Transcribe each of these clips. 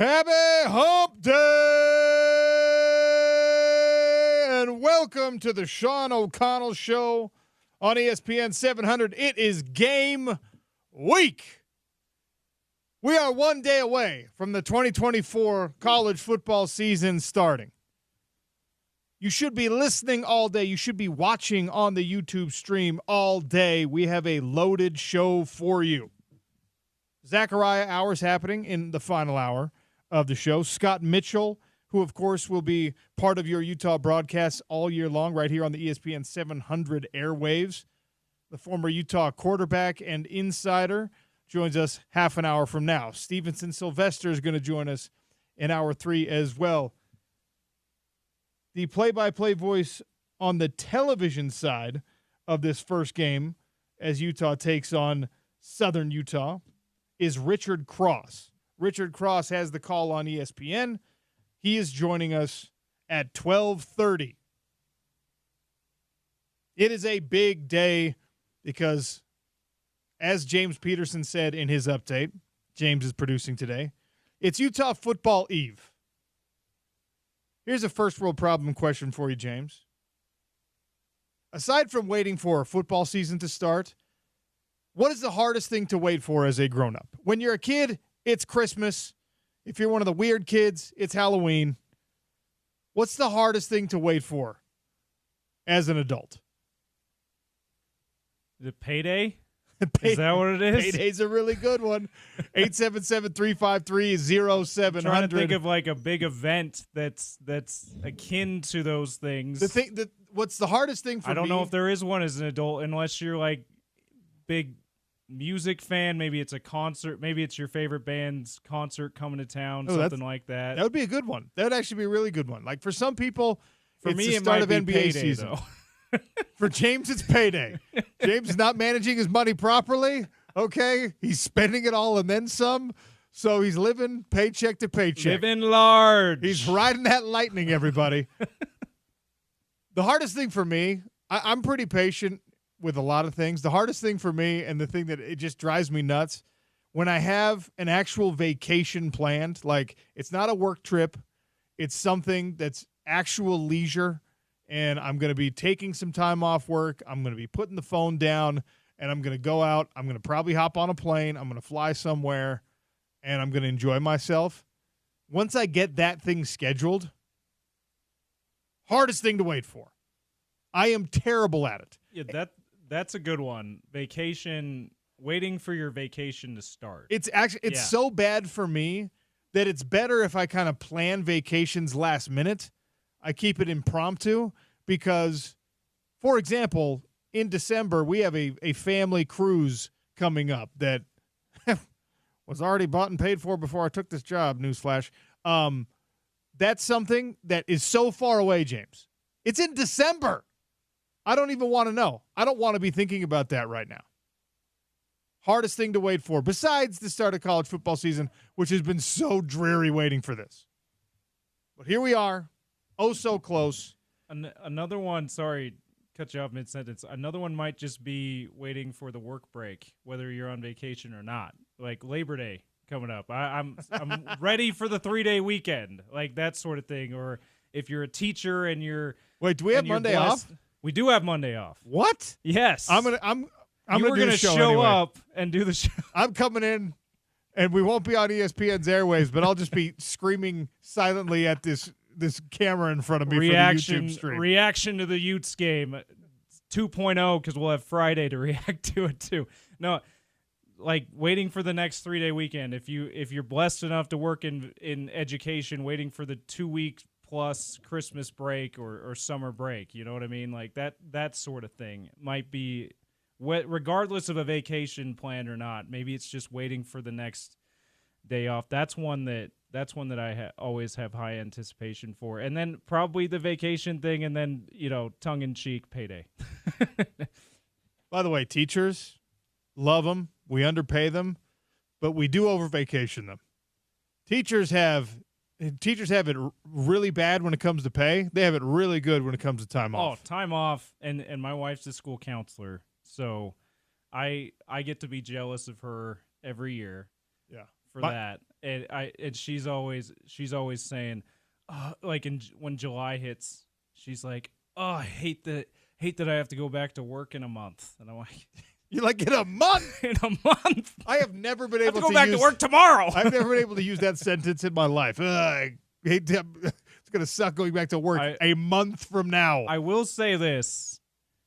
Happy Hump Day! And welcome to the Sean O'Connell Show on ESPN 700. It is game week. We are 1 day away from the 2024 college football season starting. You should be listening all day. You should be watching on the YouTube stream all day. We have a loaded show for you. Zachariah hours happening in the final hour of the show. Scott Mitchell, who, of course, will be part of your Utah broadcasts all year long right here on the ESPN 700 airwaves. The former Utah quarterback and insider joins us half an hour from now. Stevenson Sylvester is going to join us in hour 3 as well. The play-by-play voice on the television side of this first game as Utah takes on Southern Utah is Richard Cross. Richard Cross has the call on ESPN. He is joining us at 12:30. It is a big day because, as James Peterson said in his update, James is producing today, it's Utah Football Eve. Here's a first world problem question for you, James. Aside from waiting for a football season to start, what is the hardest thing to wait for as a grown-up? When you're a kid, it's Christmas. If you're one of the weird kids, it's Halloween. What's the hardest thing to wait for as an adult? Is it payday? Is that what it is? Payday's a really good one. 877-353-0700. Trying to think of like a big event that's akin to those things. What's the hardest thing for me? I don't know if there is one as an adult unless you're like big music fan. Maybe it's a concert. Maybe it's your favorite band's concert coming to town, something like that. That would be a good one. That would actually be a really good one. Like for some people, for it's me, the it start might of be NBA payday, season. though. For James, it's payday. James is not managing his money properly. Okay, he's spending it all and then some. So he's living paycheck to paycheck. Living large. He's riding that lightning, everybody. The hardest thing for me, I'm pretty patient with a lot of things. The hardest thing for me, and the thing that it just drives me nuts, when I have an actual vacation planned, like it's not a work trip, it's something that's actual leisure, and I'm going to be taking some time off work. I'm going to be putting the phone down, and I'm going to go out. I'm going to probably hop on a plane. I'm going to fly somewhere, and I'm going to enjoy myself. Once I get that thing scheduled, hardest thing to wait for. I am terrible at it. Yeah, that's a good one. Vacation, waiting for your vacation to start. It's so bad for me that it's better if I kind of plan vacations last minute. I keep it impromptu because, for example, in December, we have a family cruise coming up that was already bought and paid for before I took this job, newsflash. That's something that is so far away, James. It's in December. I don't even want to know. I don't want to be thinking about that right now. Hardest thing to wait for, besides the start of college football season, which has been so dreary waiting for this. But here we are. Oh, so close. Another one, sorry, cut you off mid-sentence. Another one might just be waiting for the work break, whether you're on vacation or not. Like Labor Day coming up. I'm ready for the 3-day weekend, like that sort of thing. Or if you're a teacher and you're Wait, do we have Monday off? We do have Monday off. What? Yes. I'm gonna show anyway. up and do the show. I'm coming in, and we won't be on ESPN's airwaves, but I'll just be screaming silently at this camera in front of me for the YouTube stream. Reaction to the Utes game 2.0 because we'll have Friday to react to it too. No, like waiting for the next 3-day weekend. If you're blessed enough to work in education, waiting for the 2-week plus Christmas break or summer break, you know what I mean? Like that sort of thing might be, regardless of a vacation plan or not. Maybe it's just waiting for the next day off. That's one that I always have high anticipation for. And then probably the vacation thing, and then, tongue-in-cheek payday. By the way, teachers, love them. We underpay them, but we do over-vacation them. Teachers have it really bad when it comes to pay. They have it really good when it comes to time off. Oh, time off, and my wife's a school counselor, so I get to be jealous of her every year. Yeah. For that. and she's always saying, when July hits, she's like, oh, I hate that I have to go back to work in a month, and I'm like. You're like, in a month? In a month? I have never been able to go back to work tomorrow. I've never been able to use that sentence in my life. I hate to, it's going to suck going back to work a month from now. I will say this.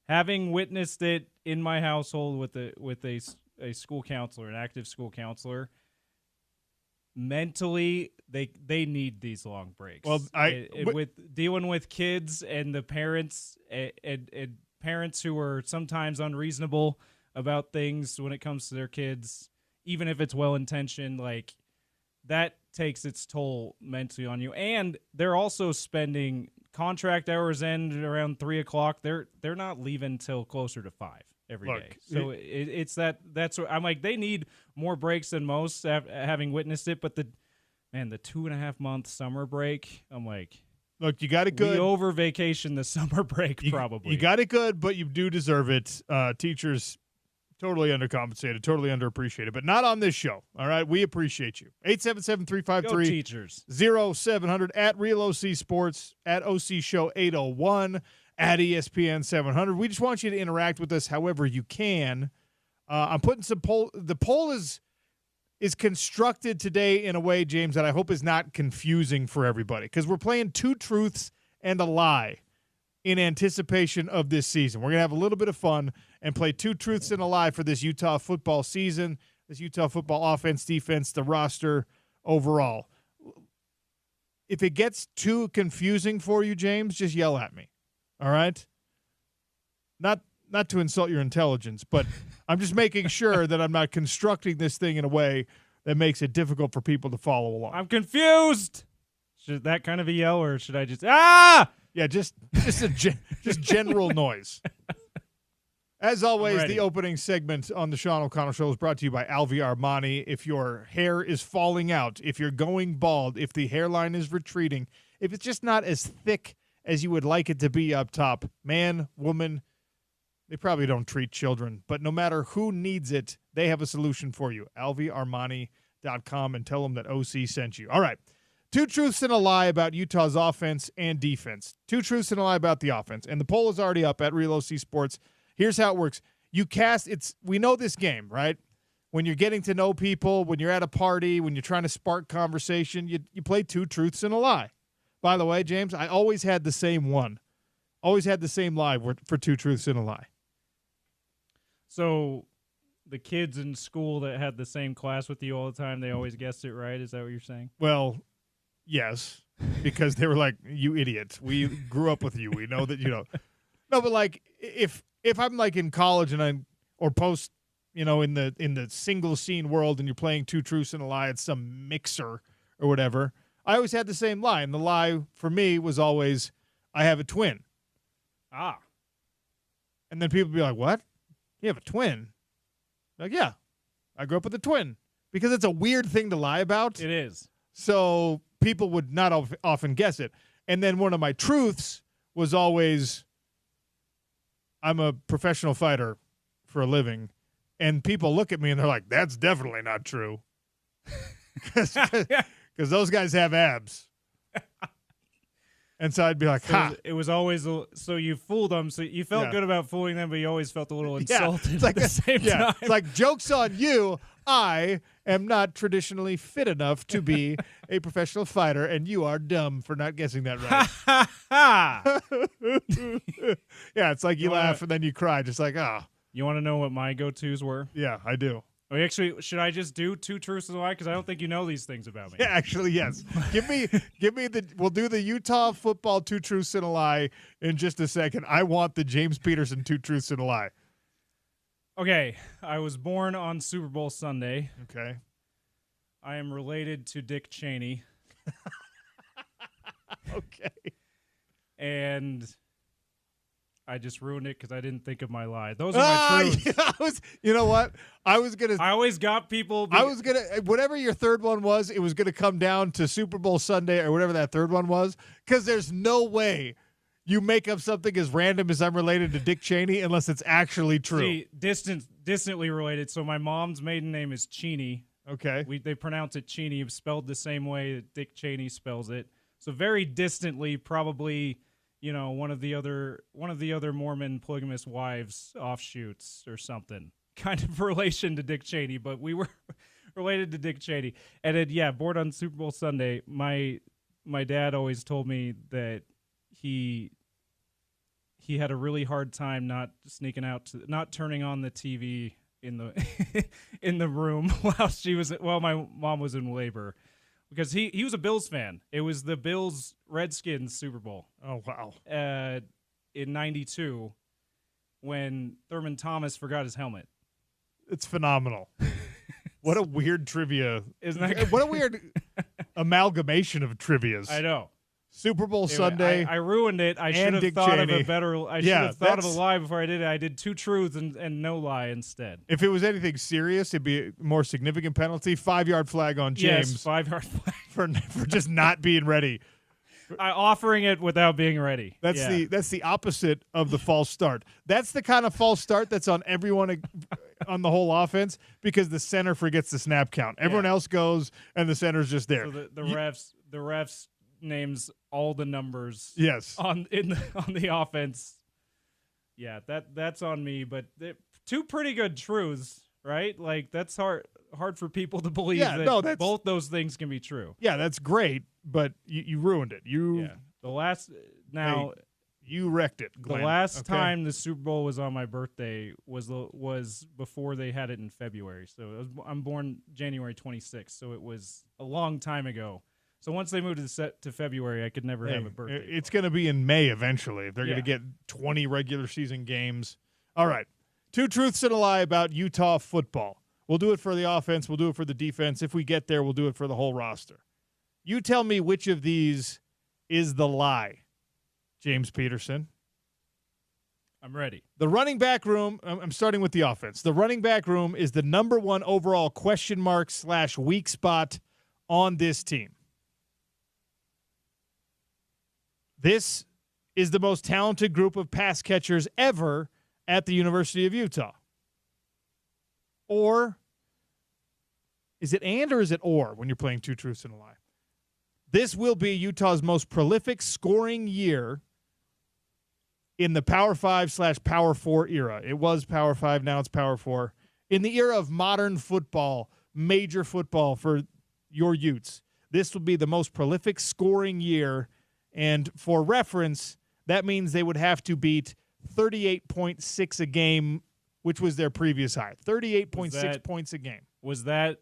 Having witnessed it in my household with a school counselor, an active school counselor, mentally they need these long breaks. Well, with dealing with kids and the parents and parents who are sometimes unreasonable about things when it comes to their kids, even if it's well-intentioned, like that takes its toll mentally on you. And they're also spending contract hours end around 3:00. They're not leaving till closer to 5 every day. So it's that's what I'm like. They need more breaks than most, having witnessed it. But the 2.5-month summer break, I'm like, look, you got it good. We over vacation the summer break, probably. You got it good, but you do deserve it. Teachers totally undercompensated, totally underappreciated, but not on this show. All right, we appreciate you. 877-353-0700 at Real OC Sports, at OC Show 801, at ESPN 700. We just want you to interact with us however you can. I'm putting some poll. The poll is constructed today in a way, James, that I hope is not confusing for everybody, because we're playing two truths and a lie in anticipation of this season. We're going to have a little bit of fun and play two truths and a lie for this Utah football season, this Utah football offense, defense, the roster overall. If it gets too confusing for you, James, just yell at me. All right? Not to insult your intelligence, but I'm just making sure that I'm not constructing this thing in a way that makes it difficult for people to follow along. I'm confused. Should that kind of a yell, or should I just Yeah, just general noise. As always, the opening segment on the Sean O'Connell Show is brought to you by Alvi Armani. If your hair is falling out, if you're going bald, if the hairline is retreating, if it's just not as thick as you would like it to be up top, man, woman, they probably don't treat children. But no matter who needs it, they have a solution for you. AlviArmani.com, and tell them that OC sent you. All right. Two truths and a lie about Utah's offense and defense. Two truths and a lie about the offense. And the poll is already up at Real OC Sports. Here's how it works. We know this game, right? When you're getting to know people, when you're at a party, when you're trying to spark conversation, you play two truths and a lie. By the way, James, I always had the same one. Always had the same lie for two truths and a lie. So the kids in school that had the same class with you all the time, they always guessed it right? Is that what you're saying? Well, yes, because they were like, you idiot. We grew up with you. We know that, No, but like if I'm like in college and or post, in the single scene world and you're playing two truths and a lie at some mixer or whatever, I always had the same lie. And the lie for me was always, I have a twin. Ah. And then people would be like, what? You have a twin? Like, yeah, I grew up with a twin. Because it's a weird thing to lie about. It is. So people would not often guess it. And then one of my truths was always, I'm a professional fighter for a living. And people look at me and they're like, that's definitely not true. Because those guys have abs. And so I'd be like, ha. It was always, so you fooled them. So you felt good about fooling them, but you always felt a little insulted at the same time. It's like, joke's on you. I am not traditionally fit enough to be a professional fighter, and you are dumb for not guessing that right. Yeah, it's like you laugh and then you cry, just like, ah. You want to know what my go-tos were? Yeah, I do. Actually, should I just do two truths and a lie? Because I don't think you know these things about me. Yeah, actually, yes. Give me we'll do the Utah football two truths and a lie in just a second. I want the James Peterson two truths and a lie. Okay, I was born on Super Bowl Sunday. Okay. I am related to Dick Cheney. Okay. And I just ruined it because I didn't think of my lie. Those are my truths. Yeah, you know what? I always got people. Whatever your third one was, it was going to come down to Super Bowl Sunday or whatever that third one was, because there's no way you make up something as random as I'm related to Dick Cheney unless it's actually true. See, distantly related. So my mom's maiden name is Cheney, Okay. They pronounce it Cheney, spelled the same way that Dick Cheney spells it. So very distantly, probably, one of the other Mormon polygamous wives offshoots or something, kind of relation to Dick Cheney. But we were related to Dick Cheney, and then born on Super Bowl Sunday. My dad always told me that he had a really hard time not sneaking out, not turning on the TV in the in the room while my mom was in labor, because he was a Bills fan. It was the Bills Redskins Super Bowl. Oh wow! In '92, when Thurman Thomas forgot his helmet. It's phenomenal. What a weird trivia! Isn't that what a weird amalgamation of trivias? I know. Super Bowl Sunday. I ruined it. I should have thought of a better. I should have thought of a lie before I did it. I did 2 truths and no lie instead. If it was anything serious, it'd be a more significant penalty. 5-yard flag on James. Yes, 5-yard flag for just not being ready. Offering it without being ready. That's the opposite of the false start. That's the kind of false start that's on everyone on the whole offense, because the center forgets the snap count. Everyone else goes and the center's just there. So the refs names all the numbers. Yes. On the offense. Yeah, that's on me. But 2 pretty good truths, right? Like, that's hard for people to believe that both those things can be true. Yeah, that's great, but you ruined it. You wrecked it, Glenn. The last time the Super Bowl was on my birthday was before they had it in February. So I'm born January 26th, so it was a long time ago. So once they moved to February, I could never have a birthday. It's going to be in May eventually. They're going to get 20 regular season games. All right. 2 truths and a lie about Utah football. We'll do it for the offense. We'll do it for the defense. If we get there, we'll do it for the whole roster. You tell me which of these is the lie, James Peterson. I'm ready. The running back room, I'm starting with the offense. The running back room is the number 1 overall question mark / weak spot on this team. This is the most talented group of pass catchers ever at the University of Utah. Or is it and or is it or when you're playing 2 truths and a lie? This will be Utah's most prolific scoring year in the Power 5 / Power 4 era. It was Power 5, now it's Power 4. In the era of modern football, major football for your Utes, this will be the most prolific scoring year. And for reference, that means they would have to beat 38.6 a game, which was their previous high. 38.6 points a game. Was that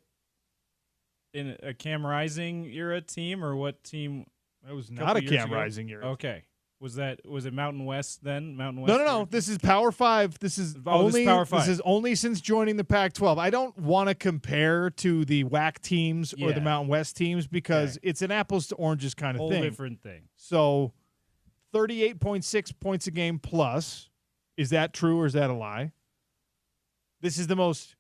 in a Cam Rising era team, or what team? It was not a Cam Rising era. Okay. Was it Mountain West then? Mountain West? No. This is Power 5. This is Power 5. This is only since joining the Pac-12. I don't want to compare to the WAC teams or the Mountain West teams because it's an apples to oranges kind of thing. Whole different thing. So 38.6 points a game plus. Is that true or is that a lie? This is the most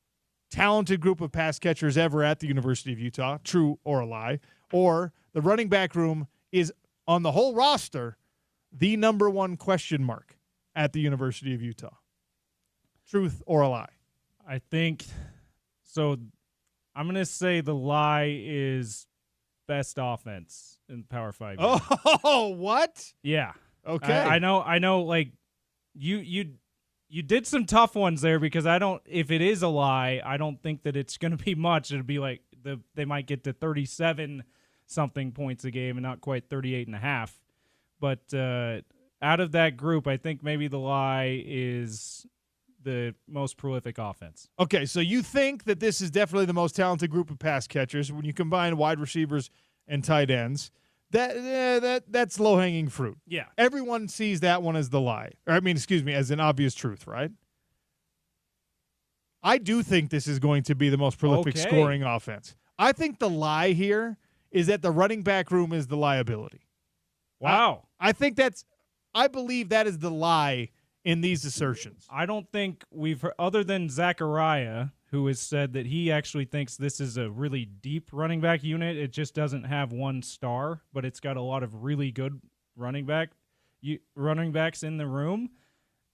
talented group of pass catchers ever at the University of Utah. True or a lie? Or the running back room is on the whole roster the number 1 question mark at the University of Utah. Truth or a lie? I think so. I'm going to say the lie is best offense in Power 5. Oh, what? Yeah. Okay. I know. Like you did some tough ones there because if it is a lie, I don't think that it's going to be much. It'll be like they might get to 37 something points a game and not quite 38.5. But out of that group, I think maybe the lie is the most prolific offense. Okay, so you think that this is definitely the most talented group of pass catchers when you combine wide receivers and tight ends. That's low-hanging fruit. Yeah. Everyone sees that one as the lie. As an obvious truth, right? I do think this is going to be the most prolific scoring offense. I think the lie here is that the running back room is the liability. Wow. I believe that is the lie in these assertions. I don't think we've heard, other than Zachariah, who has said that he actually thinks this is a really deep running back unit. It just doesn't have 1 star, but it's got a lot of really good running backs in the room.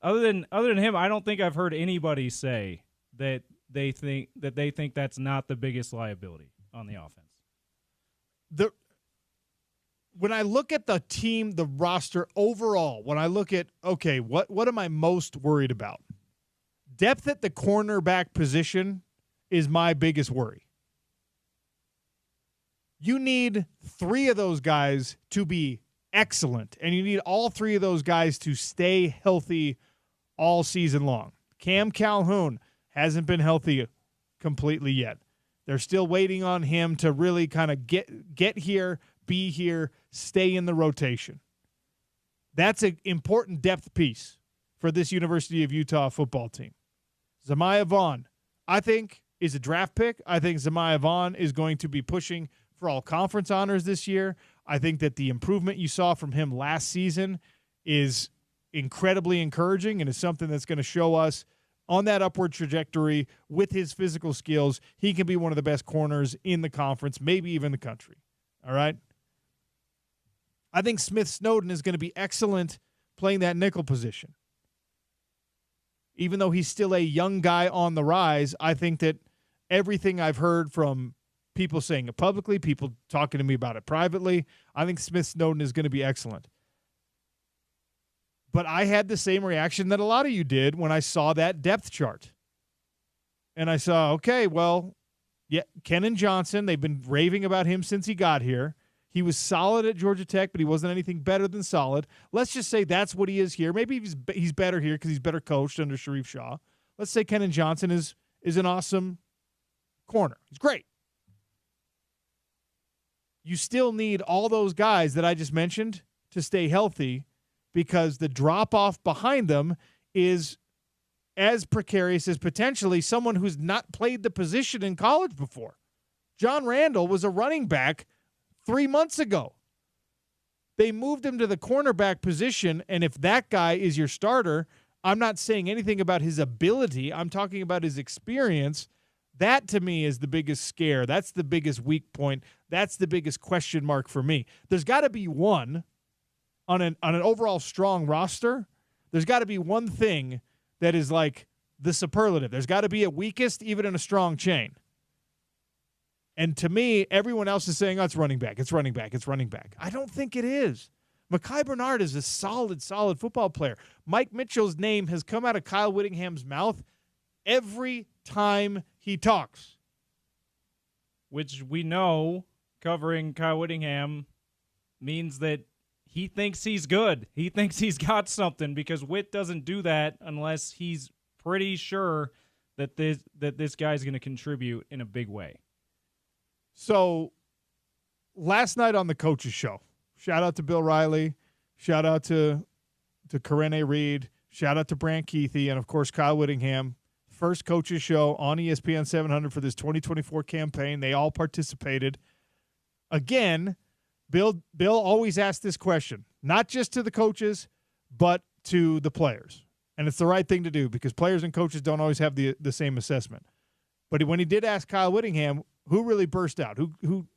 Other than him, I don't think I've heard anybody say that they think that's not the biggest liability on the offense. When I look at the team, the roster overall, when I look at, okay, what am I most worried about? Depth at the cornerback position is my biggest worry. You need 3 of those guys to be excellent, and you need all 3 of those guys to stay healthy all season long. Cam Calhoun hasn't been healthy completely yet. They're still waiting on him to really kind of get here, be here, stay in the rotation. That's an important depth piece for this University of Utah football team. Zamiah Vaughn, I think, is a draft pick. I think Zamiah Vaughn is going to be pushing for all conference honors this year. I think that the improvement you saw from him last season is incredibly encouraging and is something that's going to show us on that upward trajectory with his physical skills. He can be one of the best corners in the conference, maybe even the country. All right? I think Smith Snowden is going to be excellent playing that nickel position. Even though he's still a young guy on the rise, I think that everything I've heard from people saying it publicly, people talking to me about it privately, I think Smith Snowden is going to be excellent. But I had the same reaction that a lot of you did when I saw that depth chart. And I saw, okay, well, yeah, Kenan Johnson, they've been raving about him since he got here. He was solid at Georgia Tech, but he wasn't anything better than solid. Let's just say that's what he is here. Maybe he's better here because he's better coached under Sharif Shaw. Let's say Kenan Johnson is an awesome corner. He's great. You still need all those guys that I just mentioned to stay healthy because the drop-off behind them is as precarious as potentially someone who's not played the position in college before. John Randall was a running back 3 months ago. They moved him to the cornerback position, and if that guy is your starter, I'm not saying anything about his ability. I'm talking about his experience. That, to me, is the biggest scare. That's the biggest weak point. That's the biggest question mark for me. There's got to be one on an overall strong roster. There's got to be one thing that is like the superlative. There's got to be a weakest, even in a strong chain. And to me, everyone else is saying, oh, it's running back, it's running back, it's running back. I don't think it is. Mekhi Bernard is a solid football player. Mike Mitchell's name has come out of Kyle Whittingham's mouth every time he talks. Which we know, covering Kyle Whittingham, means that he thinks he's good. He thinks he's got something because Whit doesn't do that unless he's pretty sure that this guy's going to contribute in a big way. So last night on the Coaches Show, shout out to Bill Riley, shout out to Corinne Reed, shout out to Brant Keithy, and, of course, Kyle Whittingham. First Coaches Show on ESPN 700 for this 2024 campaign. They all participated. Again, Bill always asks this question, not just to the coaches, but to the players. And it's the right thing to do because players and coaches don't always have the same assessment. But when he did ask Kyle Whittingham, who really burst out? Who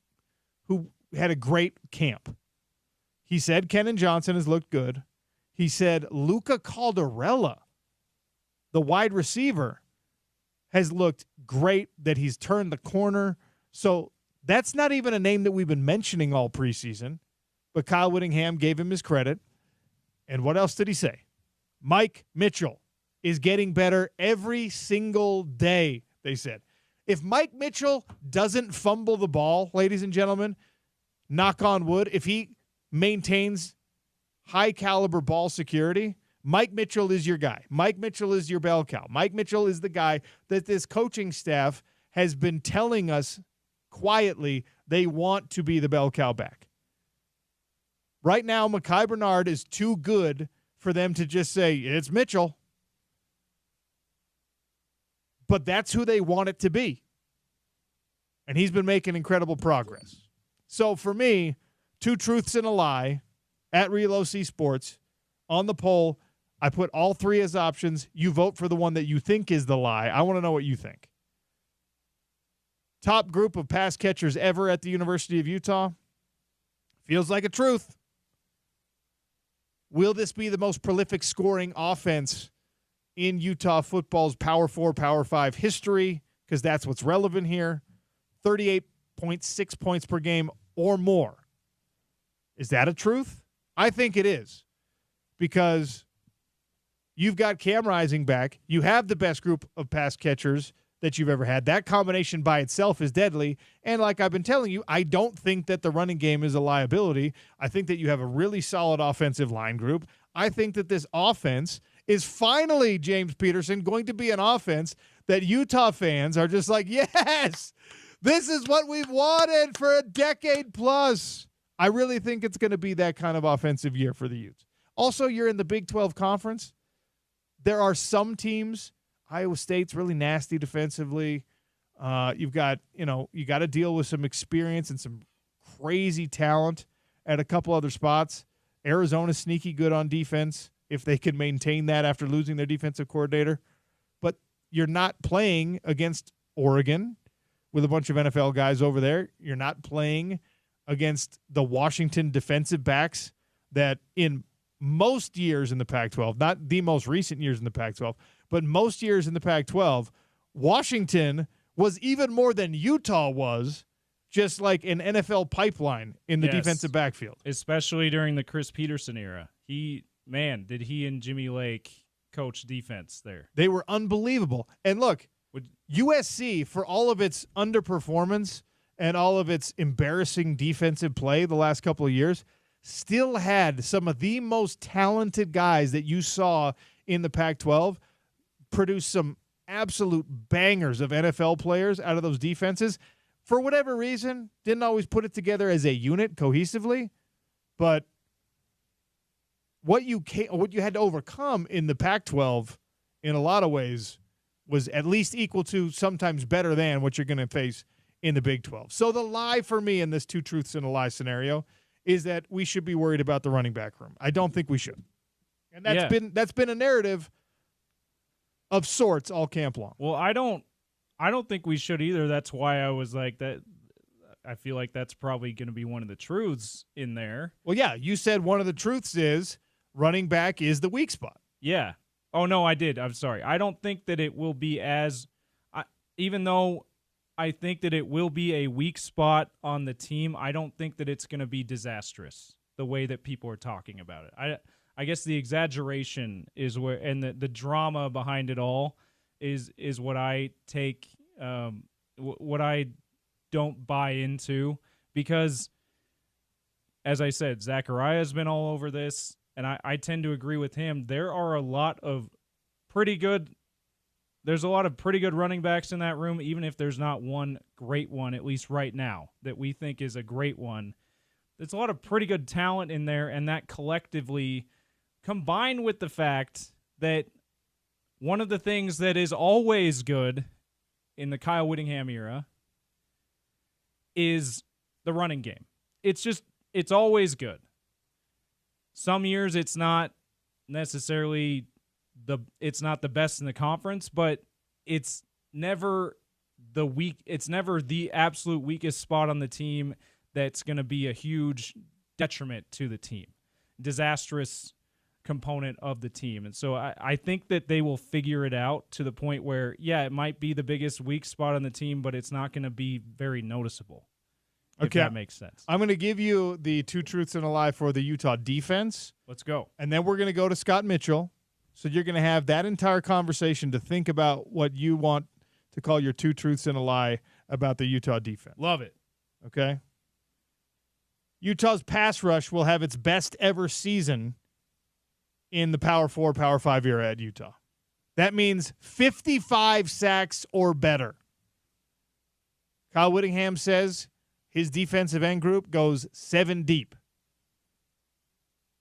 had a great camp? He said Kenan Johnson has looked good. He said Luca Caldarella, the wide receiver, has looked great, that he's turned the corner. So that's not even a name that we've been mentioning all preseason, but Kyle Whittingham gave him his credit. And what else did he say? Mike Mitchell is getting better every single day, they said. If Mike Mitchell doesn't fumble the ball, ladies and gentlemen, knock on wood, if he maintains high-caliber ball security, Mike Mitchell is your guy. Mike Mitchell is your bell cow. Mike Mitchell is the guy that this coaching staff has been telling us quietly they want to be the bell cow back. Right now, Mekhi Bernard is too good for them to just say, it's Mitchell. But that's who they want it to be. And he's been making incredible progress. So for me, 2 truths and a lie at Real OC Sports. On the poll, I put all 3 as options. You vote for the one that you think is the lie. I want to know what you think. Top group of pass catchers ever at the University of Utah. Feels like a truth. Will this be the most prolific scoring offense in Utah football's Power 4, Power 5 history? because that's what's relevant here. 38.6 points per game or more. Is that a truth? I think it is, because you've got Cam Rising back. You have the best group of pass catchers that you've ever had. That combination by itself is deadly. And like I've been telling you, I don't think that the running game is a liability. I think that you have a really solid offensive line group. I think that this offense is finally, James Peterson, going to be an offense that Utah fans are just like, yes, this is what we've wanted for a decade plus. I really think it's going to be that kind of offensive year for the Utes. Also, you're in the Big 12 Conference. There are some teams. Iowa State's really nasty defensively. You got to deal with some experience and some crazy talent at a couple other spots. Arizona's sneaky good on defense if they can maintain that after losing their defensive coordinator. But you're not playing against Oregon with a bunch of NFL guys over there. You're not playing against the Washington defensive backs that in most years in the Pac-12, not the most recent years in the Pac-12, but most years in the Pac-12, Washington was even more than Utah was, just like an NFL pipeline in the defensive backfield. Especially during the Chris Peterson era. Did he and Jimmy Lake coach defense there. They were unbelievable. And look, USC, for all of its underperformance and all of its embarrassing defensive play the last couple of years, still had some of the most talented guys that you saw in the Pac-12 produce some absolute bangers of NFL players out of those defenses. For whatever reason, didn't always put it together as a unit cohesively, but what you had to overcome in the Pac-12 in a lot of ways was at least equal to, sometimes better than, what you're going to face in the Big 12. So the lie for me in this two truths and a lie scenario is that we should be worried about the running back room. I don't think we should. And that's been a narrative of sorts all camp long. Well, I don't think we should either. That's why I was like that. I feel like that's probably going to be one of the truths in there. Well, yeah, you said one of the truths is running back is the weak spot. Yeah. Oh, no, I did. I'm sorry. I don't think that it will be even though I think that it will be a weak spot on the team, I don't think that it's going to be disastrous the way that people are talking about it. I guess the exaggeration is where, and the drama behind it all is what I take, what I don't buy into, because, as I said, Zachariah's been all over this, and I tend to agree with him. There's a lot of pretty good running backs in that room, even if there's not one great one, at least right now, that we think is a great one. There's a lot of pretty good talent in there, and that collectively, combined with the fact that one of the things that is always good in the Kyle Whittingham era is the running game. It's always good. Some years it's not necessarily it's not the best in the conference, but it's never the absolute weakest spot on the team that's going to be a huge detriment to the team. Disastrous component of the team. And so I think that they will figure it out to the point where, yeah, it might be the biggest weak spot on the team, but it's not going to be very noticeable. If that makes sense. I'm going to give you the two truths and a lie for the Utah defense. Let's go. And then we're going to go to Scott Mitchell. So you're going to have that entire conversation to think about what you want to call your two truths and a lie about the Utah defense. Love it. Okay? Utah's pass rush will have its best ever season in the Power 4, Power 5 era at Utah. That means 55 sacks or better. Kyle Whittingham says his defensive end group goes 7 deep.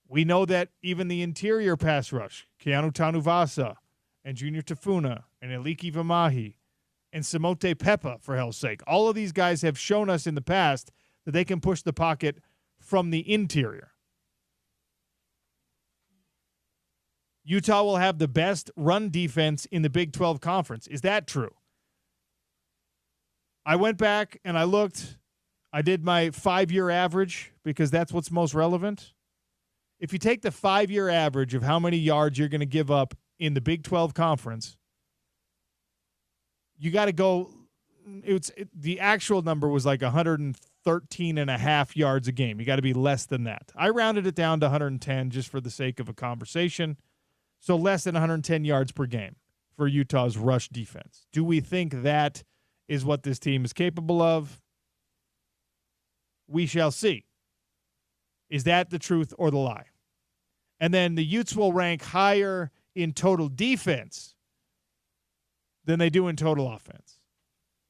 We know that even the interior pass rush, Keanu Tanuvasa and Junior Tafuna and Eliki Vamahi and Samote Pepa, for hell's sake, all of these guys have shown us in the past that they can push the pocket from the interior. Utah will have the best run defense in the Big 12 Conference. Is that true? I went back and I looked. I did my 5-year average because that's what's most relevant. If you take the 5-year average of how many yards you're going to give up in the Big 12 Conference, you got to go the actual number was like 113 and a half yards a game. You got to be less than that. I rounded it down to 110 just for the sake of a conversation. So less than 110 yards per game for Utah's rush defense. Do we think that is what this team is capable of? We shall see. Is that the truth or the lie? And then the Utes will rank higher in total defense than they do in total offense.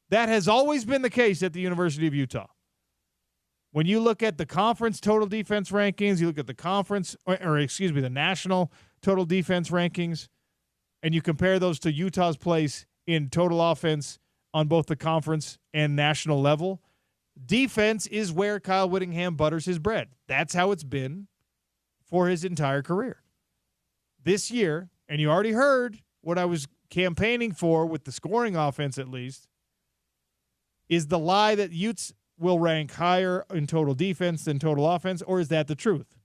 That has always been the case at the University of Utah. When you look at the conference total defense rankings, you look at the the national total defense rankings, and you compare those to Utah's place in total offense on both the conference and national level, defense is where Kyle Whittingham butters his bread. That's how it's been for his entire career. This year, and you already heard what I was campaigning for with the scoring offense at least, is the lie that Utes will rank higher in total defense than total offense, or is that the truth?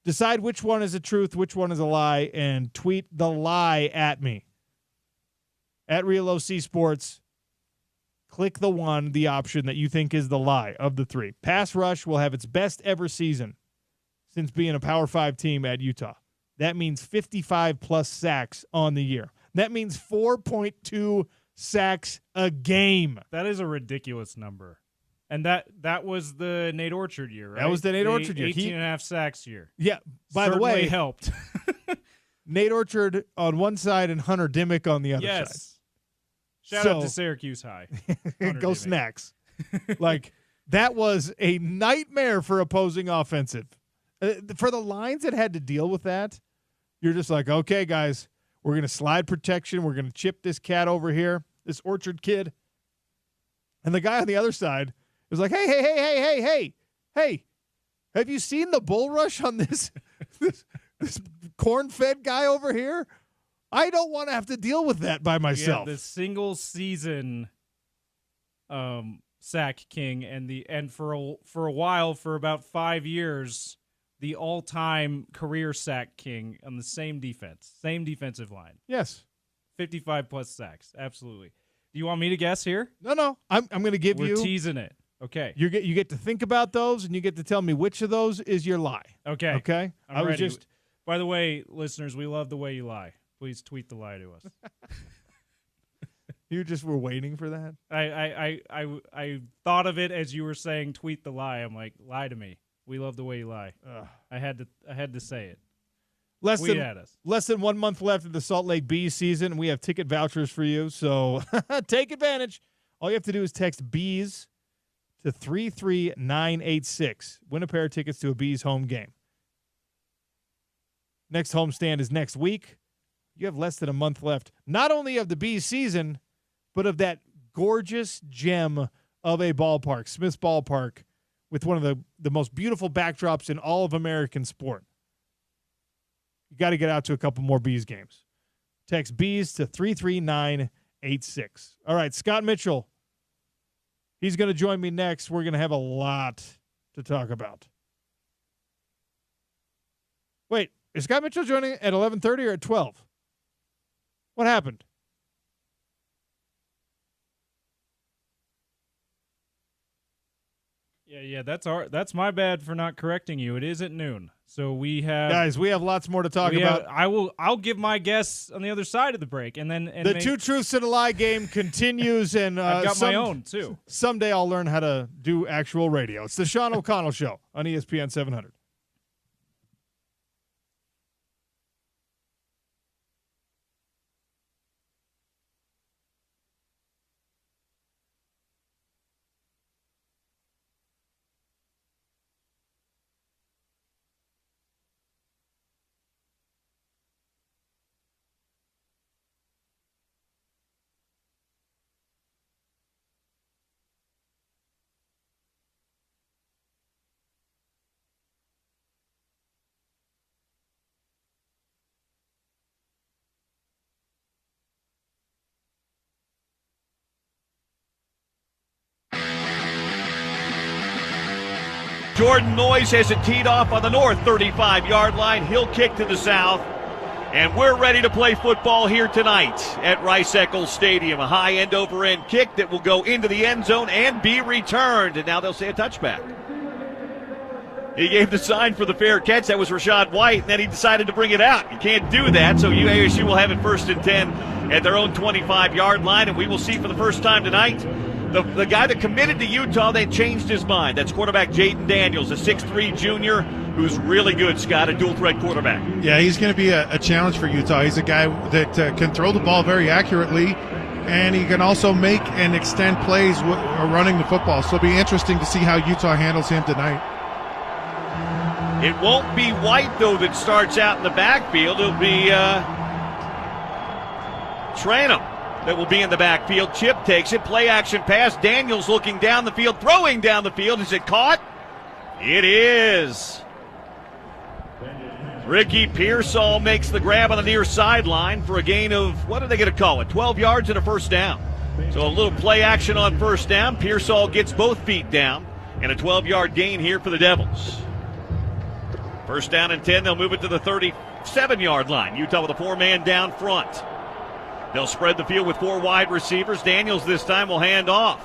Decide which one is the truth, which one is a lie, and tweet the lie at me. At Real OC Sports, click the option that you think is the lie of the three. Pass rush will have its best ever season since being a Power 5 team at Utah. That means 55-plus sacks on the year. That means 4.2 sacks a game. That is a ridiculous number. And that was the Nate Orchard year, right? That was the Nate Orchard year. 18 and a half sacks year. Yeah, by the way, certainly helped. Nate Orchard on one side and Hunter Dimmick on the other side. Shout out to Syracuse High. Go Snacks. Like, that was a nightmare for opposing offensive. For the lines that had to deal with that, you're just like, okay, guys, we're going to slide protection. We're going to chip this cat over here, this Orchard kid. And the guy on the other side was like, hey, have you seen the bull rush on this corn-fed guy over here? I don't want to have to deal with that by myself. Yeah, the single season sack king and for a while, for about 5 years, the all-time career sack king on the same defensive line. Yes. 55-plus sacks, absolutely. Do you want me to guess here? No. I'm going to give We're you. We're teasing it. Okay. You get to think about those, and you get to tell me which of those is your lie. Okay. Okay. I'm ready. By the way, listeners, we love the way you lie. Please tweet the lie to us. You just were waiting for that? I thought of it as you were saying tweet the lie. I'm like, lie to me. We love the way you lie. I had to say it. Less than 1 month left of the Salt Lake Bees season, and we have ticket vouchers for you. So take advantage. All you have to do is text Bees to 33986. Win a pair of tickets to a Bees home game. Next homestand is next week. You have less than a month left, not only of the Bees season, but of that gorgeous gem of a ballpark, Smith's Ballpark, with one of the most beautiful backdrops in all of American sport. You got to get out to a couple more Bees games. Text Bees to 33986. All right, Scott Mitchell. He's going to join me next. We're going to have a lot to talk about. Wait, is Scott Mitchell joining at 11:30 or at 12? What happened? Yeah, that's my bad for not correcting you. It is at noon. So we have lots more to talk about. I'll give my guess on the other side of the break, and then the two truths and a lie game continues, and I've got my own too. Someday I'll learn how to do actual radio. It's the Sean O'Connell Show on ESPN 700. Jordan Noyes has it teed off on the north 35-yard line. He'll kick to the south. And we're ready to play football here tonight at Rice-Eccles Stadium. A high end-over-end kick that will go into the end zone and be returned. And now they'll say a touchback. He gave the sign for the fair catch. That was Rashad White, and then he decided to bring it out. You can't do that, so ASU will have it 1st and 10 at their own 25-yard line, and we will see for the first time tonight the guy that committed to Utah, they changed his mind. That's quarterback Jaden Daniels, a 6'3 junior who's really good, Scott, a dual-threat quarterback. Yeah, he's going to be a challenge for Utah. He's a guy that can throw the ball very accurately, and he can also make and extend plays running the football. So it'll be interesting to see how Utah handles him tonight. It won't be White, though, that starts out in the backfield. It'll be Tranum that will be in the backfield. Chip takes it. Play action pass. Daniels looking down the field, throwing down the field. Is it caught? It is. Ricky Pearsall makes the grab on the near sideline for a gain of, what are they going to call it, 12 yards and a first down. So a little play action on first down. Pearsall gets both feet down, and a 12-yard gain here for the Devils. First down and 10, they'll move it to the 37-yard line. Utah with a 4-man down front. They'll spread the field with 4 wide receivers. Daniels this time will hand off.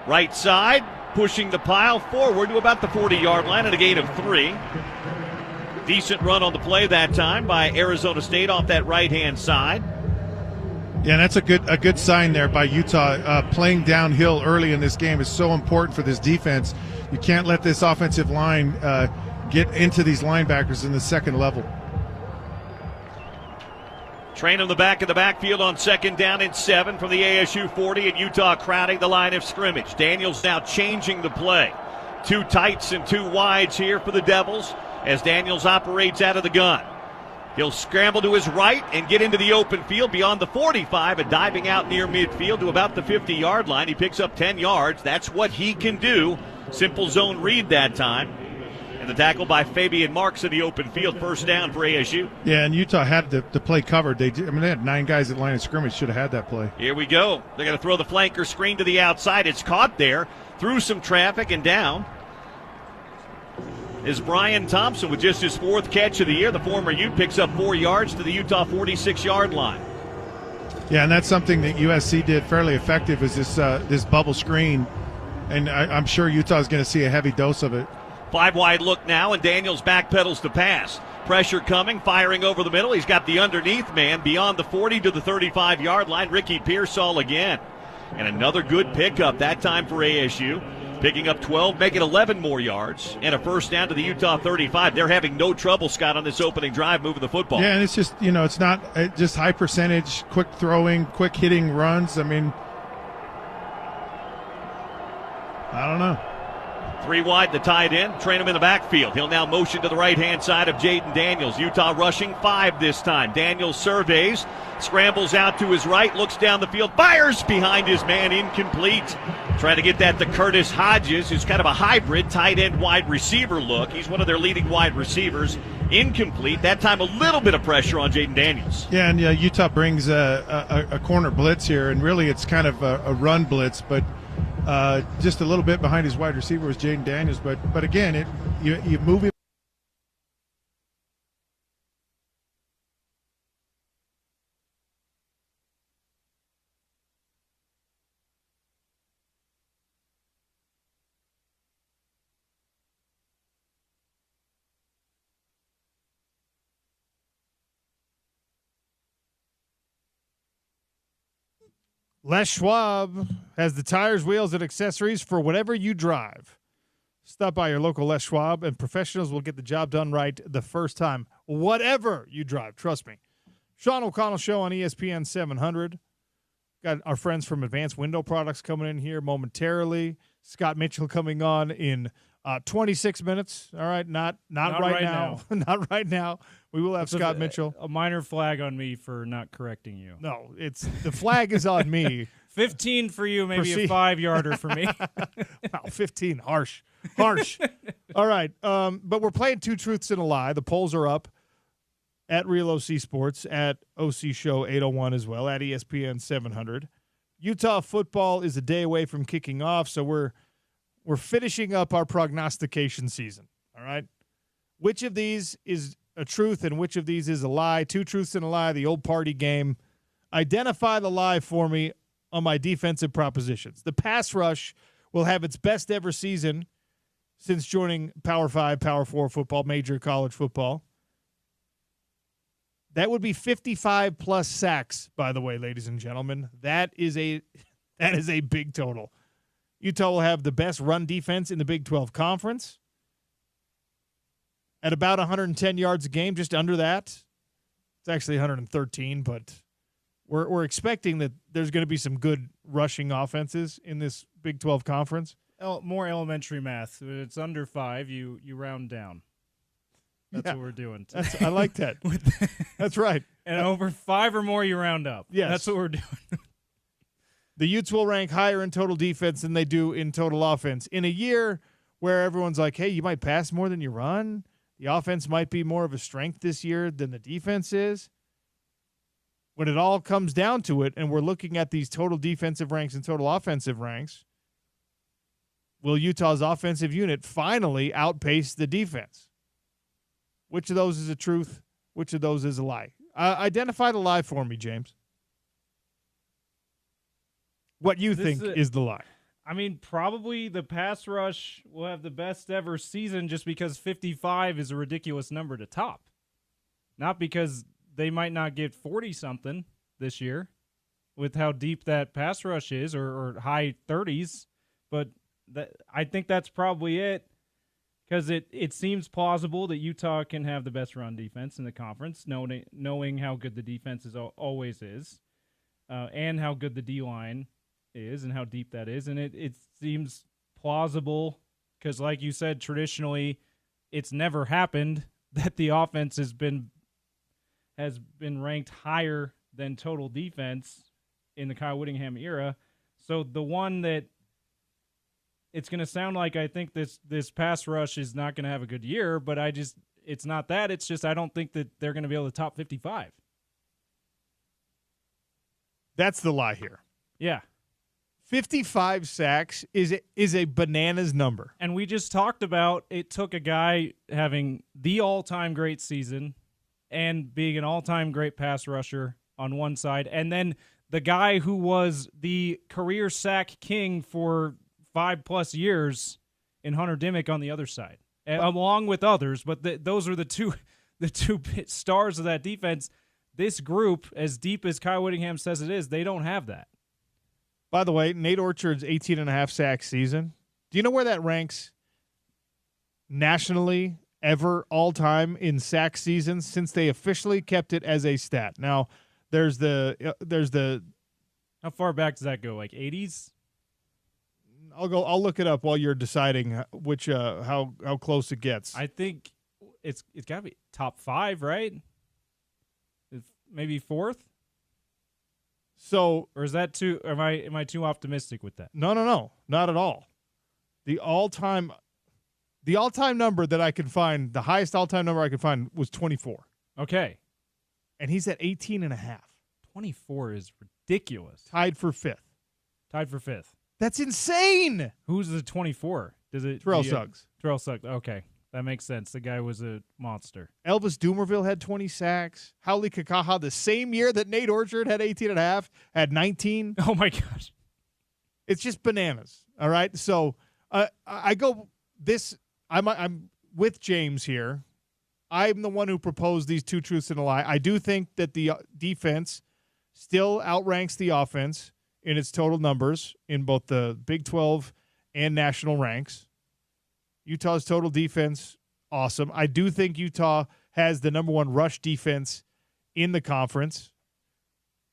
Right side, pushing the pile forward to about the 40-yard line and a gain of 3. Decent run on the play that time by Arizona State off that right-hand side. Yeah, and that's a good sign there by Utah. Playing downhill early in this game is so important for this defense. You can't let this offensive line get into these linebackers in the second level. Train in the back of the backfield on 2nd down and 7 from the ASU 40, and Utah crowding the line of scrimmage. Daniels now changing the play. 2 tights and 2 wides here for the Devils as Daniels operates out of the gun. He'll scramble to his right and get into the open field beyond the 45 and diving out near midfield to about the 50-yard line. He picks up 10 yards. That's what he can do. Simple zone read that time. And the tackle by Fabian Marks in the open field, first down for ASU. Yeah, and Utah had the play covered. They had 9 guys at line of scrimmage. Should have had that play. Here we go. They're going to throw the flanker screen to the outside. It's caught there, through some traffic and down. Is Brian Thompson with just his 4th catch of the year. The former Ute picks up 4 yards to the Utah 46-yard line. Yeah, and that's something that USC did fairly effective is this bubble screen, and I'm sure Utah's going to see a heavy dose of it. 5 wide look now, and Daniels backpedals to pass. Pressure coming, firing over the middle. He's got the underneath man beyond the 40 to the 35-yard line. Ricky Pearsall again. And another good pickup, that time for ASU. Picking up 12, making 11 more yards, and a first down to the Utah 35. They're having no trouble, Scott, on this opening drive moving the football. Yeah, and it's just, it's not just high percentage, quick throwing, quick hitting runs. I mean, I don't know. 3 wide, the tight end. Train him in the backfield. He'll now motion to the right-hand side of Jaden Daniels. Utah rushing 5 this time. Daniels surveys, scrambles out to his right, looks down the field, fires behind his man, incomplete. Trying to get that to Curtis Hodges, who's kind of a hybrid tight end wide receiver look. He's one of their leading wide receivers. Incomplete. That time a little bit of pressure on Jaden Daniels. Yeah, and Utah brings a corner blitz here, and really it's kind of a run blitz, but just a little bit behind his wide receiver was Jaden Daniels, but again, you move him. Les Schwab has the tires, wheels, and accessories for whatever you drive. Stop by your local Les Schwab, and professionals will get the job done right the first time, whatever you drive. Trust me. Sean O'Connell Show on ESPN 700. Got our friends from Advanced Window Products coming in here momentarily. Scott Mitchell coming on in 26 minutes. All right, not right now. Not right now. We will have Scott Mitchell. A minor flag on me for not correcting you. No, it's the flag is on me. 15 for you, maybe a 5-yarder for me. Wow, 15, harsh. All right, but we're playing Two Truths and a Lie. The polls are up at Real OC Sports, at OC Show 801 as well, at ESPN 700. Utah football is a day away from kicking off, so we're finishing up our prognostication season. All right, which of these is a truth and which of these is a lie. 2 truths and a lie, the old party game. Identify the lie for me on my defensive propositions. The pass rush will have its best ever season since joining Power 5, Power 4 football, major college football. That would be 55 plus sacks, by the way, ladies and gentlemen. That is a big total. Utah will have the best run defense in the Big 12 Conference at about 110 yards a game, just under that. It's actually 113, but we're expecting that there's going to be some good rushing offenses in this Big 12 Conference. More elementary math. It's under 5, you round down. That's what we're doing today. I like that. That's right. And over 5 or more, you round up. Yes. That's what we're doing. The Utes will rank higher in total defense than they do in total offense. In a year where everyone's like, hey, you might pass more than you run, the offense might be more of a strength this year than the defense is. When it all comes down to it, and we're looking at these total defensive ranks and total offensive ranks, will Utah's offensive unit finally outpace the defense? Which of those is a truth? Which of those is a lie? Identify the lie for me, James. What you think is the lie? I mean, probably the pass rush will have the best ever season just because 55 is a ridiculous number to top. Not because they might not get 40-something this year with how deep that pass rush is or high 30s, but I think that's probably it. Because it seems plausible that Utah can have the best run defense in the conference, knowing how good the defense always is, and how good the D-line is and how deep that is. And it seems plausible because, like you said, traditionally it's never happened that the offense has been ranked higher than total defense in the Kyle Whittingham era. So the one that it's going to sound like I think this pass rush is not going to have a good year, but it's not that. It's just I don't think that they're going to be able to top 55. That's the lie here. Yeah. 55 sacks is a bananas number. And we just talked about it took a guy having the all-time great season and being an all-time great pass rusher on one side, and then the guy who was the career sack king for 5+ years in Hunter Dimmick on the other side, along with others. But those are the two stars of that defense. This group, as deep as Kyle Whittingham says it is, they don't have that. By the way, Nate Orchard's 18.5 sack season. Do you know where that ranks nationally ever all time in sack seasons since they officially kept it as a stat? Now, there's the how far back does that go? Like 80s? I'll look it up while you're deciding which how close it gets. I think it's got to be top 5, right? Maybe 4th. So, or is that too? Am I too optimistic with that? No, not at all. The all-time number that I could find, the highest all-time number I could find was 24. Okay, and he's at 18.5. 24 is ridiculous. Tied for 5th. That's insane. Who's the 24? Terrell Suggs. Terrell Suggs. Okay, that makes sense. The guy was a monster. Elvis Dumerville had 20 sacks. Hauli Kakaha, the same year that Nate Orchard had 18.5, had 19. Oh my gosh, it's just bananas. All right, so I go this. I'm with James here. I'm the one who proposed these 2 truths and a lie. I do think that the defense still outranks the offense in its total numbers in both the Big 12 and national ranks. Utah's total defense, awesome. I do think Utah has the number 1 rush defense in the conference.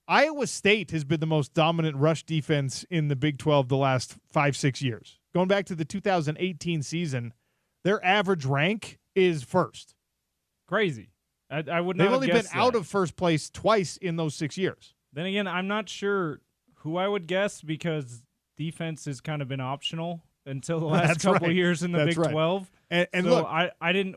Iowa State has been the most dominant rush defense in the Big 12 the last 5-6 years. Going back to the 2018 season, their average rank is first. Crazy. I would not They've only been that. out of first place twice in those 6 years. Then again, I'm not sure who I would guess because defense has kind of been optional until the last couple years in the Big 12. And so look, I didn't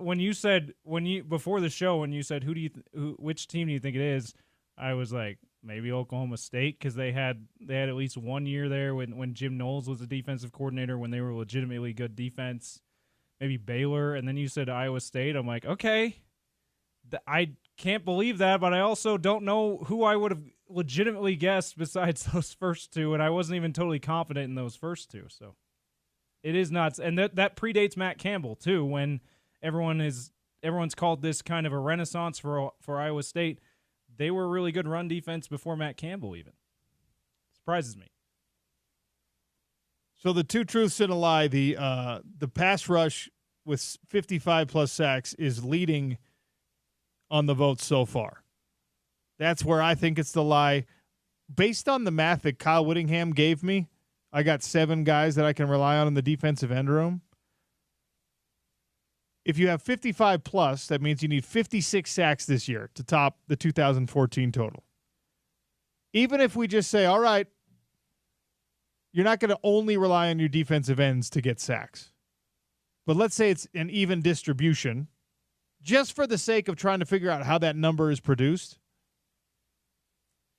before the show when you said which team do you think it is, I was like maybe Oklahoma State because they had at least 1 year there when Jim Knowles was the defensive coordinator when they were legitimately good defense. Maybe Baylor, and then you said Iowa State. I'm like, okay, I can't believe that, but I also don't know who I would have legitimately guessed besides those first two, and I wasn't even totally confident in those first two. So it is nuts, and that predates Matt Campbell too. When everyone's called this kind of a renaissance for Iowa State, they were a really good run defense before Matt Campbell even. Surprises me. So the two truths and a lie, the pass rush with 55 plus sacks is leading on the vote so far. That's where I think it's the lie. Based on the math that Kyle Whittingham gave me, I got 7 guys that I can rely on in the defensive end room. If you have 55 plus, that means you need 56 sacks this year to top the 2014 total. Even if we just say, all right, you're not going to only rely on your defensive ends to get sacks. But let's say it's an even distribution, just for the sake of trying to figure out how that number is produced.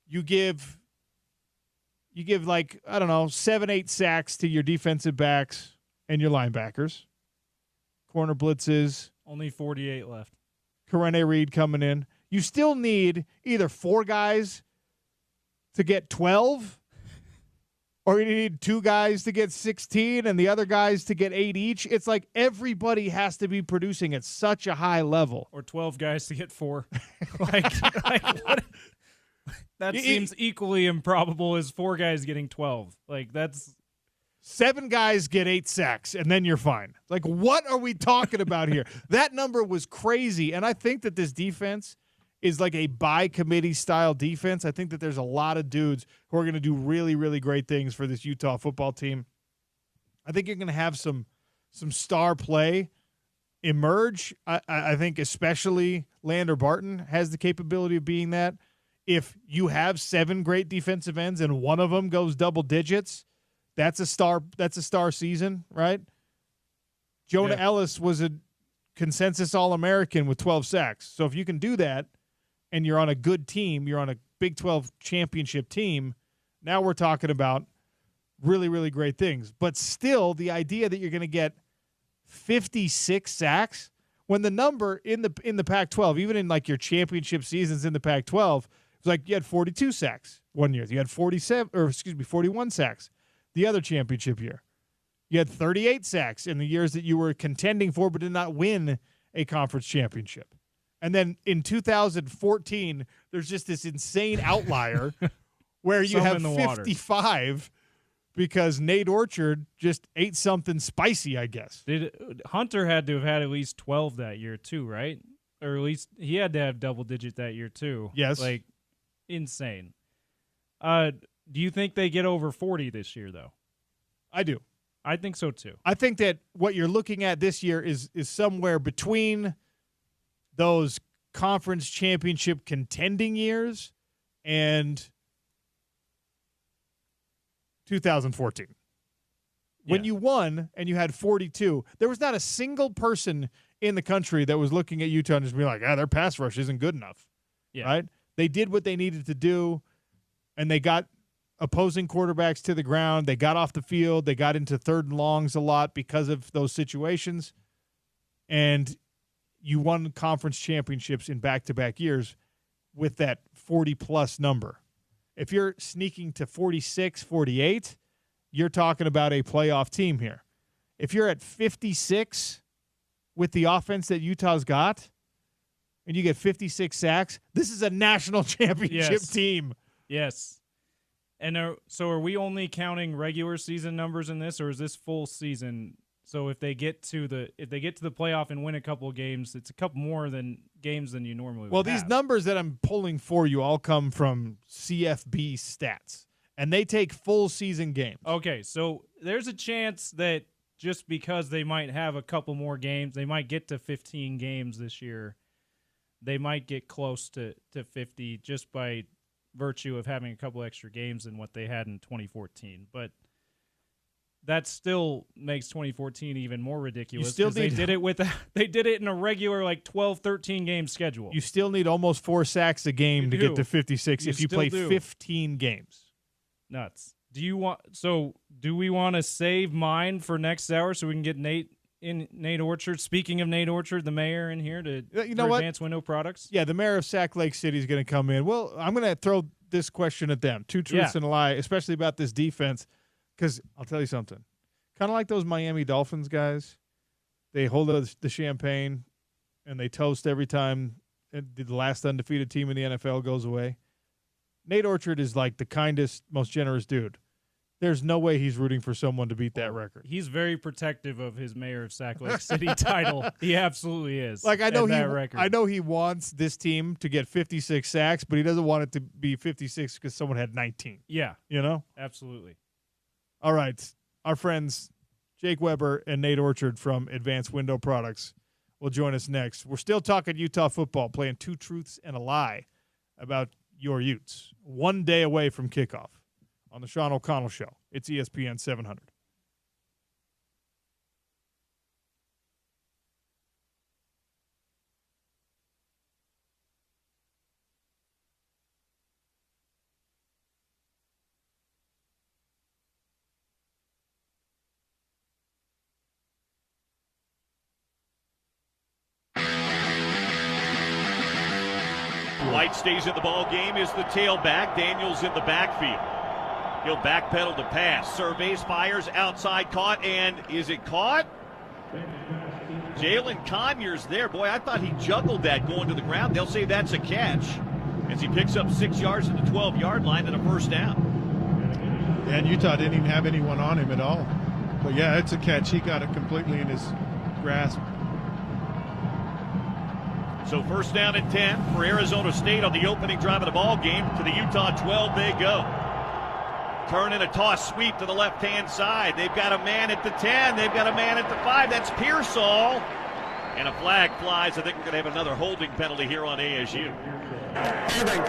You give like, I don't know, 7-8 sacks to your defensive backs and your linebackers. Corner blitzes. Only 48 left. Karene Reed coming in. You still need either 4 guys to get 12, or you need 2 guys to get 16 and the other guys to get 8 each. It's like everybody has to be producing at such a high level. Or 12 guys to get 4. like what? That seems equally improbable as 4 guys getting 12. Like, that's 7 guys get 8 sacks, and then you're fine. Like, what are we talking about here? That number was crazy, and I think that this defense is like a by-committee style defense. I think that there's a lot of dudes who are going to do really, really great things for this Utah football team. I think you're going to have some star play emerge. I think especially Lander Barton has the capability of being that. If you have 7 great defensive ends and one of them goes double digits, that's a star season, right? Jonah Ellis was a consensus All-American with 12 sacks. So if you can do that and you're on a good team, you're on a Big 12 championship team, now we're talking about really, really great things. But still, the idea that you're going to get 56 sacks when the number in the Pac-12, even in like your championship seasons in the Pac-12, it was like you had 42 sacks one year. You had 41 sacks the other championship year. You had 38 sacks in the years that you were contending for but did not win a conference championship. And then in 2014, there's just this insane outlier where you have 55 because Nate Orchard just ate something spicy, I guess. Hunter had to have had at least 12 that year too, right? Or at least he had to have double-digit that year too. Yes. Like, insane. Do you think they get over 40 this year, though? I do. I think so, too. I think that what you're looking at this year is somewhere between those conference championship contending years and 2014. When you won and you had 42, there was not a single person in the country that was looking at Utah and just being like, their pass rush isn't good enough. Yeah. Right? They did what they needed to do, and they got opposing quarterbacks to the ground. They got off the field. They got into 3rd and longs a lot because of those situations. And you won conference championships in back-to-back years with that 40-plus number. If you're sneaking to 46, 48, you're talking about a playoff team here. If you're at 56 with the offense that Utah's got and you get 56 sacks, this is a national championship team. Yes. And so are we only counting regular season numbers in this, or is this full season? So if they get to the playoff and win a couple of games, it's a couple more games than you normally would have. These numbers that I'm pulling for you all come from CFB stats, and they take full season games. Okay, so there's a chance that just because they might have a couple more games, they might get to 15 games this year. They might get close to 50 just by virtue of having a couple extra games than what they had in 2014. But that still makes 2014 even more ridiculous because they did it in a regular like 12, 13 game schedule. You still need almost 4 sacks a game to get to 56 if you play 15 games. Nuts. Do we want to save mine for next hour so we can get Nate in Nate Orchard. Speaking of Nate Orchard, the mayor in here to Advanced Window Products. Yeah, the mayor of Sac Lake City is going to come in. Well, I'm going to throw this question at them. 2 truths and a lie, especially about this defense, because I'll tell you something. Kind of like those Miami Dolphins guys. They hold the champagne, and they toast every time the last undefeated team in the NFL goes away. Nate Orchard is like the kindest, most generous dude. There's no way he's rooting for someone to beat that record. He's very protective of his mayor of Sac Lake City title. He absolutely is. Like I know he wants this team to get 56 sacks, but he doesn't want it to be 56 because someone had 19. Yeah, absolutely. All right, our friends Jake Weber and Nate Orchard from Advanced Window Products will join us next. We're still talking Utah football, playing 2 truths and a lie about your Utes. 1 day away from kickoff on the Sean O'Connell Show. It's ESPN 700. White stays in the ball game, is the tailback. Daniels in the backfield. He'll backpedal to pass. Surveys, fires, outside, caught, and is it caught? Jalen Conyers there. Boy, I thought he juggled that going to the ground. They'll say that's a catch as he picks up 6 yards at the 12-yard line and a first down. Yeah, and Utah didn't even have anyone on him at all. But, yeah, it's a catch. He got it completely in his grasp. So first down and 10 for Arizona State on the opening drive of the ball game. To the Utah 12 they go. Turn in a toss sweep to the left-hand side. They've got a man at the 10. They've got a man at the 5. That's Pearsall. And a flag flies. I think we're going to have another holding penalty here on ASU. Holding.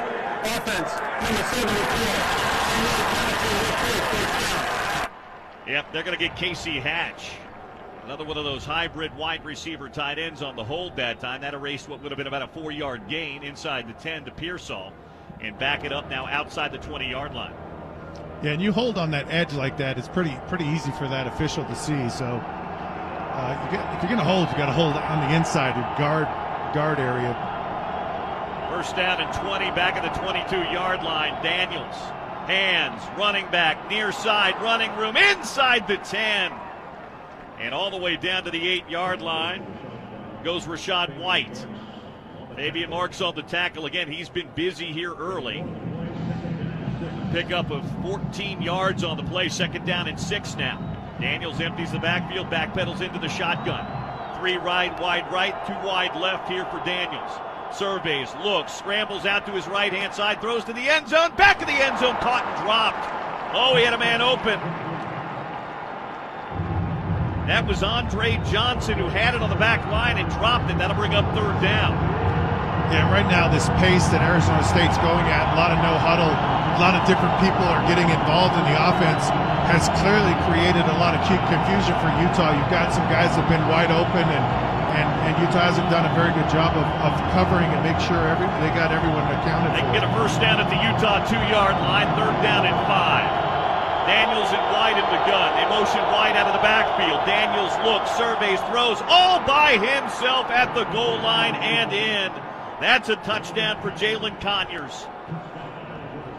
Offense. Number 74. Yep, they're going to get Casey Hatch. Another one of those hybrid wide receiver tight ends on the hold that time. That erased what would have been about a 4-yard gain inside the 10 to Pearsall. And back it up now outside the 20-yard line. Yeah, and you hold on that edge like that, it's pretty easy for that official to see. So if you're going to hold, you got to hold on the inside, the guard area. First down and 20, back at the 22-yard line. Daniels, hands, running back, near side, running room, inside the 10. And all the way down to the 8-yard line goes Rashad White. Fabian Marks on the tackle again. He's been busy here early. Pickup of 14 yards on the play. Second down and 6 now. Daniels empties the backfield, backpedals into the shotgun. 3 wide right, 2 wide left here for Daniels. Surveys, looks, scrambles out to his right-hand side, throws to the end zone, back of the end zone, caught and dropped. Oh, he had a man open. That was Andre Johnson who had it on the back line and dropped it. That'll bring up third down. Yeah, right now this pace that Arizona State's going at, a lot of no huddle, a lot of different people are getting involved in the offense, has clearly created a lot of confusion for Utah. You've got some guys that have been wide open, and Utah hasn't done a very good job of covering and make sure they got everyone accounted They for. can get a first down at the Utah 2-yard line, third down and 5. Daniels and White in the gun. They motion White out of the backfield. Daniels looks, surveys, throws all by himself at the goal line and in. That's a touchdown for Jalen Conyers.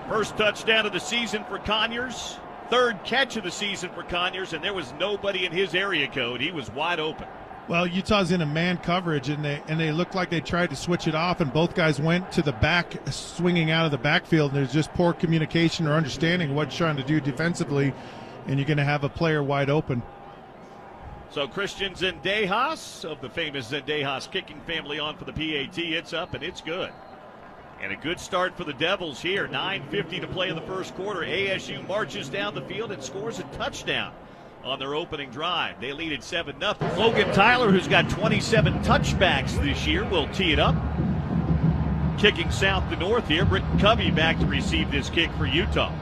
First touchdown of the season for Conyers. Third catch of the season for Conyers, and there was nobody in his area code. He was wide open. Well, Utah's in a man coverage, and they looked like they tried to switch it off, and both guys went to the back, swinging out of the backfield, and there's just poor communication or understanding of what you're trying to do defensively, and you're going to have a player wide open. So Christian Zendejas of the famous Zendejas kicking family on for the PAT. It's up, and it's good. And a good start for the Devils here. 9:50 to play in the first quarter. ASU marches down the field and scores a touchdown on their opening drive. They lead at 7-0. Logan Tyler, who's got 27 touchbacks this year, will tee it up. Kicking south to north here. Britton Covey back to receive this kick for Utah.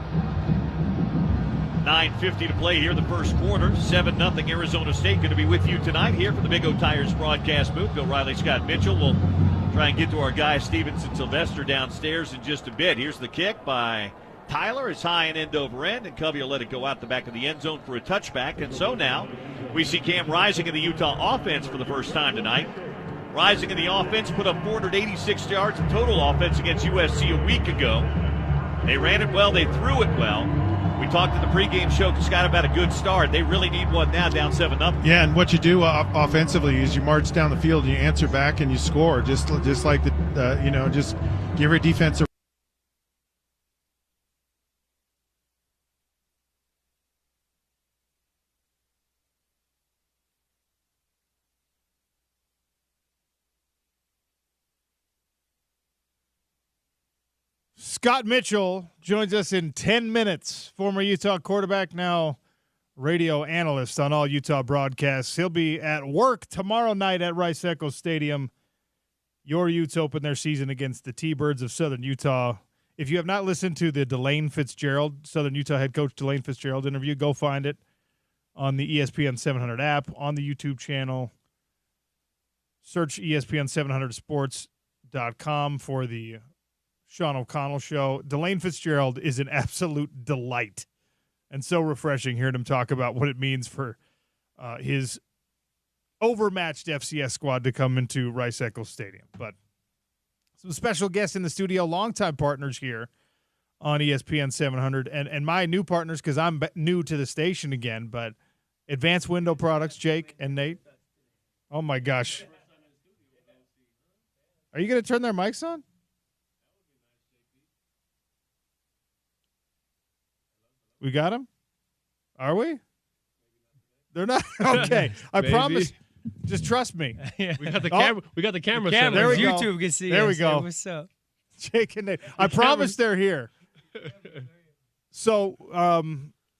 9:50 to play here in the first quarter. 7-0 Arizona State. Going to be with you tonight here from the Big O Tires broadcast booth. Bill Riley, Scott Mitchell. We'll try and get to our guy Stevenson Sylvester downstairs in just a bit. Here's the kick by Tyler is high and end over end, and Covey will let it go out the back of the end zone for a touchback. And so now we see Cam Rising in the Utah offense for the first time tonight. Rising in the offense put up 486 yards in total offense against USC a week ago. They ran it well. They threw it well. We talked in the pregame show, Scott, about a good start. They really need one now, down 7-0. Yeah, and what you do offensively is you march down the field and you answer back and you score, just like just give your defense a. Scott Mitchell joins us in 10 minutes. Former Utah quarterback, now radio analyst on all Utah broadcasts. He'll be at work tomorrow night at Rice-Eccles Stadium. Your Utes open their season against the T-Birds of Southern Utah. If you have not listened to the Delane Fitzgerald, Southern Utah head coach Delane Fitzgerald interview, go find it on the ESPN 700 app, on the YouTube channel. Search ESPN700sports.com for the Sean O'Connell Show. Delane Fitzgerald is an absolute delight, and so refreshing hearing him talk about what it means for his overmatched FCS squad to come into Rice-Eccles Stadium. But some special guests in the studio, longtime partners here on ESPN 700, and my new partners because I'm new to the station again, but Advanced Window Products, Jake and Nate. Oh, my gosh. Are you going to turn their mics on? We got them? Are we? They're not? Okay. I promise. Just trust me. Yeah. We got the camera. We got the camera. There we go. YouTube can see There us. we go. Hey, what's up? Jake and Nate. I promise they're here. So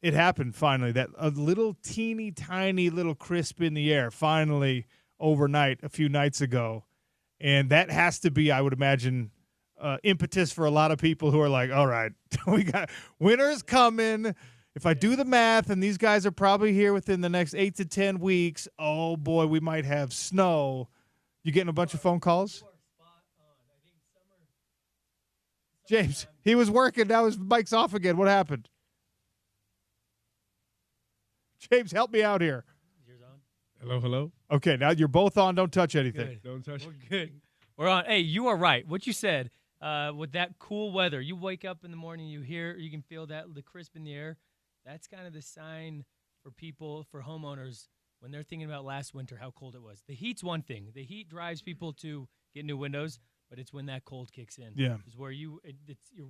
it happened finally. That a little teeny tiny little crisp in the air finally overnight a few nights ago. And that has to be, I would imagine, impetus for a lot of people who are like, all right, we got winter's coming. If I do the math, and these guys are probably here within the next 8 to 10 weeks, oh boy, we might have snow. You getting a bunch of phone calls? James, he was working. Now his mic's off again. What happened? James, help me out here. Yours on? Hello. Okay, now you're both on. Don't touch anything. Good. Don't touch. We're good. We're on. Hey, you are right. What you said with that cool weather, you wake up in the morning, you can feel the crisp in the air. That's kind of the sign for people, for homeowners, when they're thinking about last winter, how cold it was. The heat's one thing. The heat drives people to get new windows, but it's when that cold kicks in. Yeah. It's where your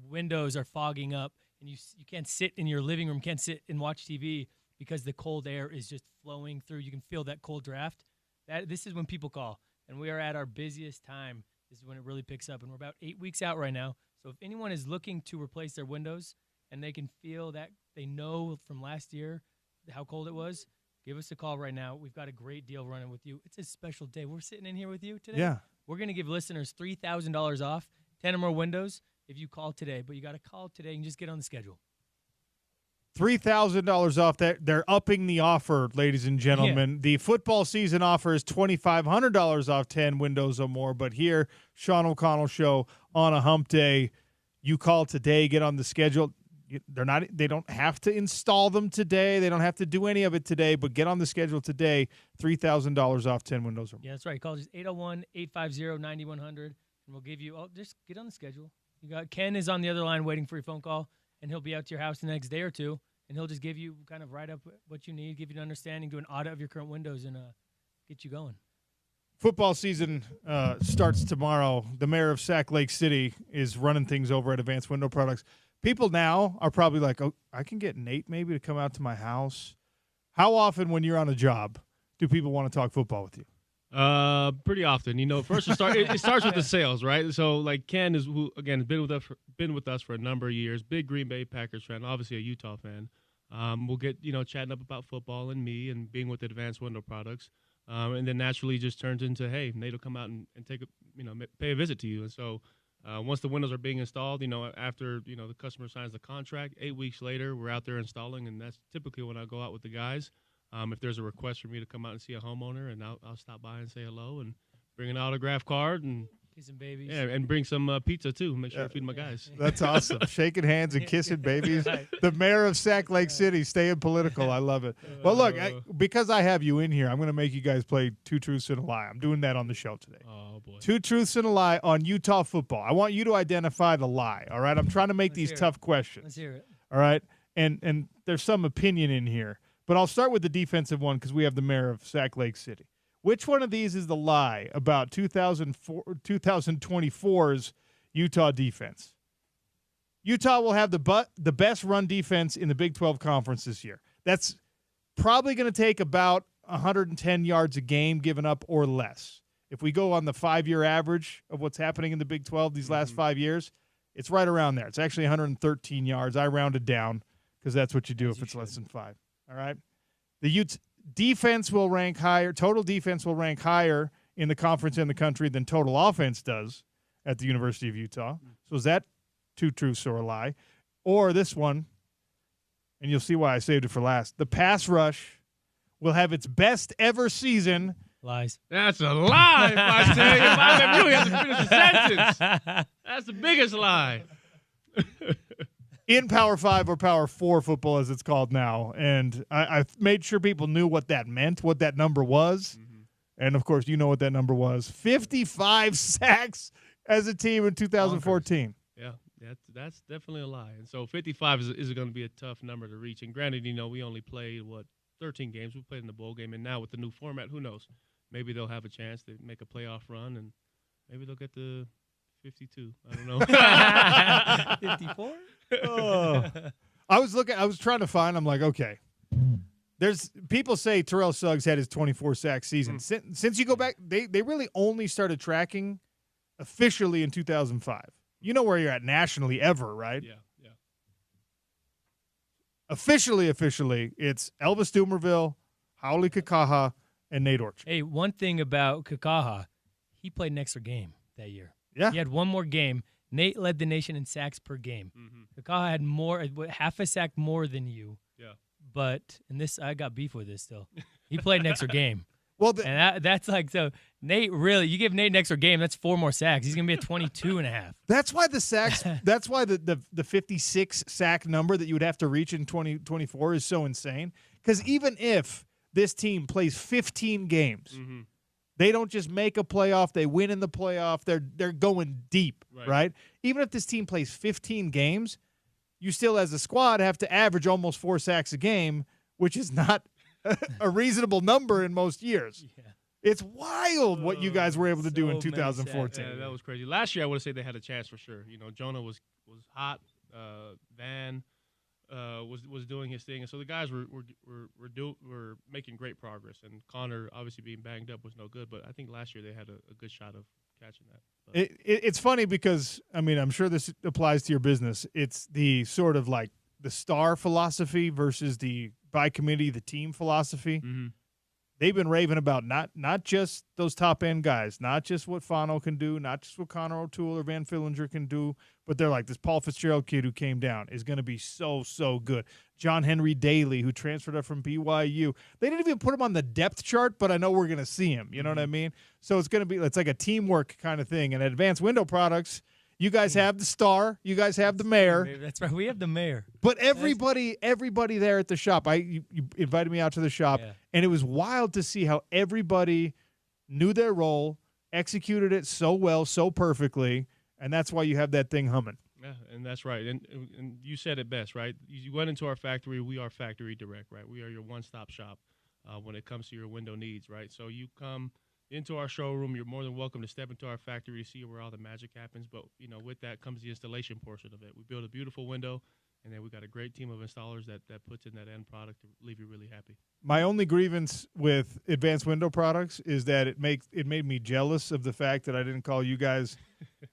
windows are fogging up, and you can't sit in your living room, can't sit and watch TV because the cold air is just flowing through. You can feel that cold draft. This is when people call, and we are at our busiest time. This is when it really picks up, and we're about 8 weeks out right now. So if anyone is looking to replace their windows and they can feel that, they know from last year how cold it was, give us a call right now. We've got a great deal running with you. It's a special day. We're sitting in here with you today. Yeah. We're going to give listeners $3,000 off, 10 or more windows if you call today. But you got to call today and just get on the schedule. $3,000 off. They're upping the offer, ladies and gentlemen. Yeah. The football season offer is $2,500 off 10 windows or more. But here, Sean O'Connell Show on a hump day. You call today, get on the schedule. They don't have to install them today. They don't have to do any of it today, but get on the schedule today. $3,000 off 10 windows or more. Yeah, that's right. Call just 801-850-9100, and we'll give you just get on the schedule. You got Ken is on the other line waiting for your phone call, and he'll be out to your house the next day or two, and he'll just give you kind of write up what you need, give you an understanding, do an audit of your current windows, and get you going. Football season starts tomorrow. The mayor of Sac Lake City is running things over at Advanced Window Products. People now are probably like, oh, I can get Nate maybe to come out to my house. How often when you're on a job do people want to talk football with you? Pretty often. First it starts with the sales, right? So like Ken is, who again has been with us for a number of years, big Green Bay Packers fan, obviously a Utah fan. We'll get chatting up about football and me and being with Advanced Window Products, and then naturally just turns into, hey, Nate will come out and take pay a visit to you. And so once the windows are being installed, after the customer signs the contract, 8 weeks later we're out there installing, and that's typically when I go out with the guys. If there's a request for me to come out and see a homeowner, and I'll stop by and say hello and bring an autograph card and Kissing babies. Yeah, and bring some pizza too. Make sure I feed my guys. That's awesome. Shaking hands and kissing babies. Right. The mayor of Sac Lake City, staying political. I love it. Well, look, because I have you in here, I'm going to make you guys play 2 truths and a lie. I'm doing that on the show today. Oh boy. 2 truths and a lie on Utah football. I want you to identify the lie, all right? I'm trying to make Let's these hear it. tough questions. Let's hear it. All right? And there's some opinion in here. But I'll start with the defensive one because we have the mayor of Sac Lake City. Which one of these is the lie about 2024's Utah defense? Utah will have the best run defense in the Big 12 Conference this year. That's probably going to take about 110 yards a game given up or less. If we go on the 5-year average of what's happening in the Big 12 these last 5 years, it's right around there. It's actually 113 yards. I rounded down because that's what you do if it's less than 5. All right? The Utes defense will rank higher. Total defense will rank higher in the conference in the country than total offense does at the University of Utah. So is that 2 truths or a lie? Or this one, and you'll see why I saved it for last. The pass rush will have its best ever season. Lies. That's a lie. If I tell you, I really have to finish the sentence. That's the biggest lie. In Power 5 or Power 4 football, as it's called now. And I made sure people knew what that meant, what that number was. And, of course, you know what that number was. 55 sacks as a team in 2014. Yeah, that's definitely a lie. And so 55 is going to be a tough number to reach. And granted, we only played, 13 games. We played in the bowl game. And now with the new format, who knows? Maybe they'll have a chance to make a playoff run, and maybe they'll get to 52. I don't know. 54? Oh. I was trying to find. I'm like, okay. There's people say Terrell Suggs had his 24 sack season. Since you go back, they really only started tracking officially in 2005. You know where you're at nationally ever, right? Yeah. Officially, it's Elvis Dumerville, Howley Kakaha, and Nate Orchard. Hey, one thing about Kakaha, he played an extra game that year. Yeah. He had one more game. Nate led the nation in sacks per game. Kakaha had half a sack more than you. Yeah. But, and this, I got beef with this still. He played an extra game. Well, and that's like, so Nate really, you give Nate an extra game, that's 4 more sacks. He's going to be at 22 and a half. That's why the sacks, that's why the 56 sack number that you would have to reach in 2024 is so insane. Because even if this team plays 15 games, they don't just make a playoff, they win in the playoff, they're going deep, right? Even if this team plays 15 games, you still as a squad have to average almost 4 sacks a game, which is not a reasonable number in most years. Yeah. It's wild what you guys were able to do in 2014. Yeah, that was crazy. Last year, I would say they had a chance for sure. Jonah was hot. Van was doing his thing, and so the guys were making great progress. And Connor, obviously being banged up, was no good. But I think last year they had a good shot of catching that. It's funny because I'm sure this applies to your business. It's the sort of like the star philosophy versus the by committee, the team philosophy. They've been raving about not just those top end guys, not just what Fano can do, not just what Connor O'Toole or Van Fillinger can do, but they're like this Paul Fitzgerald kid who came down is going to be so good. John Henry Daly, who transferred up from BYU, they didn't even put him on the depth chart, but I know we're going to see him. You know what I mean? So it's like a teamwork kind of thing. And at Advanced Window Products, you guys have the star. You guys have the mayor. That's right. We have the mayor. But everybody there at the shop, you invited me out to the shop, and it was wild to see how everybody knew their role, executed it so well, so perfectly, and that's why you have that thing humming. Yeah, and that's right. And you said it best, right? You went into our factory. We are Factory Direct, right? We are your one-stop shop when it comes to your window needs, right? So you come into our showroom, you're more than welcome to step into our factory to see where all the magic happens. But, with that comes the installation portion of it. We build a beautiful window, and then we got a great team of installers that puts in that end product to leave you really happy. My only grievance with Advanced Window Products is that it made me jealous of the fact that I didn't call you guys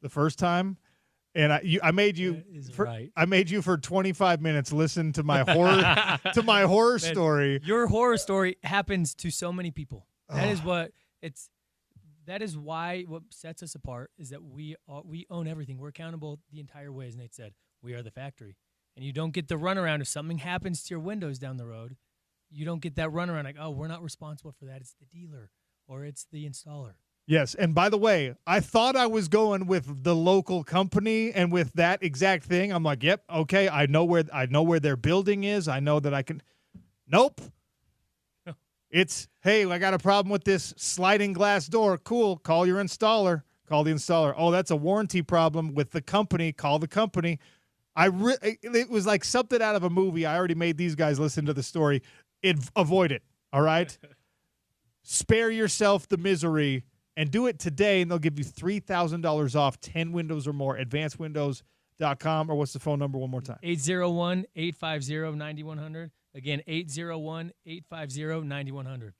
the first time. And I made you I made you for 25 minutes listen to my horror story. Your horror story happens to so many people. That is why what sets us apart is that we own everything. We're accountable the entire way, as Nate said. We are the factory. And you don't get the runaround if something happens to your windows down the road. You don't get that runaround like, oh, we're not responsible for that. It's the dealer or it's the installer. Yes, and by the way, I thought I was going with the local company and with that exact thing. I'm like, yep, okay, I know where their building is. I know that I can. Nope. It's, hey, I got a problem with this sliding glass door. Cool. Call your installer. Call the installer. Oh, that's a warranty problem with the company. Call the company. It was like something out of a movie. I already made these guys listen to the story. Avoid it. All right. Spare yourself the misery and do it today, and they'll give you $3,000 off 10 windows or more. Advancedwindows.com, or what's the phone number one more time? 801-850-9100. Again, 801-850-9100.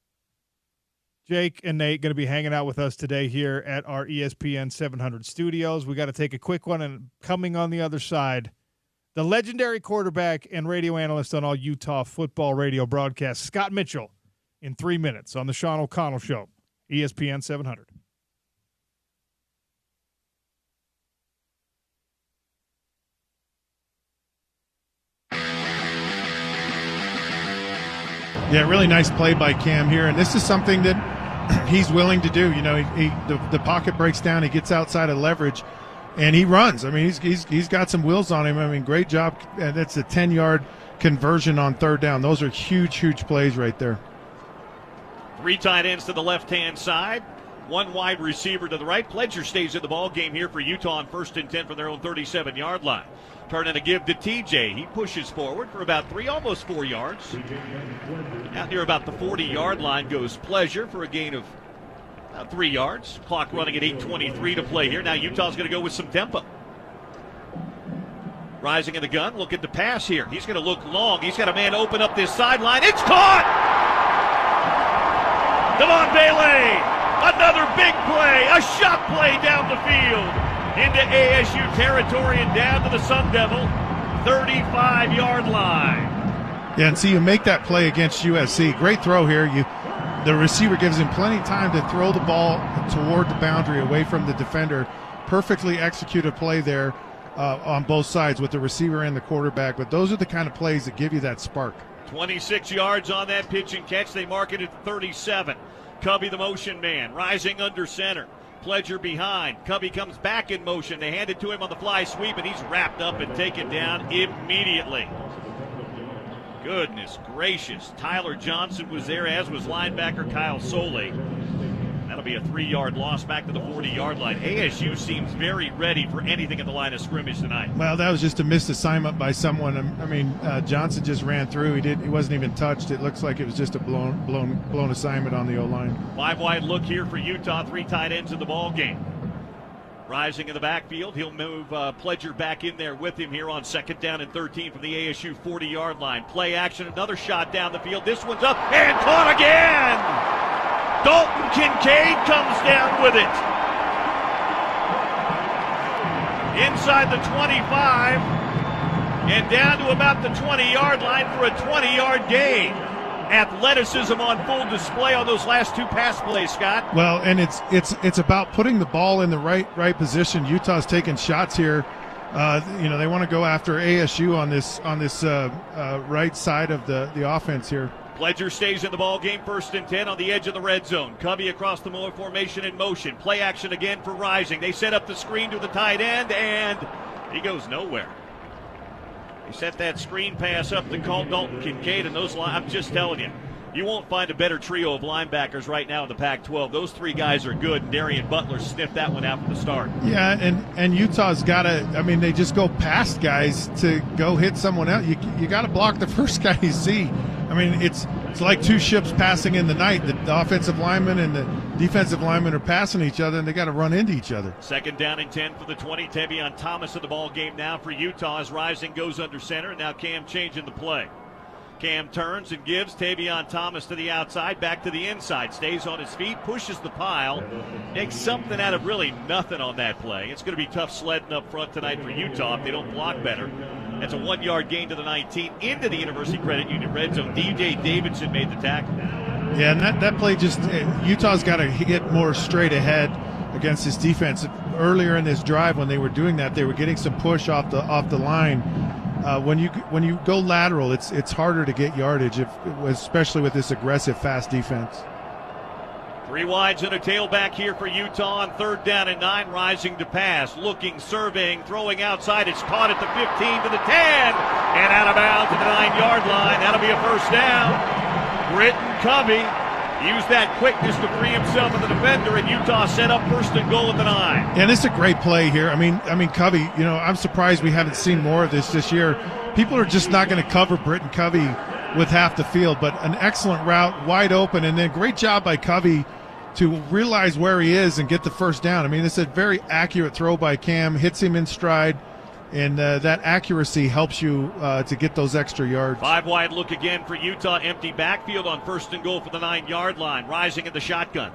Jake and Nate going to be hanging out with us today here at our ESPN 700 studios. We got to take a quick one, and coming on the other side, the legendary quarterback and radio analyst on all Utah football radio broadcasts, Scott Mitchell, in 3 minutes on the Sean O'Connell Show, ESPN 700. Yeah, really nice play by Cam here, and this is something that he's willing to do. You know, the pocket breaks down, he gets outside of leverage, and he runs. I mean, he's got some wheels on him. I mean, great job. And that's a 10-yard conversion on third down. Those are huge plays right there. 3 tight ends to the left-hand side, 1 wide receiver to the right. Pledger stays in the ball game here for Utah on 1st and 10 from their own 37-yard line. Turning a give to TJ. He pushes forward for about 3, almost 4 yards. Out here about the 40-yard line goes Pledger for a gain of about 3 yards. Clock running at 8:23 to play here. Now Utah's going to go with some tempo. Rising in the gun. Look at the pass here. He's going to look long. He's got a man open up this sideline. It's caught! Devon Bailey. Another big play. A shot play down the field. Into ASU territory and down to the Sun Devil 35-yard line. Yeah, and see, you make that play against USC. Great throw here. The receiver gives him plenty of time to throw the ball toward the boundary away from the defender. Perfectly executed play there on both sides with the receiver and the quarterback. But those are the kind of plays that give you that spark. 26 yards on that pitch and catch. They mark it at 37. Cubby the motion man, rising under center. Pledger behind. Cubby comes back in motion. They hand it to him on the fly sweep, and he's wrapped up and taken down immediately. Goodness gracious. Tyler Johnson was there, as was linebacker Kyle Soley. That'll be a 3-yard loss back to the 40-yard line. ASU seems very ready for anything at the line of scrimmage tonight. Well, that was just a missed assignment by someone. I mean, Johnson just ran through. He wasn't even touched. It looks like it was just a blown assignment on the O-line. 5 wide look here for Utah. 3 tight ends in the ball game. Rising in the backfield, he'll move Pledger back in there with him here on 2nd down and 13 from the ASU 40-yard line. Play action, another shot down the field. This one's up and caught again. Dalton Kincaid comes down with it. Inside the 25 and down to about the 20-yard line for a 20-yard gain. Athleticism on full display on those last 2 pass plays, Scott. Well, and it's about putting the ball in the right position. Utah's taking shots here. They want to go after ASU on this right side of the offense here. Pledger stays in the ball game, 1st and 10 on the edge of the red zone. Cubby across the Moore formation in motion. Play action again for Rising. They set up the screen to the tight end, and he goes nowhere. He set that screen pass up to call Dalton Kincaid, and I'm just telling you, you won't find a better trio of linebackers right now in the Pac-12. Those 3 guys are good, and Darian Butler sniffed that one out from the start. Yeah, and Utah's got to, they just go past guys to go hit someone else. You got to block the first guy you see. It's like 2 ships passing in the night. The offensive lineman and the defensive lineman are passing each other, and they got to run into each other. 2nd down and 10 for the 20. Tavion Thomas in the ball game now for Utah as Rising goes under center, and now Cam changing the play. Cam turns and gives Tavion Thomas to the outside, back to the inside, stays on his feet, pushes the pile, makes something out of really nothing on that play. It's going to be tough sledding up front tonight for Utah if they don't block better. That's a 1-yard gain to the 19 into the University Credit Union red zone. DJ Davidson made the tackle. Yeah, and that play Utah's got to get more straight ahead against this defense. Earlier in this drive when they were doing that, they were getting some push off the line. When you go lateral, it's harder to get yardage, especially with this aggressive, fast defense. 3 wides and a tailback here for Utah on 3rd down and 9, rising to pass, looking, surveying, throwing outside. It's caught at the 15 to the 10, and out of bounds at the 9-yard line. That'll be a first down. Britton Covey used that quickness to free himself of the defender, and Utah set up 1st and goal at the 9. Yeah, this is a great play here. I mean, Covey, I'm surprised we haven't seen more of this year. People are just not going to cover Britton Covey with half the field, but an excellent route, wide open, and then great job by Covey to realize where he is and get the first down. I mean, it's a very accurate throw by Cam, hits him in stride, and that accuracy helps you to get those extra yards. 5 wide look again for Utah, empty backfield on 1st and goal for the 9-yard line, rising in the shotgun.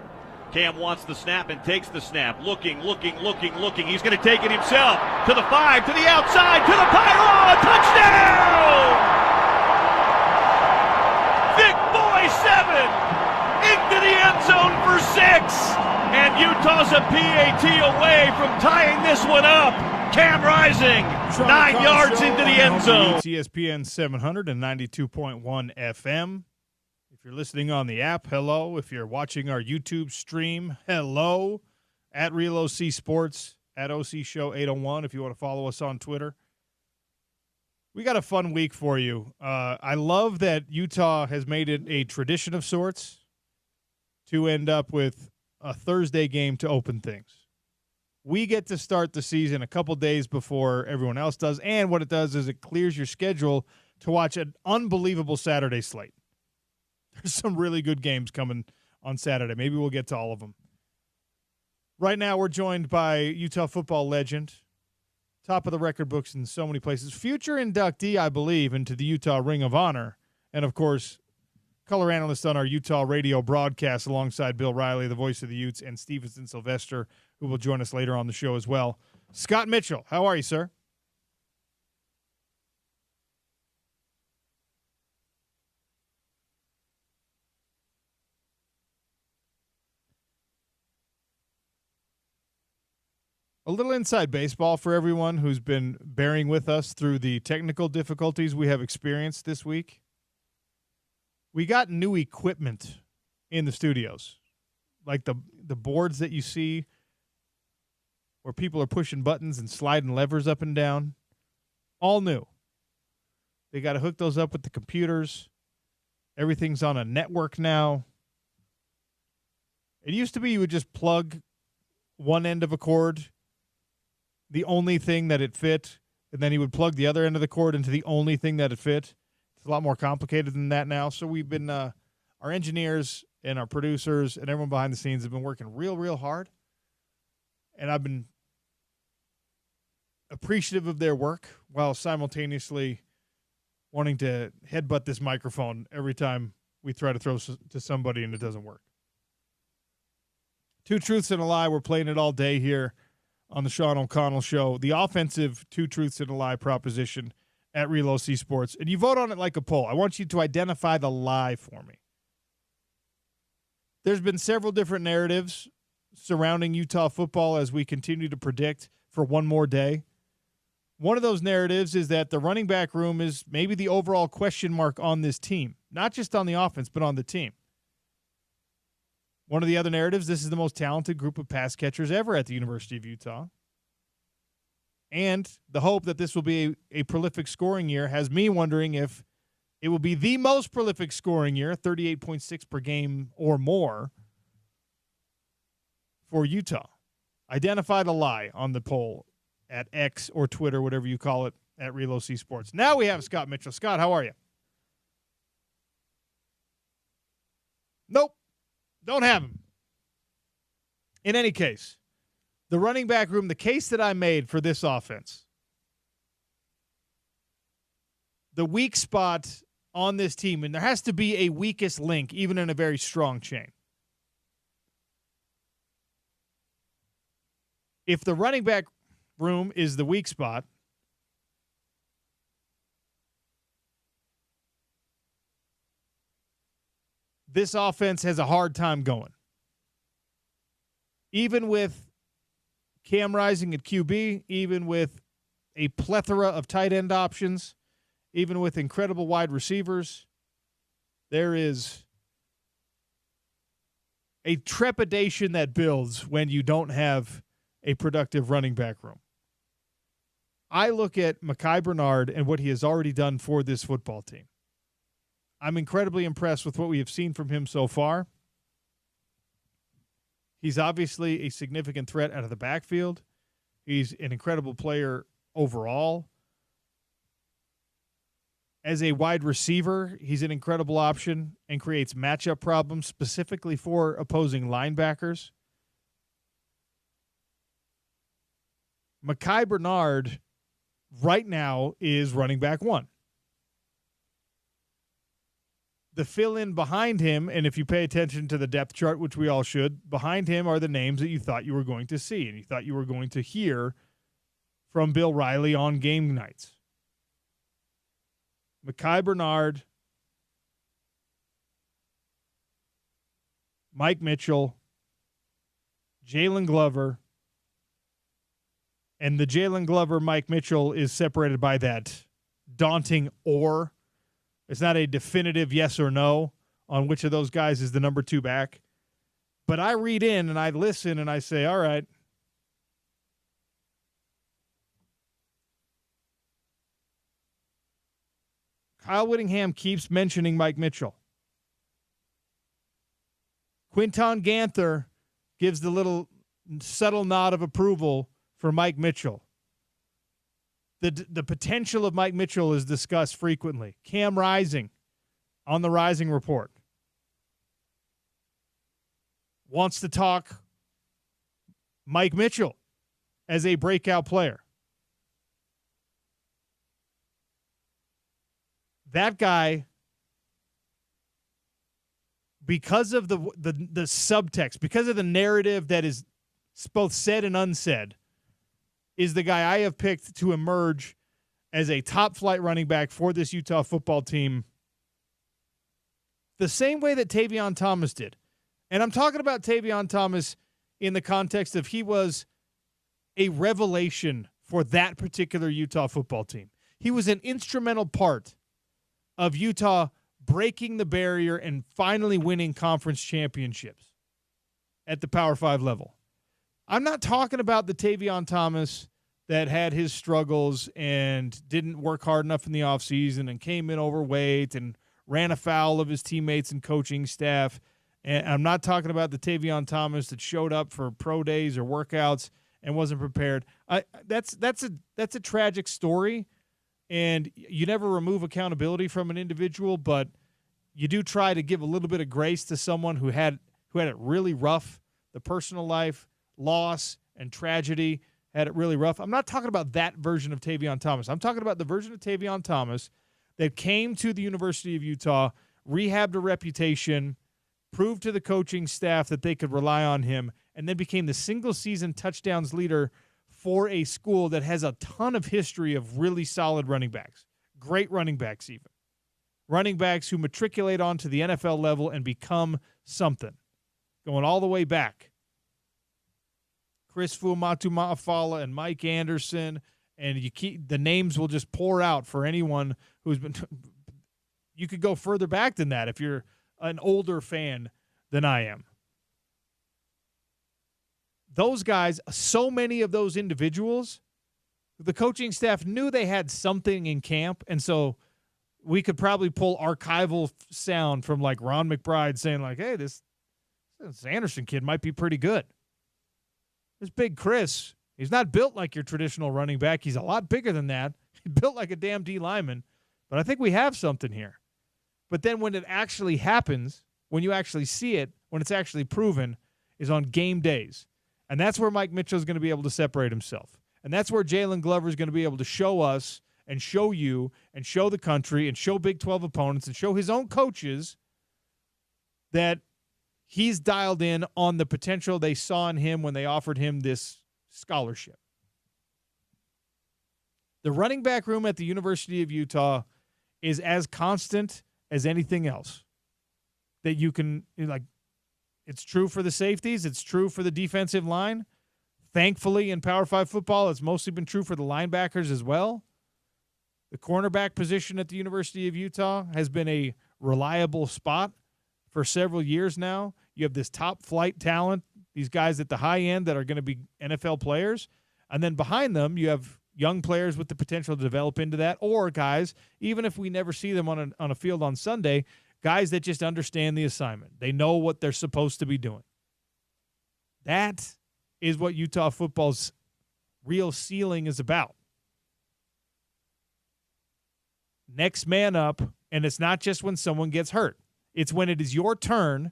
Cam wants the snap and takes the snap, looking. He's going to take it himself to the 5, to the outside, to the pylon, touchdown! Big boy 7 into the end zone for 6, and Utah's a PAT away from tying this one up. Cam Rising, 9 yards into the end zone. ESPN 700 and 92.1 FM. If you're listening on the app, hello. If you're watching our YouTube stream, hello. At Real OC Sports, at OC Show 801, if you want to follow us on Twitter. We got a fun week for you. I love that Utah has made it a tradition of sorts to end up with a Thursday game to open things. We get to start the season a couple days before everyone else does, and what it does is it clears your schedule to watch an unbelievable Saturday slate. There's some really good games coming on Saturday. Maybe we'll get to all of them. Right now we're joined by Utah football legend, top of the record books in so many places, future inductee, I believe, into the Utah Ring of Honor, and, of course, color analyst on our Utah radio broadcast alongside Bill Riley, the voice of the Utes, and Stevenson Sylvester, who will join us later on the show as well. Scott Mitchell, how are you, sir? A little inside baseball for everyone who's been bearing with us through the technical difficulties we have experienced this week. We got new equipment in the studios, like the boards that you see where people are pushing buttons and sliding levers up and down, all new. They got to hook those up with the computers. Everything's on a network now. It used to be you would just plug one end of a cord, the only thing that it fit, and then he would plug the other end of the cord into the only thing that it fit. It's a lot more complicated than that now. So we've been, our engineers and our producers and everyone behind the scenes have been working real hard. And I've been appreciative of their work while simultaneously wanting to headbutt this microphone every time we try to throw to somebody and it doesn't work. Two truths and a lie. We're playing it all day here on the Sean O'Connell Show. The offensive two truths and a lie proposition at Real OC Sports. And you vote on it like a poll. I want you to identify the lie for me. There's been several different narratives surrounding Utah football as we continue to predict for one more day. One of those narratives is that the running back room is maybe the overall question mark on this team, not just on the offense, but on the team. One of the other narratives, this is the most talented group of pass catchers ever at the University of Utah. And the hope that this will be a prolific scoring year has me wondering if it will be the most prolific scoring year, 38.6 per game or more, for Utah. Identify the lie on the poll at X or Twitter, whatever you call it, at Real OC Sports. Now we have Scott Mitchell. Scott, how are you? Nope. Don't have him. In any case, the running back room, the case that I made for this offense, the weak spot on this team, and there has to be a weakest link, even in a very strong chain. If the running back room is the weak spot, this offense has a hard time going. Even with Cam Rising at QB, even with a plethora of tight end options, even with incredible wide receivers, there is a trepidation that builds when you don't have a productive running back room. I look at Mekhi Bernard and what he has already done for this football team. I'm incredibly impressed with what we have seen from him so far. He's obviously a significant threat out of the backfield. He's an incredible player overall. As a wide receiver, he's an incredible option and creates matchup problems specifically for opposing linebackers. Mekhi Bernard right now is running back one. The fill-in behind him, and if you pay attention to the depth chart, which we all should, behind him are the names that you thought you were going to see and you thought you were going to hear from Bill Riley on game nights. Mekhi Bernard, Mike Mitchell, Jalen Glover, and the Jalen Glover-Mike Mitchell is separated by that daunting or. It's not a definitive yes or no on which of those guys is the number 2 back. But I read in and I listen and I say, all right, Kyle Whittingham keeps mentioning Mike Mitchell. Quinton Ganther gives the little subtle nod of approval for Mike Mitchell. The potential of Mike Mitchell is discussed frequently. Cam Rising on the Rising Report wants to talk Mike Mitchell as a breakout player. That guy, because of the subtext, because of the narrative that is both said and unsaid, is the guy I have picked to emerge as a top-flight running back for this Utah football team the same way that Tavion Thomas did. And I'm talking about Tavion Thomas in the context of he was a revelation for that particular Utah football team. He was an instrumental part of Utah breaking the barrier and finally winning conference championships at the Power 5 level. I'm not talking about the Tavion Thomas that had his struggles and didn't work hard enough in the offseason and came in overweight and ran afoul of his teammates and coaching staff. And I'm not talking about the Tavion Thomas that showed up for pro days or workouts and wasn't prepared. That's a tragic story, and you never remove accountability from an individual, but you do try to give a little bit of grace to someone who had it really rough, the personal life, loss, and tragedy, had it really rough. I'm not talking about that version of Tavion Thomas. I'm talking about the version of Tavion Thomas that came to the University of Utah, rehabbed a reputation, proved to the coaching staff that they could rely on him, and then became the single-season touchdowns leader for a school that has a ton of history of really solid running backs, great running backs even, running backs who matriculate onto the NFL level and become something, going all the way back. Chris Fuamatu-Ma'afala and Mike Anderson, and the names will just pour out for anyone who's been. You could go further back than that if you're an older fan than I am. Those guys, so many of those individuals, the coaching staff knew they had something in camp, and so we could probably pull archival sound from like Ron McBride saying like, hey, this Anderson kid might be pretty good. This big Chris, he's not built like your traditional running back. He's a lot bigger than that. He's built like a damn D lineman. But I think we have something here. But then when it actually happens, when you actually see it, when it's actually proven, is on game days. And that's where Mike Mitchell is going to be able to separate himself. And that's where Jalen Glover is going to be able to show us and show you and show the country and show Big 12 opponents and show his own coaches that he's dialed in on the potential they saw in him when they offered him this scholarship. The running back room at the University of Utah is as constant as anything else that you can, like, it's true for the safeties. It's true for the defensive line. Thankfully, in Power 5 football, it's mostly been true for the linebackers as well. The cornerback position at the University of Utah has been a reliable spot for several years now. You have this top flight talent, these guys at the high end that are going to be NFL players. And then behind them, you have young players with the potential to develop into that, or guys, even if we never see them on a field on Sunday, guys that just understand the assignment. They know what they're supposed to be doing. That is what Utah football's real ceiling is about. Next man up, and it's not just when someone gets hurt. It's when it is your turn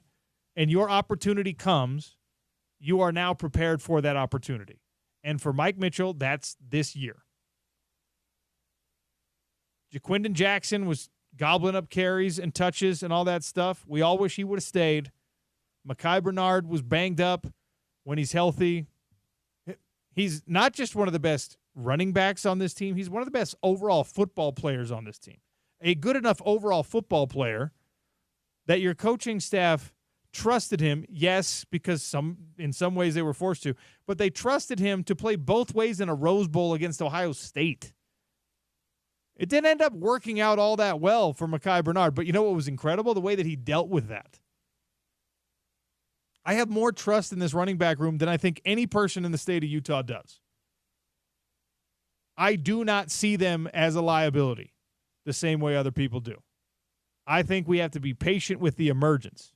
and your opportunity comes, you are now prepared for that opportunity. And for Mike Mitchell, that's this year. Jaquindon Jackson was gobbling up carries and touches and all that stuff. We all wish he would have stayed. Mekhi Bernard was banged up. When he's healthy, he's not just one of the best running backs on this team. He's one of the best overall football players on this team. A good enough overall football player that your coaching staff trusted him, yes, because in some ways they were forced to, but they trusted him to play both ways in a Rose Bowl against Ohio State. It didn't end up working out all that well for Mekhi Bernard, but you know what was incredible? The way that he dealt with that. I have more trust in this running back room than I think any person in the state of Utah does. I do not see them as a liability the same way other people do. I think we have to be patient with the emergence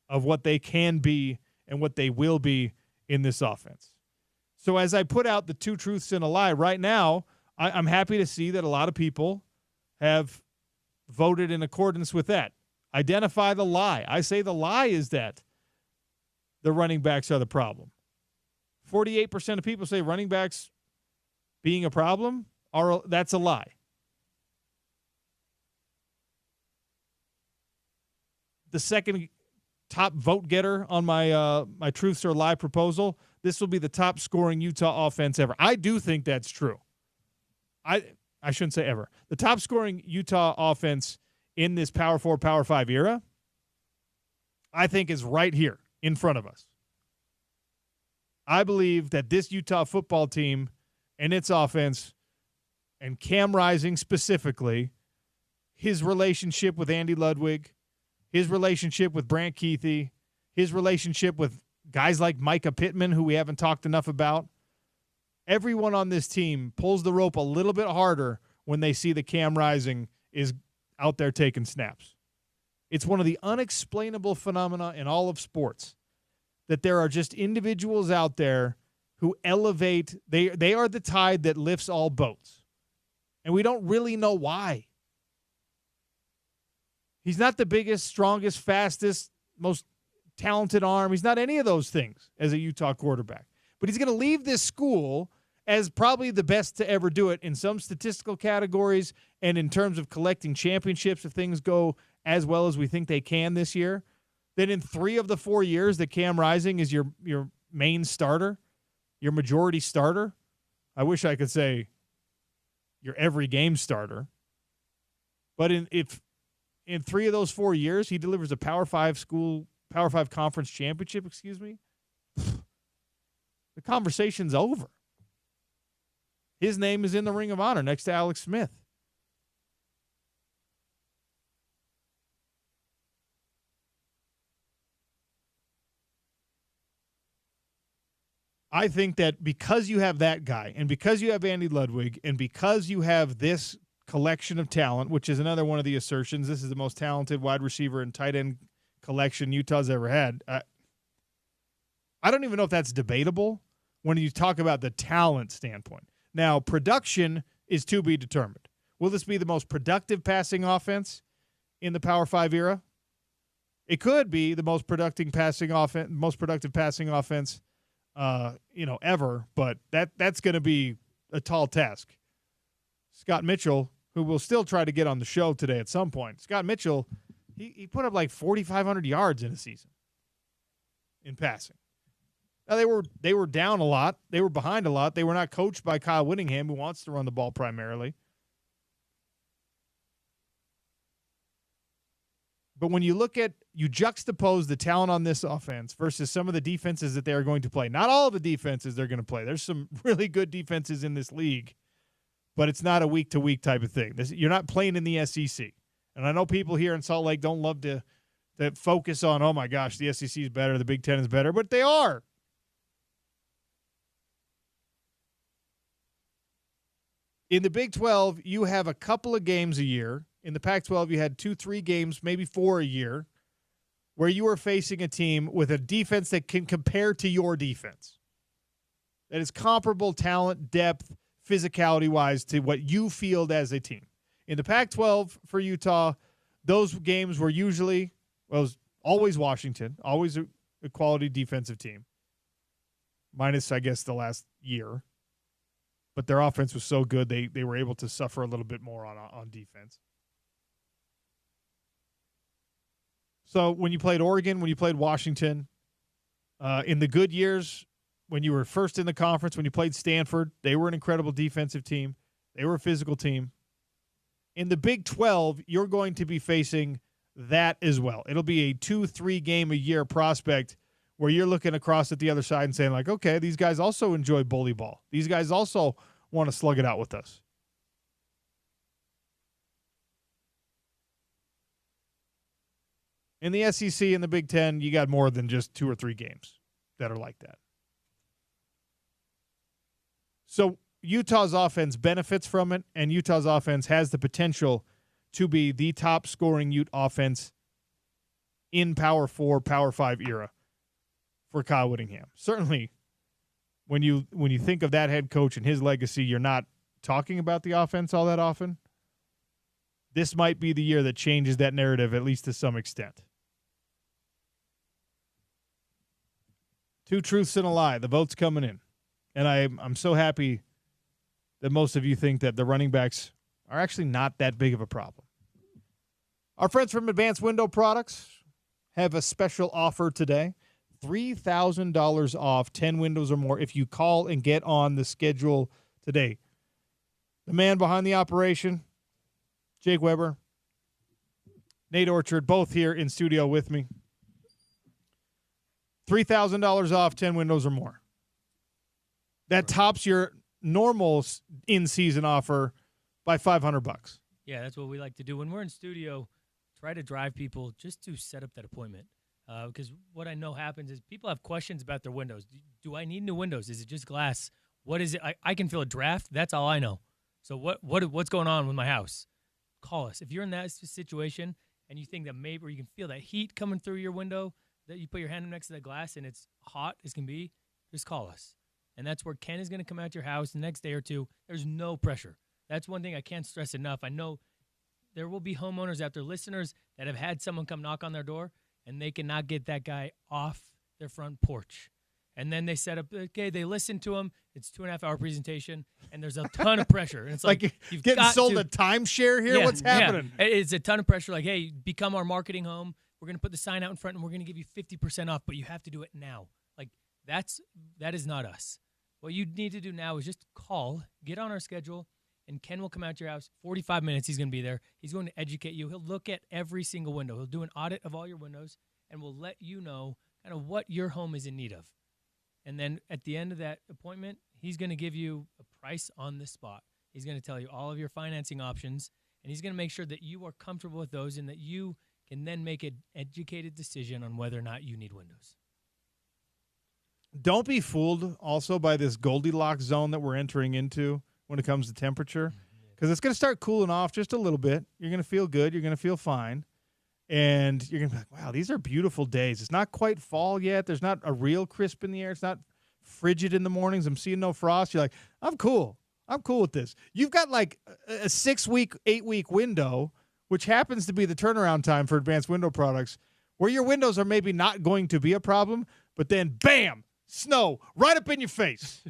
of what they can be and what they will be in this offense. So as I put out the two truths and a lie, right now, I'm happy to see that a lot of people have voted in accordance with that. Identify the lie. I say the lie is that the running backs are the problem. 48% of people say running backs being a problem, that's a lie. The second top vote getter on my my truths or lie proposal, this will be the top scoring Utah offense ever. I do think that's true. I shouldn't say ever. The top scoring Utah offense in this Power 4, Power 5 era, I think is right here in front of us. I believe that this Utah football team and its offense, and Cam Rising specifically, his relationship with Andy Ludwig, his relationship with Brant Keithy, his relationship with guys like Micah Pittman, who we haven't talked enough about, everyone on this team pulls the rope a little bit harder when they see that Cam Rising is out there taking snaps. It's one of the unexplainable phenomena in all of sports that there are just individuals out there who elevate. They are the tide that lifts all boats. And we don't really know why. He's not the biggest, strongest, fastest, most talented arm. He's not any of those things as a Utah quarterback. But he's going to leave this school as probably the best to ever do it in some statistical categories and in terms of collecting championships if things go as well as we think they can this year. Then in 3 of the 4 years that Cam Rising is your main starter, your majority starter, I wish I could say your every game starter. But in 3 of those 4 years he delivers a Power 5 conference championship, the conversation's over. His name is in the Ring of Honor next to Alex Smith. I think that because you have that guy and because you have Andy Ludwig and because you have this collection of talent, which is another one of the assertions, this is the most talented wide receiver and tight end collection Utah's ever had. I don't even know if that's debatable when you talk about the talent standpoint. Now, production is to be determined. Will this be the most productive passing offense in the Power 5 era? It could be the most productive passing offense ever, but that's going to be a tall task. Scott Mitchell, who will still try to get on the show today at some point. Scott Mitchell, he put up like 4,500 yards in a season in passing. Now they were down a lot. They were behind a lot. They were not coached by Kyle Whittingham, who wants to run the ball primarily. But when you juxtapose the talent on this offense versus some of the defenses that they are going to play. Not all of the defenses they're going to play. There's some really good defenses in this league, but it's not a week-to-week type of thing. You're not playing in the SEC. And I know people here in Salt Lake don't love to that focus on, oh my gosh, the SEC is better, the Big Ten is better, but they are. In the Big 12, you have a couple of games a year. In the Pac-12, you had 2-3 games, maybe 4 a year, where you are facing a team with a defense that can compare to your defense. That is comparable talent, depth, physicality-wise to what you field as a team. In the Pac-12 for Utah, those games were usually, well, it was always Washington, always a quality defensive team, minus, I guess, the last year. But their offense was so good, they were able to suffer a little bit more on defense. So when you played Oregon, when you played Washington, in the good years, when you were first in the conference, when you played Stanford, they were an incredible defensive team. They were a physical team. In the Big 12, you're going to be facing that as well. It'll be a 2-3 game a year prospect where you're looking across at the other side and saying, like, okay, these guys also enjoy bully ball. These guys also want to slug it out with us. In the SEC and the Big Ten, you got more than just 2 or 3 games that are like that. So Utah's offense benefits from it, and Utah's offense has the potential to be the top scoring Ute offense in Power 4, Power 5 era for Kyle Whittingham. Certainly, when you think of that head coach and his legacy, you're not talking about the offense all that often. This might be the year that changes that narrative, at least to some extent. 2 truths and a lie. The vote's coming in. And I'm so happy that most of you think that the running backs are actually not that big of a problem. Our friends from Advanced Window Products have a special offer today. $3,000 off 10 windows or more if you call and get on the schedule today. The man behind the operation, Jake Weber, Nate Orchard, both here in studio with me. $3,000 off 10 windows or more. That tops your normal in-season offer by $500. Yeah, that's what we like to do. When we're in studio, try to drive people just to set up that appointment. Because what I know happens is people have questions about their windows. Do I need new windows? Is it just glass? What is it? I can feel a draft. That's all I know. So what's going on with my house? Call us. If you're in that situation and you think that maybe, or you can feel that heat coming through your window, that you put your hand next to the glass and it's hot as can be, just call us. And that's where Ken is going to come out to your house the next day or two. There's no pressure. That's one thing I can't stress enough. I know there will be homeowners out there, listeners, that have had someone come knock on their door, and they cannot get that guy off their front porch. And then they set up, okay, they listen to him. It's 2.5-hour presentation, and there's a ton of pressure. And it's like you've getting sold a timeshare here? Yeah, what's happening? Yeah. It's a ton of pressure. Like, hey, become our marketing home. We're going to put the sign out in front, and we're going to give you 50% off, but you have to do it now. Like, that is not us. What you need to do now is just call, get on our schedule, and Ken will come out to your house. 45 minutes he's going to be there. He's going to educate you. He'll look at every single window. He'll do an audit of all your windows, and will let you know kind of what your home is in need of. And then at the end of that appointment, he's going to give you a price on the spot. He's going to tell you all of your financing options, and he's going to make sure that you are comfortable with those and that you can then make an educated decision on whether or not you need windows. Don't be fooled also by this Goldilocks zone that we're entering into when it comes to temperature, because it's going to start cooling off just a little bit. You're going to feel good. You're going to feel fine. And you're going to be like, wow, these are beautiful days. It's not quite fall yet. There's not a real crisp in the air. It's not frigid in the mornings. I'm seeing no frost. You're like, I'm cool. I'm cool with this. You've got like a 6-week, 8-week window, which happens to be the turnaround time for Advanced Window Products, where your windows are maybe not going to be a problem, but then bam, snow right up in your face.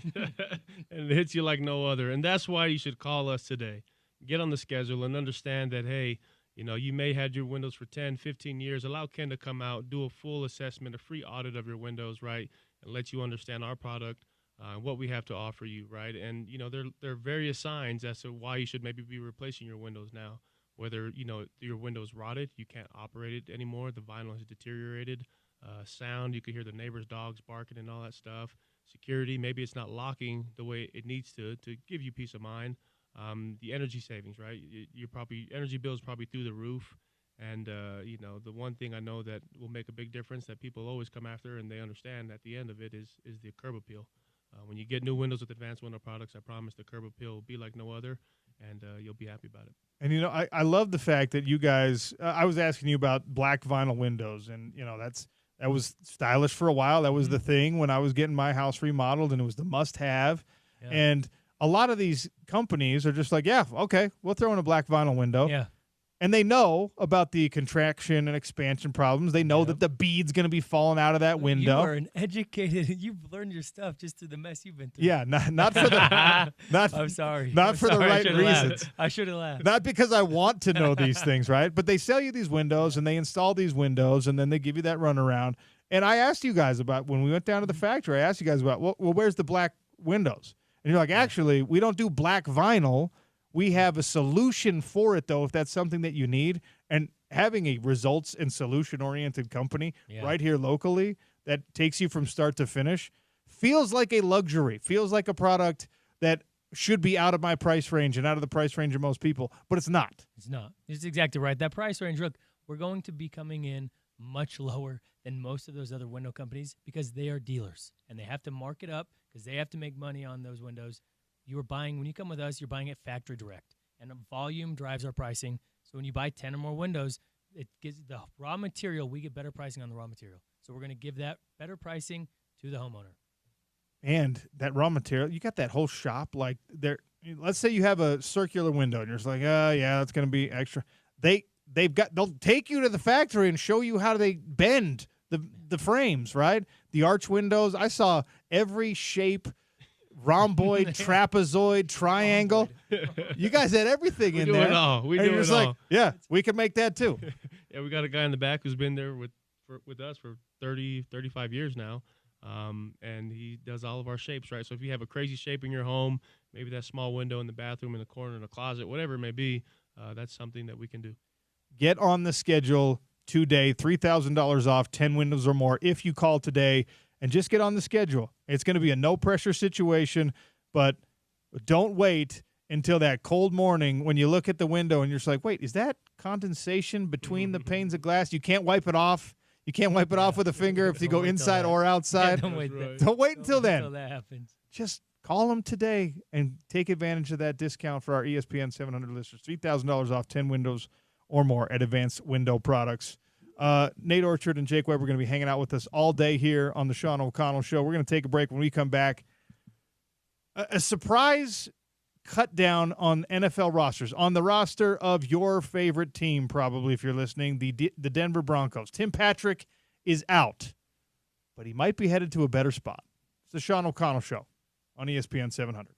And it hits you like no other. And that's why you should call us today. Get on the schedule and understand that, hey, you know, you may have had your windows for 10, 15 years. Allow Ken to come out, do a full assessment, a free audit of your windows, right, and let you understand our product, what we have to offer you, right? And, you know, there are various signs as to why you should maybe be replacing your windows now. Whether, you know, your window's rotted, you can't operate it anymore, the vinyl has deteriorated, sound, you could hear the neighbor's dogs barking and all that stuff, security, maybe it's not locking the way it needs to give you peace of mind. The energy savings, right? Energy bill is probably through the roof, And, the one thing I know that will make a big difference that people always come after and they understand at the end of it is the curb appeal. When you get new windows with advanced window products, I promise the curb appeal will be like no other, and you'll be happy about it. And, I love the fact that you guys I was asking you about black vinyl windows, and, that was stylish for a while. That was the thing when I was getting my house remodeled, and it was the must-have. Yeah. And a lot of these companies are just like, yeah, okay, we'll throw in a black vinyl window. Yeah. And they know about the contraction and expansion problems. They know that the bead's going to be falling out of that window. You are an educated. You've learned your stuff just through the mess you've been through. Yeah, not for the. I'm sorry. Not for the right reasons. I should have laughed. Not because I want to know these things, right? But they sell you these windows, and they install these windows, and then they give you that runaround. And I asked you guys about when we went down to the factory. I asked you guys about well, where's the black windows? And you're like, actually, we don't do black vinyl. We have a solution for it, though, if that's something that you need. And having a results and solution-oriented company right here locally that takes you from start to finish feels like a luxury, feels like a product that should be out of my price range and out of the price range of most people, but it's not. It's not. It's exactly right. That price range, look, we're going to be coming in much lower than most of those other window companies because they are dealers, and they have to mark it up because they have to make money on those windows. When you come with us, you're buying it factory direct, and volume drives our pricing. So when you buy 10 or more windows, it gives the raw material. We get better pricing on the raw material. So we're going to give that better pricing to the homeowner. And that raw material, you got that whole shop like there. Let's say you have a circular window, and you're just like, yeah, that's going to be extra. They'll take you to the factory and show you how they bend the frames, right? The arch windows. I saw every shape. Rhomboid, trapezoid, triangle. You guys had everything in there. We do it all. Yeah, we can make that too. Yeah, we got a guy in the back who's been there with us for 30, 35 years now, and he does all of our shapes, right? So if you have a crazy shape in your home, maybe that small window in the bathroom, in the corner, in the closet, whatever it may be, that's something that we can do. Get on the schedule today, $3,000 off, 10 windows or more if you call today. And just get on the schedule. It's going to be a no-pressure situation, but don't wait until that cold morning when you look at the window and you're just like, wait, is that condensation between the panes of glass? You can't wipe it off. You can't wipe it off with a finger if you go inside or outside. Yeah, don't wait until then. Until that happens. Just call them today and take advantage of that discount for our ESPN 700 listeners. $3,000 off 10 windows or more at Advanced Window Products. Nate Orchard and Jake Webb are going to be hanging out with us all day here on the Sean O'Connell Show. We're going to take a break. When we come back, a surprise cut down on NFL rosters, on the roster of your favorite team, probably, if you're listening, the Denver Broncos. Tim Patrick is out, but he might be headed to a better spot. It's the Sean O'Connell Show on ESPN 700.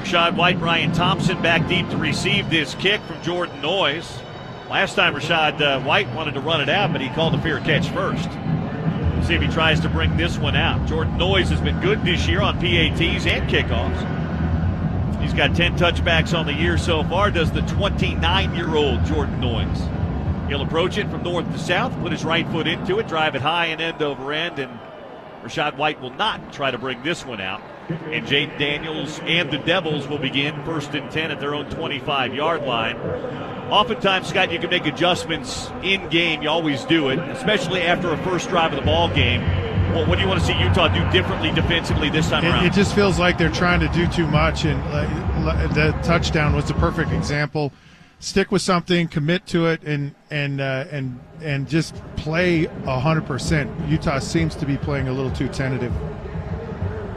Rashad White, Ryan Thompson back deep to receive this kick from Jordan Noyes. Last time Rashad White wanted to run it out, but he called a fair catch first. We'll see if he tries to bring this one out. Jordan Noyes has been good this year on PATs and kickoffs. He's got 10 touchbacks on the year so far, does the 29-year-old Jordan Noyes. He'll approach it from north to south, put his right foot into it, drive it high and end over end, and Rashad White will not try to bring this one out. And Jade Daniels and the Devils will begin 1st and 10 at their own 25-yard line. Oftentimes, Scott, you can make adjustments in game. You always do it, especially after a first drive of the ball game. Well, what do you want to see Utah do differently defensively this time around? It just feels like they're trying to do too much, and the touchdown was the perfect example. Stick with something, commit to it, and just play 100%. Utah seems to be playing a little too tentative.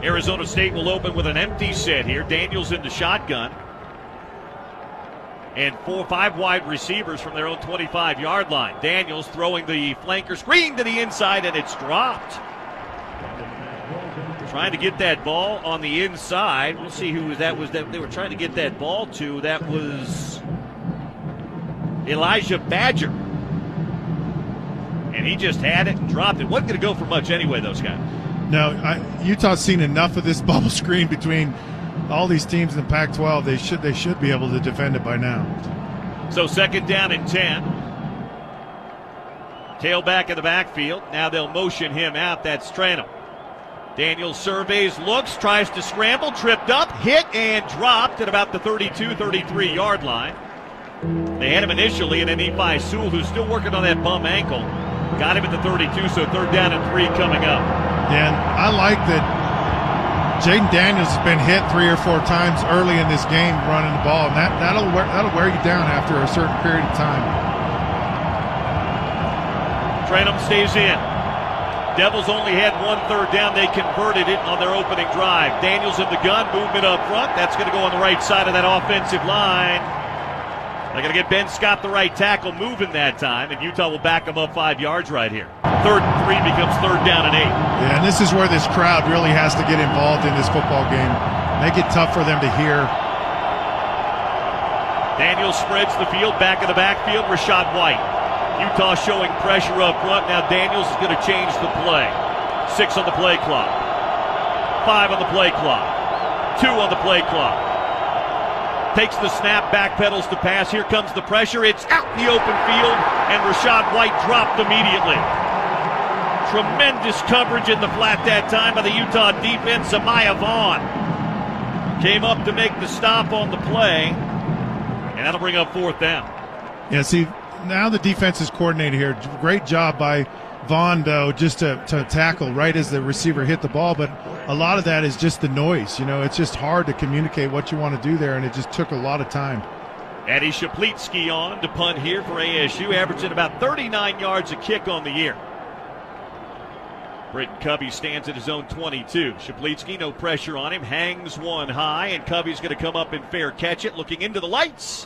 Arizona State will open with an empty set here. Daniels in the shotgun. And 4-5 wide receivers from their own 25-yard line. Daniels throwing the flanker screen to the inside, and it's dropped. Trying to get that ball on the inside. We'll see who that was that they were trying to get that ball to. That was Elijah Badger. And he just had it and dropped it. Wasn't going to go for much anyway, those guys. No, Utah's seen enough of this bubble screen between all these teams in the Pac-12. They should be able to defend it by now. So 2nd down and 10. Tailback in the backfield. Now they'll motion him out. That's Tranum. Daniels surveys, looks, tries to scramble, tripped up, hit, and dropped at about the 32, 33-yard line. They had him initially, and then Nephi Sewell, who's still working on that bum ankle, got him at the 32, so 3rd down and 3 coming up. Yeah, and I like that Jaden Daniels has been hit 3 or 4 times early in this game running the ball, and that'll wear you down after a certain period of time. Trenum stays in. Devils only had 1 3rd down. They converted it on their opening drive. Daniels in the gun, movement up front. That's going to go on the right side of that offensive line. They're going to get Ben Scott, the right tackle, moving that time, and Utah will back them up 5 yards right here. 3rd and 3 becomes 3rd down and 8. Yeah, and this is where this crowd really has to get involved in this football game. Make it tough for them to hear. Daniels spreads the field, back of the backfield, Rashad White. Utah showing pressure up front. Now Daniels is going to change the play. 6 on the play clock. 5 on the play clock. 2 on the play clock. Takes the snap, backpedals to pass. Here comes the pressure. It's out in the open field, and Rashad White dropped immediately. Tremendous coverage in the flat that time by the Utah defense. Amaya Vaughn came up to make the stop on the play, and that'll bring up 4th down. Yeah, see, now the defense is coordinated here. Great job by Vaughn, though, just to tackle right as the receiver hit the ball. But a lot of that is just the noise. You know, it's just hard to communicate what you want to do there, and it just took a lot of time. Eddie Shaplitsky on to punt here for ASU, averaging about 39 yards a kick on the year. Britton Covey stands at his own 22. Shaplitsky, no pressure on him, hangs one high, and Covey's going to come up and fair catch it, looking into the lights,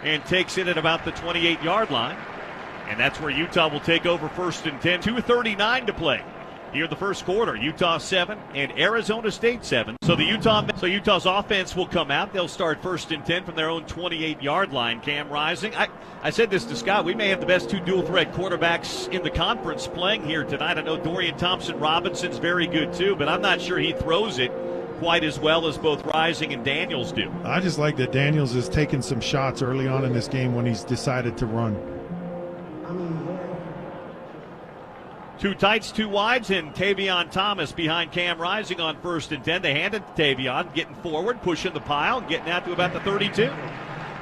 and takes it at about the 28-yard line. And that's where Utah will take over 1st and 10. 2:39 to play here in the first quarter. Utah 7 and Arizona State 7. So Utah's offense will come out. They'll start 1st and 10 from their own 28-yard line. Cam Rising. I said this to Scott. We may have the best 2 dual-threat quarterbacks in the conference playing here tonight. I know Dorian Thompson-Robinson's very good too, but I'm not sure he throws it quite as well as both Rising and Daniels do. I just like that Daniels has taken some shots early on in this game when he's decided to run. 2 tights, 2 wides, and Tavion Thomas behind Cam Rising on 1st and 10. They hand it to Tavion, getting forward, pushing the pile, getting out to about the 32.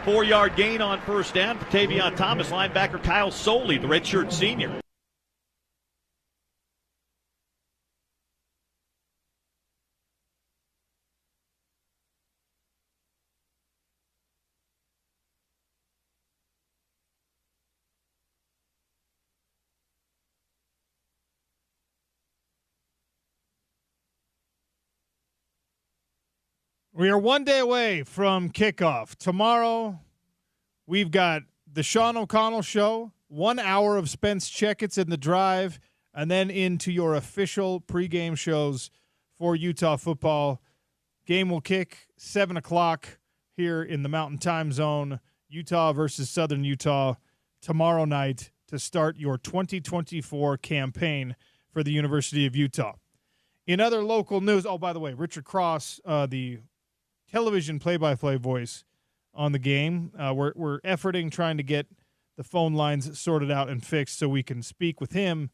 4-yard gain on 1st down for Tavion Thomas. Linebacker Kyle Soley, the redshirt senior. We are 1 day away from kickoff. Tomorrow, we've got the Sean O'Connell Show, 1 hour of Spence Checketts in the drive, and then into your official pregame shows for Utah football. Game will kick 7 o'clock here in the Mountain Time Zone. Utah versus Southern Utah tomorrow night to start your 2024 campaign for the University of Utah. In other local news, oh, by the way, Richard Cross, the television play-by-play voice on the game. We're efforting, trying to get the phone lines sorted out and fixed so we can speak with him.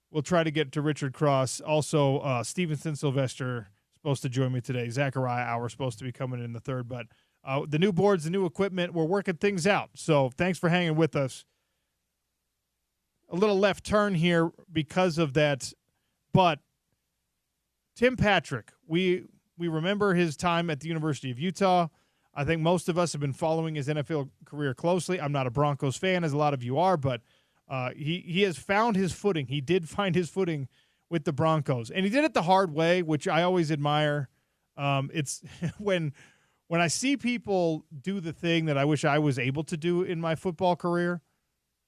We'll try to get to Richard Cross. Also, Stevenson Sylvester supposed to join me today. Zachariah Hour supposed to be coming in the 3rd. But the new boards, the new equipment, we're working things out. So thanks for hanging with us. A little left turn here because of that. But Tim Patrick, we remember his time at the University of Utah. I think most of us have been following his NFL career closely. I'm not a Broncos fan, as a lot of you are, but he has found his footing. He did find his footing with the Broncos, and he did it the hard way, which I always admire. It's when I see people do the thing that I wish I was able to do in my football career,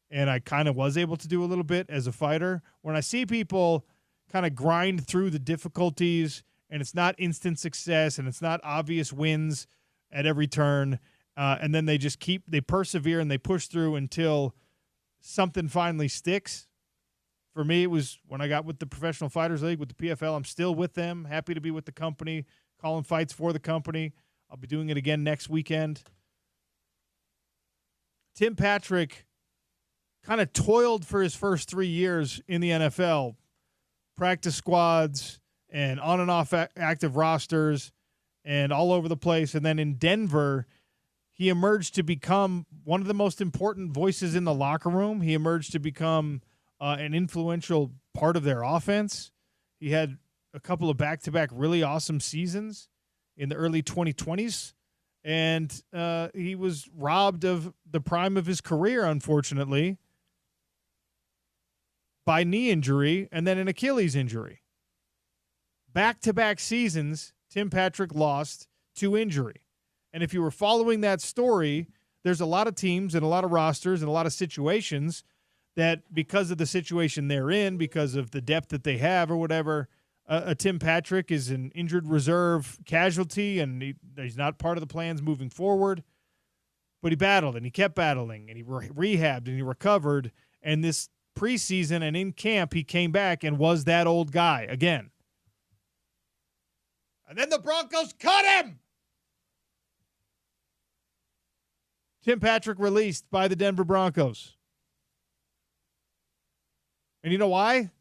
and I kind of was able to do a little bit as a fighter. When I see people kind of grind through the difficulties, and it's not instant success, and it's not obvious wins at every turn, and then they persevere and they push through until something finally sticks. For me, it was when I got with the Professional Fighters League, with the PFL. I'm still with them, happy to be with the company, calling fights for the company. I'll be doing it again next weekend. Tim Patrick kind of toiled for his first 3 years in the NFL, practice squads and on and off active rosters and all over the place. And then in Denver, he emerged to become one of the most important voices in the locker room. He emerged to become an influential part of their offense. He had a couple of back-to-back really awesome seasons in the early 2020s, and he was robbed of the prime of his career, unfortunately, by knee injury and then an Achilles injury. Back-to-back seasons, Tim Patrick lost to injury. And if you were following that story, there's a lot of teams and a lot of rosters and a lot of situations that because of the situation they're in, because of the depth that they have or whatever, Tim Patrick is an injured reserve casualty and he's not part of the plans moving forward. But he battled and he kept battling and he rehabbed and he recovered. And this preseason and in camp, he came back and was that old guy again. And then the Broncos cut him. Tim Patrick released by the Denver Broncos. And you know why?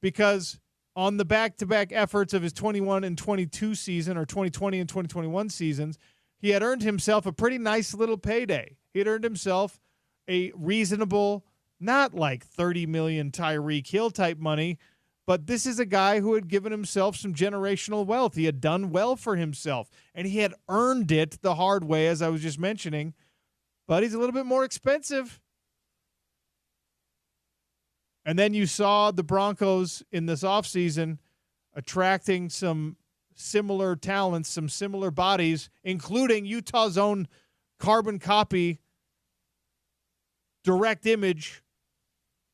Because on the back-to-back efforts of his 21 and 22 season or 2020 and 2021 seasons, he had earned himself a pretty nice little payday. He had earned himself a reasonable, not like $30 million Tyreek Hill type money, but this is a guy who had given himself some generational wealth. He had done well for himself, and he had earned it the hard way, as I was just mentioning, but he's a little bit more expensive. And then you saw the Broncos in this offseason attracting some similar talents, some similar bodies, including Utah's own carbon copy, direct image,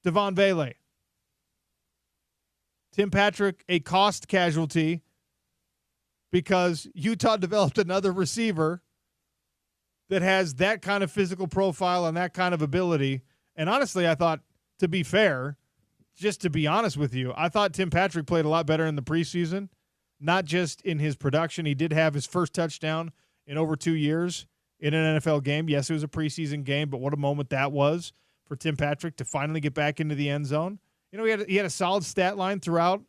Devon Vele. Tim Patrick, a cost casualty because Utah developed another receiver that has that kind of physical profile and that kind of ability. And honestly, I thought, to be fair, just to be honest with you, I thought Tim Patrick played a lot better in the preseason, not just in his production. He did have his first touchdown in over 2 years in an NFL game. Yes, it was a preseason game, but what a moment that was for Tim Patrick to finally get back into the end zone. You know, he had a solid stat line throughout.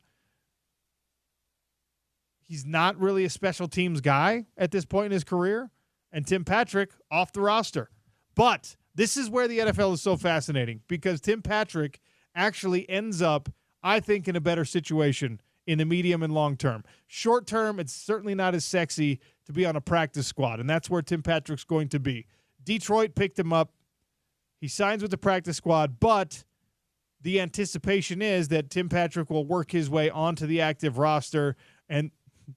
He's not really a special teams guy at this point in his career, and Tim Patrick off the roster. But this is where the NFL is so fascinating because Tim Patrick actually ends up, I think, in a better situation in the medium and long term. Short term, it's certainly not as sexy to be on a practice squad, and that's where Tim Patrick's going to be. Detroit picked him up. He signs with the practice squad, but the anticipation is that Tim Patrick will work his way onto the active roster, and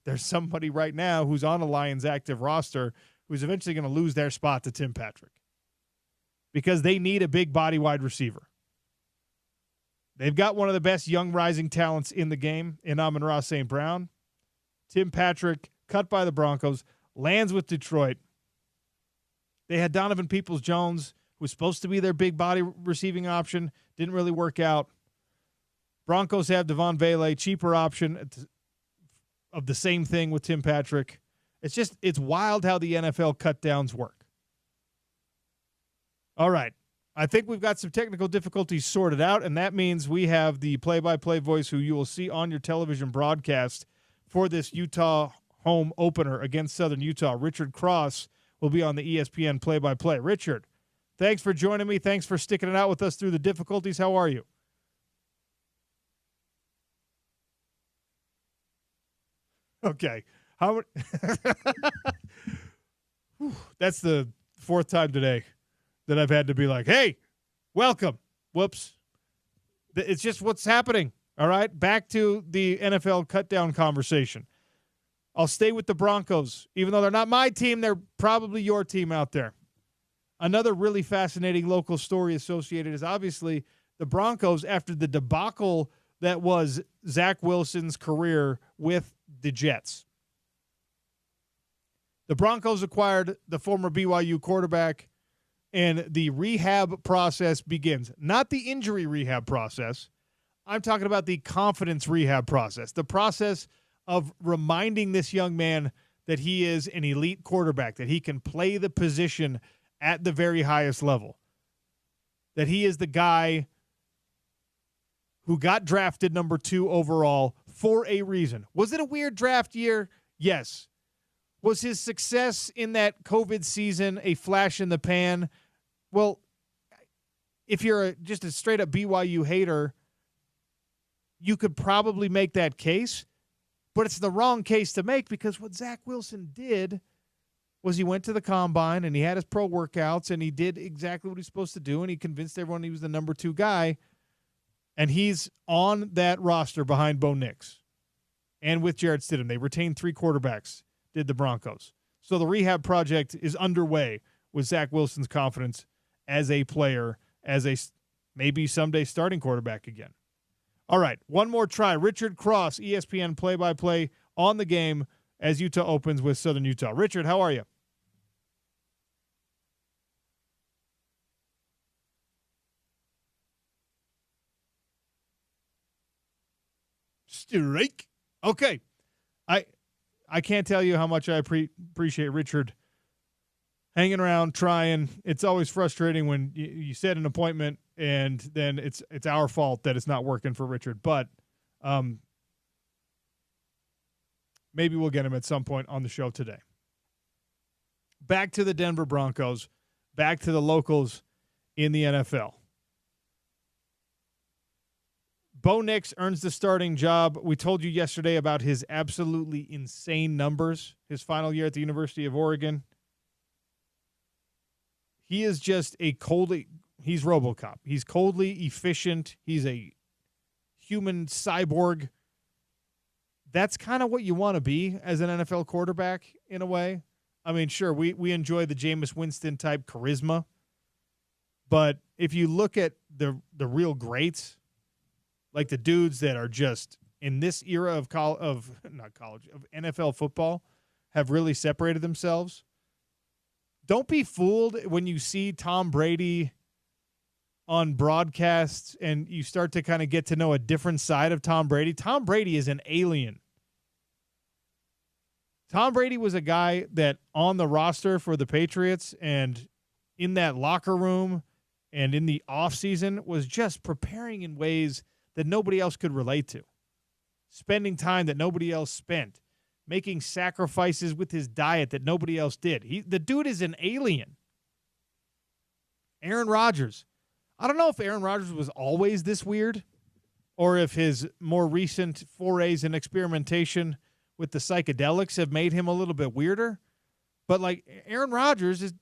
there's somebody right now who's on a Lions active roster who's eventually going to lose their spot to Tim Patrick because they need a big body wide receiver. They've got one of the best young rising talents in the game in Amon-Ra St. Brown. Tim Patrick, cut by the Broncos, lands with Detroit. They had Donovan Peoples-Jones, who was supposed to be their big body receiving option. Didn't really work out. Broncos have Devon Vele, cheaper option of the same thing with Tim Patrick. It's wild how the NFL cut downs work. All right. I think we've got some technical difficulties sorted out, and that means we have the play-by-play voice who you will see on your television broadcast for this Utah home opener against Southern Utah. Richard Cross will be on the ESPN play-by-play. Richard, thanks for joining me. Thanks for sticking it out with us through the difficulties. How are you? Okay. That's the fourth time today that I've had to be like, hey, welcome. Whoops. It's just what's happening. All right. Back to the NFL cut down conversation. I'll stay with the Broncos. Even though they're not my team, they're probably your team out there. Another really fascinating local story associated is obviously the Broncos after the debacle that was Zach Wilson's career with the Jets. The Broncos acquired the former BYU quarterback, and the rehab process begins. Not the injury rehab process. I'm talking about the confidence rehab process, the process of reminding this young man that he is an elite quarterback, that he can play the position at the very highest level, that he is the guy who got drafted number 2 overall for a reason. Was it a weird draft year? Yes. Was his success in that COVID season a flash in the pan? Well, if you're just a straight-up BYU hater, you could probably make that case, but it's the wrong case to make because what Zach Wilson did was he went to the combine and he had his pro workouts and he did exactly what he's supposed to do and he convinced everyone he was the number 2 guy, and he's on that roster behind Bo Nix and with Jarrett Stidham. They retained 3 quarterbacks, did the Broncos. So the rehab project is underway with Zach Wilson's confidence as a player, as a maybe someday starting quarterback again. All right, one more try. Richard Cross, ESPN play-by-play on the game as Utah opens with Southern Utah. Richard, how are you? Strike. Okay. I can't tell you how much I appreciate Richard hanging around, trying. It's always frustrating when you set an appointment and then it's our fault that it's not working for Richard. But maybe we'll get him at some point on the show today. Back to the Denver Broncos, back to the locals in the NFL. Bo Nix earns the starting job. We told you yesterday about his absolutely insane numbers, his final year at the University of Oregon. He is just he's RoboCop. He's coldly efficient. He's a human cyborg. That's kind of what you want to be as an NFL quarterback in a way. I mean, sure, we enjoy the Jameis Winston type charisma, but if you look at the real greats, like the dudes that are just in this era of NFL football have really separated themselves. Don't be fooled when you see Tom Brady on broadcasts and you start to kind of get to know a different side of Tom Brady. Tom Brady is an alien. Tom Brady was a guy that on the roster for the Patriots and in that locker room and in the offseason was just preparing in ways that nobody else could relate to, spending time that nobody else spent, making sacrifices with his diet that nobody else did. The dude is an alien. Aaron Rodgers. I don't know if Aaron Rodgers was always this weird or if his more recent forays in experimentation with the psychedelics have made him a little bit weirder. But, like, Aaron Rodgers is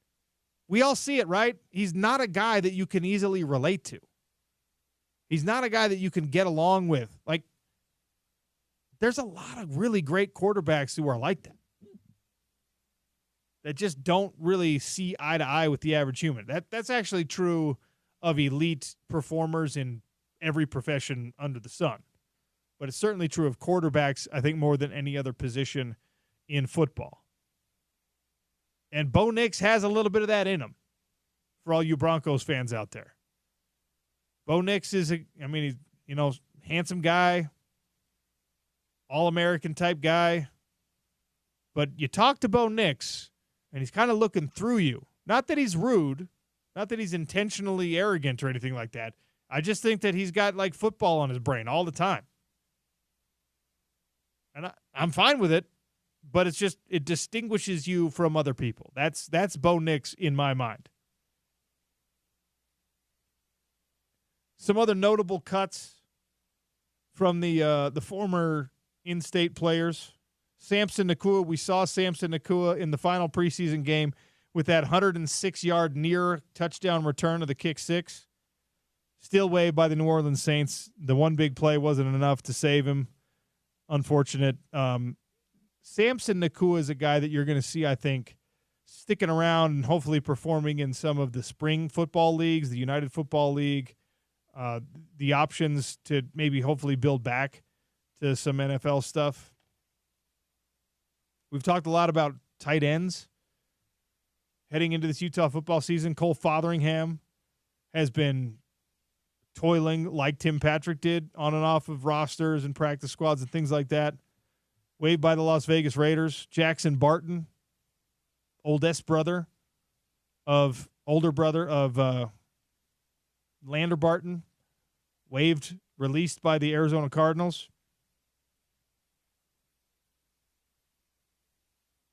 – we all see it, right? He's not a guy that you can easily relate to. He's not a guy that you can get along with. Like, there's a lot of really great quarterbacks who are like that. That just don't really see eye to eye with the average human. That's actually true of elite performers in every profession under the sun. But it's certainly true of quarterbacks, I think, more than any other position in football. And Bo Nix has a little bit of that in him for all you Broncos fans out there. Bo Nix is he's, handsome guy, all-American type guy. But you talk to Bo Nix, and he's kind of looking through you. Not that he's rude, not that he's intentionally arrogant or anything like that. I just think that he's got, like, football on his brain all the time. And I'm fine with it, but it's just it distinguishes you from other people. That's Bo Nix in my mind. Some other notable cuts from the former in-state players. Samson Nacua, we saw Samson Nacua in the final preseason game with that 106-yard near touchdown return of the kick six. Still waived by the New Orleans Saints. The one big play wasn't enough to save him. Unfortunate. Samson Nacua is a guy that you're going to see, I think, sticking around and hopefully performing in some of the spring football leagues, the United Football League, the options to maybe hopefully build back to some NFL stuff. We've talked a lot about tight ends heading into this Utah football season. Cole Fotheringham has been toiling like Tim Patrick did on and off of rosters and practice squads and things like that. Waived by the Las Vegas Raiders. Jackson Barton, older brother of Lander Barton, waived released by the Arizona Cardinals.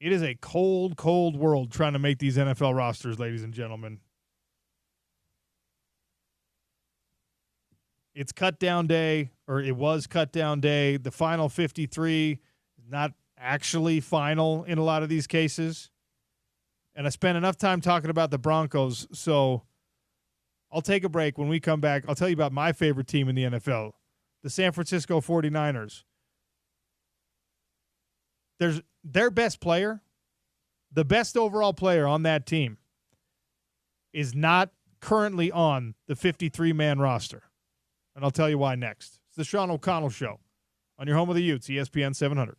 It is a cold, cold world trying to make these NFL rosters, ladies and gentlemen. It's cut down day, or it was cut down day. The final 53 is not actually final in a lot of these cases. And I spent enough time talking about the Broncos, so I'll take a break. When we come back, I'll tell you about my favorite team in the NFL, the San Francisco 49ers. There's their best player, the best overall player on that team, is not currently on the 53-man roster. And I'll tell you why next. It's the Sean O'Connell Show on your home of the Utes, ESPN 700.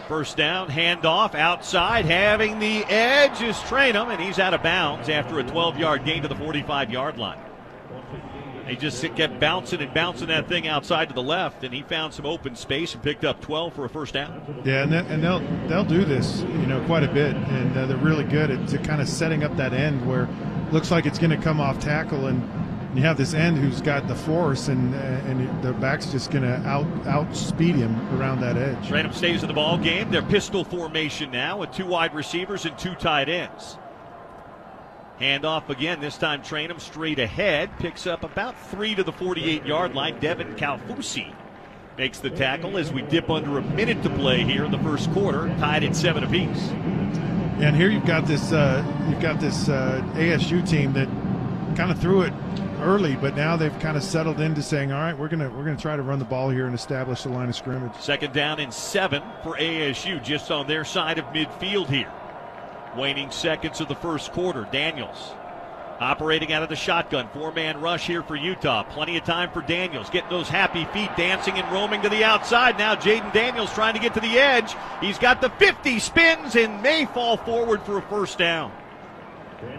First down, handoff, outside, having the edge is Trainum, and he's out of bounds after a 12-yard gain to the 45-yard line. He just kept bouncing and bouncing that thing outside to the left, and he found some open space and picked up 12 for a first down. Yeah, and they'll do this, quite a bit, and they're really good at kind of setting up that end where it looks like it's going to come off tackle, and you have this end who's got the force, and the back's just going to outspeed him around that edge. Trainum stays in the ball game. They're pistol formation now with 2 wide receivers and 2 tight ends. Handoff again, this time Trainum straight ahead, picks up about 3 to the 48-yard line. Devin Kaufusi makes the tackle as we dip under a minute to play here in the first quarter, tied at 7 apiece. And here you've got this ASU team that kind of threw it early, but now they've kind of settled into saying, all right, we're gonna try to run the ball here and establish the line of scrimmage. Second down and 7 for ASU, just on their side of midfield here. Waning seconds of the first quarter. Daniels operating out of the shotgun. 4-man rush here for Utah. Plenty of time for Daniels. Getting those happy feet dancing and roaming to the outside. Now Jaden Daniels trying to get to the edge. He's got the 50, spins, and may fall forward for a first down.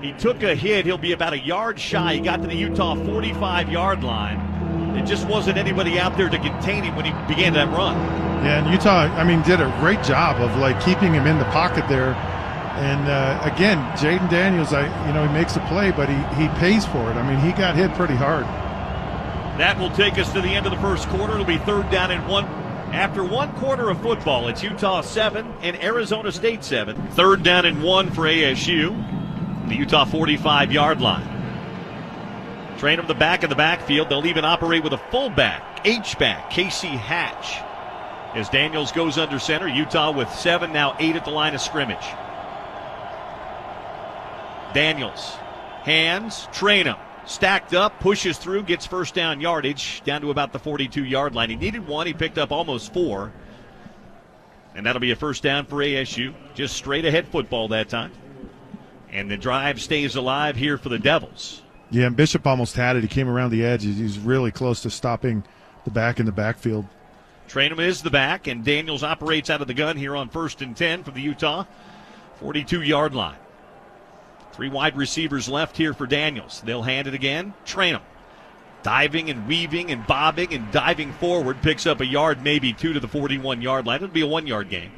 He took a hit. He'll be about a yard shy. He got to the Utah 45-yard line. It just wasn't anybody out there to contain him when he began that run. Yeah, and Utah, did a great job of keeping him in the pocket there. And again, Jaden Daniels, he makes a play, but he pays for it. He got hit pretty hard. That will take us to the end of the first quarter. It'll be 3rd down and 1. After 1 quarter of football, it's Utah 7 and Arizona State 7. 3rd down and 1 for ASU. The Utah 45-yard line. Train him the back of the backfield. They'll even operate with a fullback, H-back, Casey Hatch. As Daniels goes under center, Utah with 7, now 8 at the line of scrimmage. Daniels, hands, Trainum, stacked up, pushes through, gets first down yardage down to about the 42-yard line. He needed 1, he picked up almost 4. And that'll be a first down for ASU. Just straight ahead football that time. And the drive stays alive here for the Devils. Yeah, and Bishop almost had it. He came around the edge. He's really close to stopping the back in the backfield. Trainum is the back, and Daniels operates out of the gun here on 1st and 10 from the Utah 42-yard line. 3 wide receivers left here for Daniels. They'll hand it again. Trainum diving and weaving and bobbing and diving forward. Picks up a yard, maybe 2 to the 41-yard line. It'll be a 1-yard gain.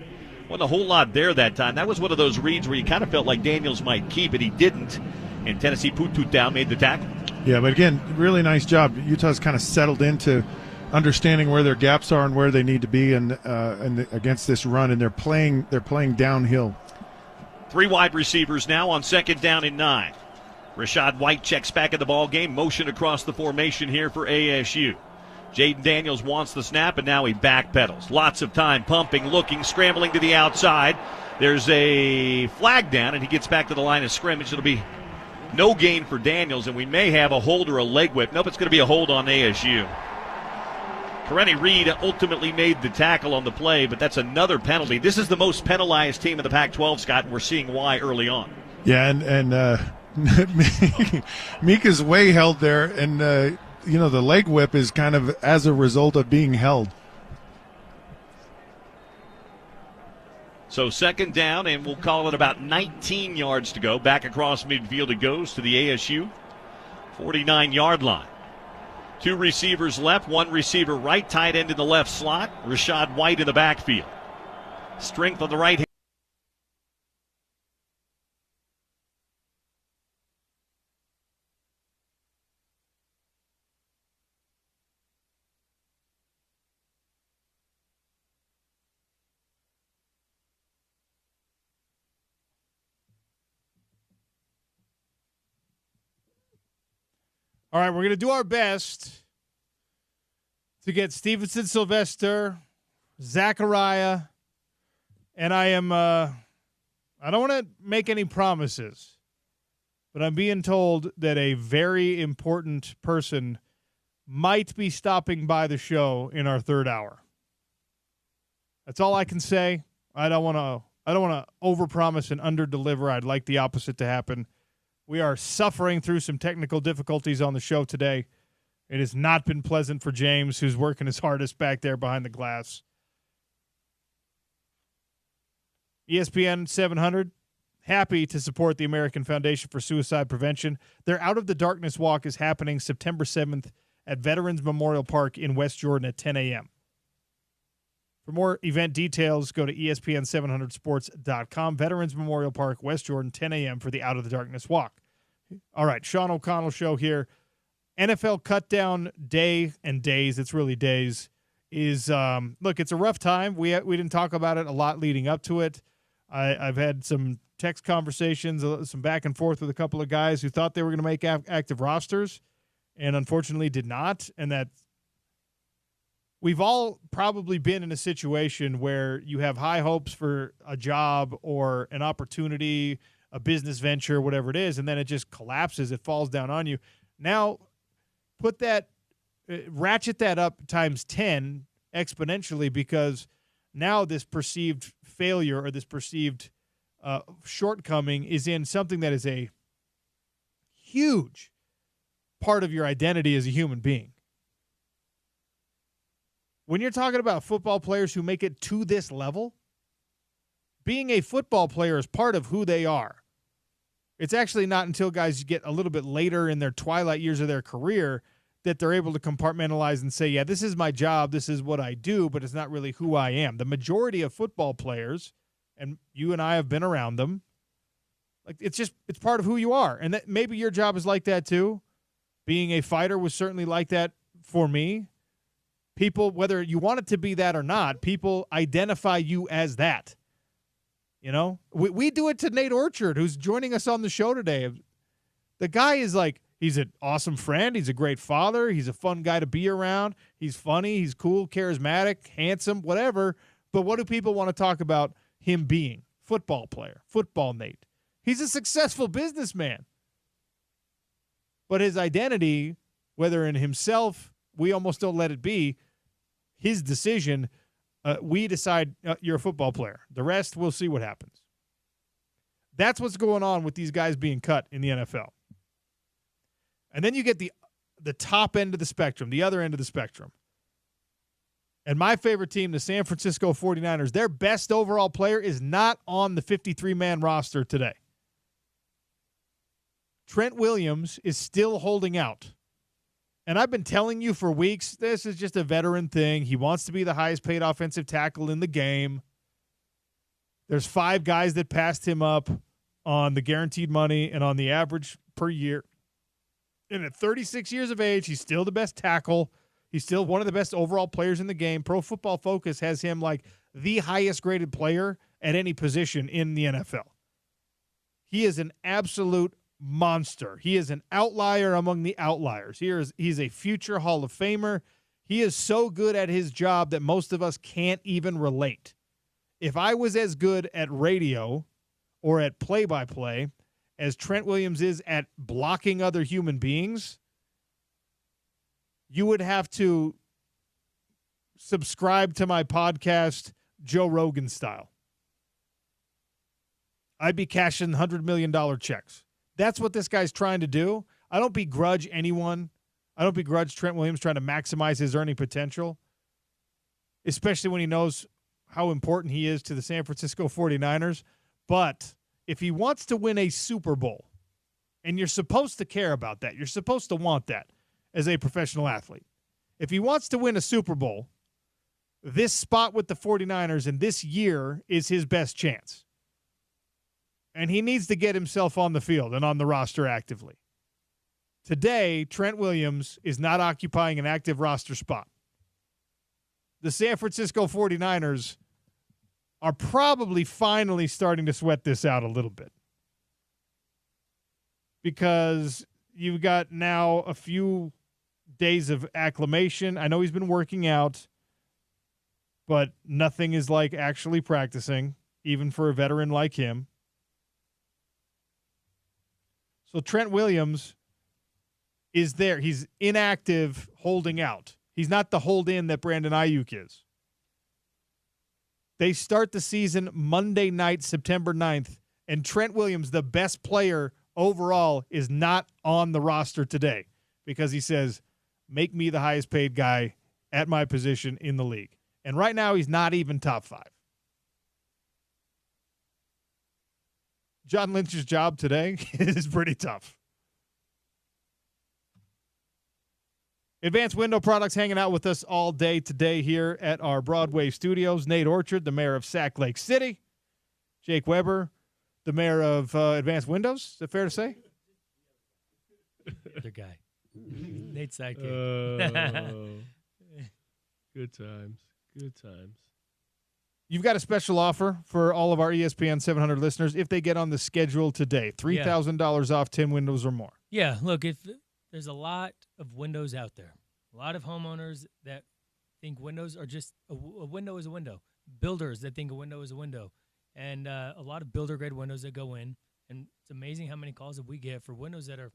Wasn't a whole lot there that time. That was one of those reads where you kind of felt like Daniels might keep it. He didn't. And Tennessee Pututau made the tackle. Yeah, but again, really nice job. Utah's kind of settled into understanding where their gaps are and where they need to be, and against this run, and they're playing downhill. 3 wide receivers now on 2nd down and 9. Rashad White checks back in the ball game. Motion across the formation here for ASU. Jaden Daniels wants the snap, and now he backpedals. Lots of time pumping, looking, scrambling to the outside. There's a flag down, and he gets back to the line of scrimmage. It'll be no gain for Daniels, and we may have a hold or a leg whip. Nope, it's going to be a hold on ASU. Karene Reed ultimately made the tackle on the play, but that's another penalty. This is the most penalized team in the Pac-12, Scott, and we're seeing why early on. Yeah, and Mika's way held there, and the leg whip is kind of as a result of being held. So 2nd down, and we'll call it about 19 yards to go. Back across midfield it goes to the ASU 49-yard line. 2 receivers left, 1 receiver right, tight end in the left slot. Rashad White in the backfield. Strength on the right hand. All right, we're going to do our best to get Stevenson, Sylvester, Zachariah, and I don't want to make any promises, but I'm being told that a very important person might be stopping by the show in our third hour. That's all I can say. I don't want to overpromise and underdeliver. I'd like the opposite to happen. We are suffering through some technical difficulties on the show today. It has not been pleasant for James, who's working his hardest back there behind the glass. ESPN 700, happy to support the American Foundation for Suicide Prevention. Their Out of the Darkness walk is happening September 7th at Veterans Memorial Park in West Jordan at 10 a.m. For more event details, go to ESPN700sports.com. Veterans Memorial Park, West Jordan, 10 a.m. for the Out of the Darkness walk. All right, Sean O'Connell show here. NFL cutdown day and days, it's really days, is, look, it's a rough time. We didn't talk about it a lot leading up to it. I've had some text conversations, some back and forth with a couple of guys who thought they were going to make active rosters and unfortunately did not, and that we've all probably been in a situation where you have high hopes for a job or an opportunity, a business venture, whatever it is, and then it just collapses. It falls down on you. Now, ratchet that up times 10 exponentially, because now this perceived failure or this perceived shortcoming is in something that is a huge part of your identity as a human being. When you're talking about football players who make it to this level, being a football player is part of who they are. It's actually not until guys get a little bit later in their twilight years of their career that they're able to compartmentalize and say, yeah, this is my job, this is what I do, but it's not really who I am. The majority of football players, and you and I have been around them, like it's part of who you are. And that maybe your job is like that too. Being a fighter was certainly like that for me. People, whether you want it to be that or not, people identify you as that. You know, we do it to Nate Orchard, who's joining us on the show today. The guy is like, he's an awesome friend. He's a great father. He's a fun guy to be around. He's funny. He's cool, charismatic, handsome, whatever. But what do people want to talk about him being? Football player, football Nate. He's a successful businessman. But his identity, whether in himself, we almost don't let it be his decision. We decide you're a football player. The rest, we'll see what happens. That's what's going on with these guys being cut in the NFL. And then you get the top end of the spectrum, the other end of the spectrum. And my favorite team, the San Francisco 49ers, their best overall player is not on the 53-man roster today. Trent Williams is still holding out. And I've been telling you for weeks, this is just a veteran thing. He wants to be the highest paid offensive tackle in the game. There's 5 guys that passed him up on the guaranteed money and on the average per year. And at 36 years of age, he's still the best tackle. He's still one of the best overall players in the game. Pro Football Focus has him like the highest graded player at any position in the NFL. He is an absolute monster. He is an outlier among the outliers. He's a future Hall of Famer. He is so good at his job that most of us can't even relate. If I was as good at radio or at play-by-play as Trent Williams is at blocking other human beings, you would have to subscribe to my podcast Joe Rogan style. I'd be cashing $100 million checks. That's what this guy's trying to do. I don't begrudge anyone. I don't begrudge Trent Williams trying to maximize his earning potential, especially when he knows how important he is to the San Francisco 49ers. But if he wants to win a Super Bowl, And you're supposed to care about that. You're supposed to want that as a professional athlete. If he wants to win a Super Bowl, this spot with the 49ers in this year is his best chance. And he needs to get himself on the field and on the roster actively. Today, Trent Williams is not occupying an active roster spot. The San Francisco 49ers are probably finally starting to sweat this out a little bit. Because you've got now a few days of acclimation. I know he's been working out, but nothing is like actually practicing, even for a veteran like him. So Trent Williams is there. He's inactive, holding out. He's not the hold-in that Brandon Ayuk is. They start the season Monday night, September 9th, and Trent Williams, the best player overall, is not on the roster today because he says, make me the highest paid guy at my position in the league. And right now, he's not even top 5. John Lynch's job today is pretty tough. Advanced Window Products hanging out with us all day today here at our Broadway studios. Nate Orchard, the mayor of Sac Lake City. Jake Weber, the mayor of Advanced Windows. Is that fair to say? Other guy. Nate's sidekick. Good times. Good times. You've got a special offer for all of our ESPN 700 listeners if they get on the schedule today. $3,000 off 10 windows or more. Yeah, look, if there's a lot of windows out there, a lot of homeowners that think windows are just a window is a window, builders that think a window is a window, and a lot of builder-grade windows that go in. And it's amazing how many calls that we get for windows that are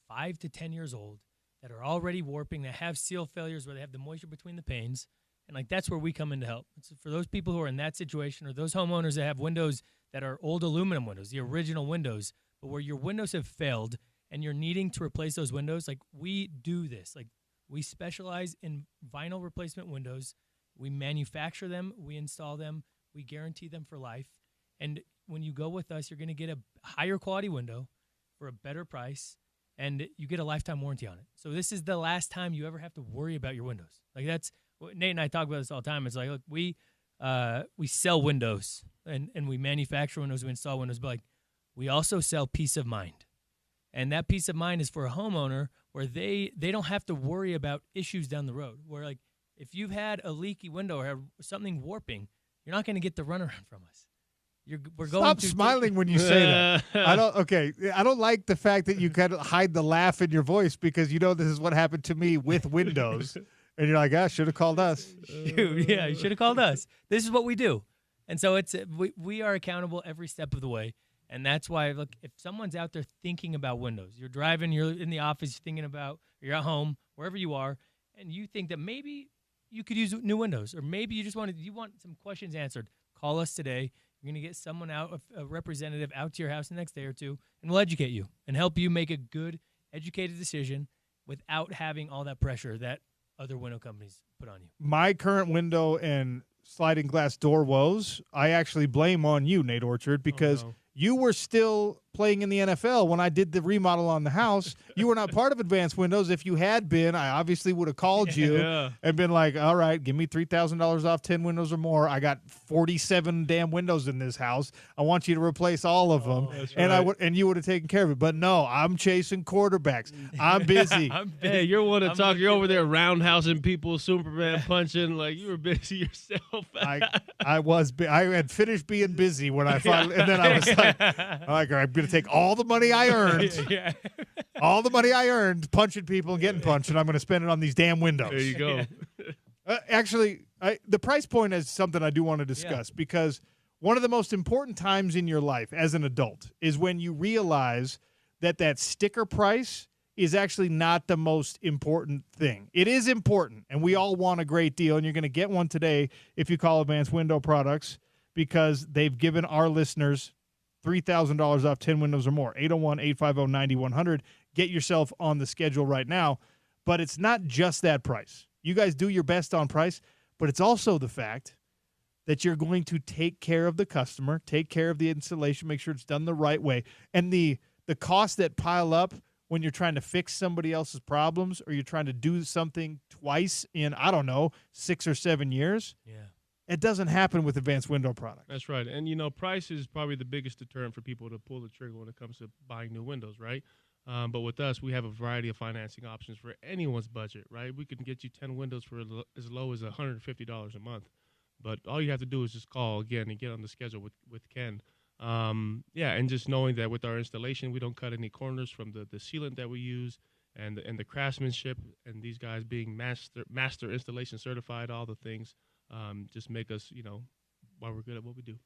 5 to 10 years old, that are already warping, that have seal failures where they have the moisture between the panes. And, like, that's where we come in to help. It's for those people who are in that situation, or those homeowners that have windows that are old aluminum windows, the original windows, but where your windows have failed and you're needing to replace those windows. Like, we do this. Like, we specialize in vinyl replacement windows. We manufacture them. We install them. We guarantee them for life. And when you go with us, you're going to get a higher quality window for a better price, and you get a lifetime warranty on it. So this is the last time you ever have to worry about your windows. Like, that's Nate and I talk about this all the time. It's like, look, we sell windows and we manufacture windows, we install windows, but, like, we also sell peace of mind. And that peace of mind is for a homeowner where they don't have to worry about issues down the road. Where, like, if you've had a leaky window or have something warping, you're not going to get the runaround from us. We're going Stop to smiling when you say that. I don't like the fact that you kind of hide the laugh in your voice because you know this is what happened to me with windows. And you're like, should have called us. Yeah, you should have called us. This is what we do. And so we are accountable every step of the way. And that's why, look, if someone's out there thinking about windows, you're driving, you're in the office, you're thinking about, you're at home, wherever you are, and you think that maybe you could use new windows, or maybe you want some questions answered, call us today. You're going to get someone out, a representative out to your house the next day or two, and we'll educate you and help you make a good, educated decision without having all that pressure that other window companies put on you. My current window and sliding glass door woes, I actually blame on you, Nate Orchard, because you were still playing in the NFL when I did the remodel on the house. You were not part of Advanced Windows. If you had been, I obviously would have called you and been like, all right, give me $3,000 off 10 windows or more. I got 47 damn windows in this house. I want you to replace all of them. And you would have taken care of it. But no, I'm chasing quarterbacks. I'm busy. Hey, you're one to talk. You're over there roundhousing people, Superman punching. Like, you were busy yourself. I had finished being busy when I finally, and then I was like, I'm going to take all the money I earned, all the money I earned punching people and getting punched, and I'm going to spend it on these damn windows. There you go. Actually, the price point is something I do want to discuss because one of the most important times in your life as an adult is when you realize that sticker price is actually not the most important thing. It is important, and we all want a great deal, and you're going to get one today if you call Advanced Window Products because they've given our listeners $3,000 off 10 windows or more. 801-850-9100. Get yourself on the schedule right now. But it's not just that price. You guys do your best on price, but it's also the fact that you're going to take care of the customer, take care of the installation, make sure it's done the right way. And the the costs that pile up when you're trying to fix somebody else's problems or you're trying to do something twice in, I don't know, 6 or 7 years. Yeah. It doesn't happen with advanced window products. That's right. And, price is probably the biggest deterrent for people to pull the trigger when it comes to buying new windows, right? But with us, we have a variety of financing options for anyone's budget, right? We can get you 10 windows for as low as $150 a month. But all you have to do is just call again and get on the schedule with Ken. And just knowing that with our installation, we don't cut any corners from the sealant that we use and the craftsmanship, and these guys being master installation certified, all the things just make us, why we're good at what we do.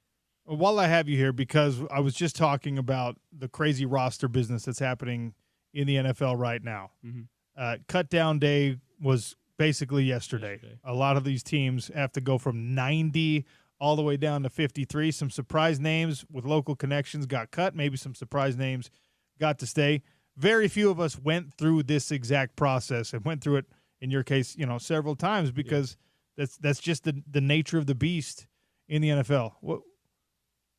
While I have you here, because I was just talking about the crazy roster business that's happening in the NFL right now. Mm-hmm. Cut down day was basically yesterday. A lot of these teams have to go from 90 all the way down to 53. Some surprise names with local connections got cut. Maybe some surprise names got to stay. Very few of us went through this exact process and went through it, in your case, several times because that's just the nature of the beast in the NFL.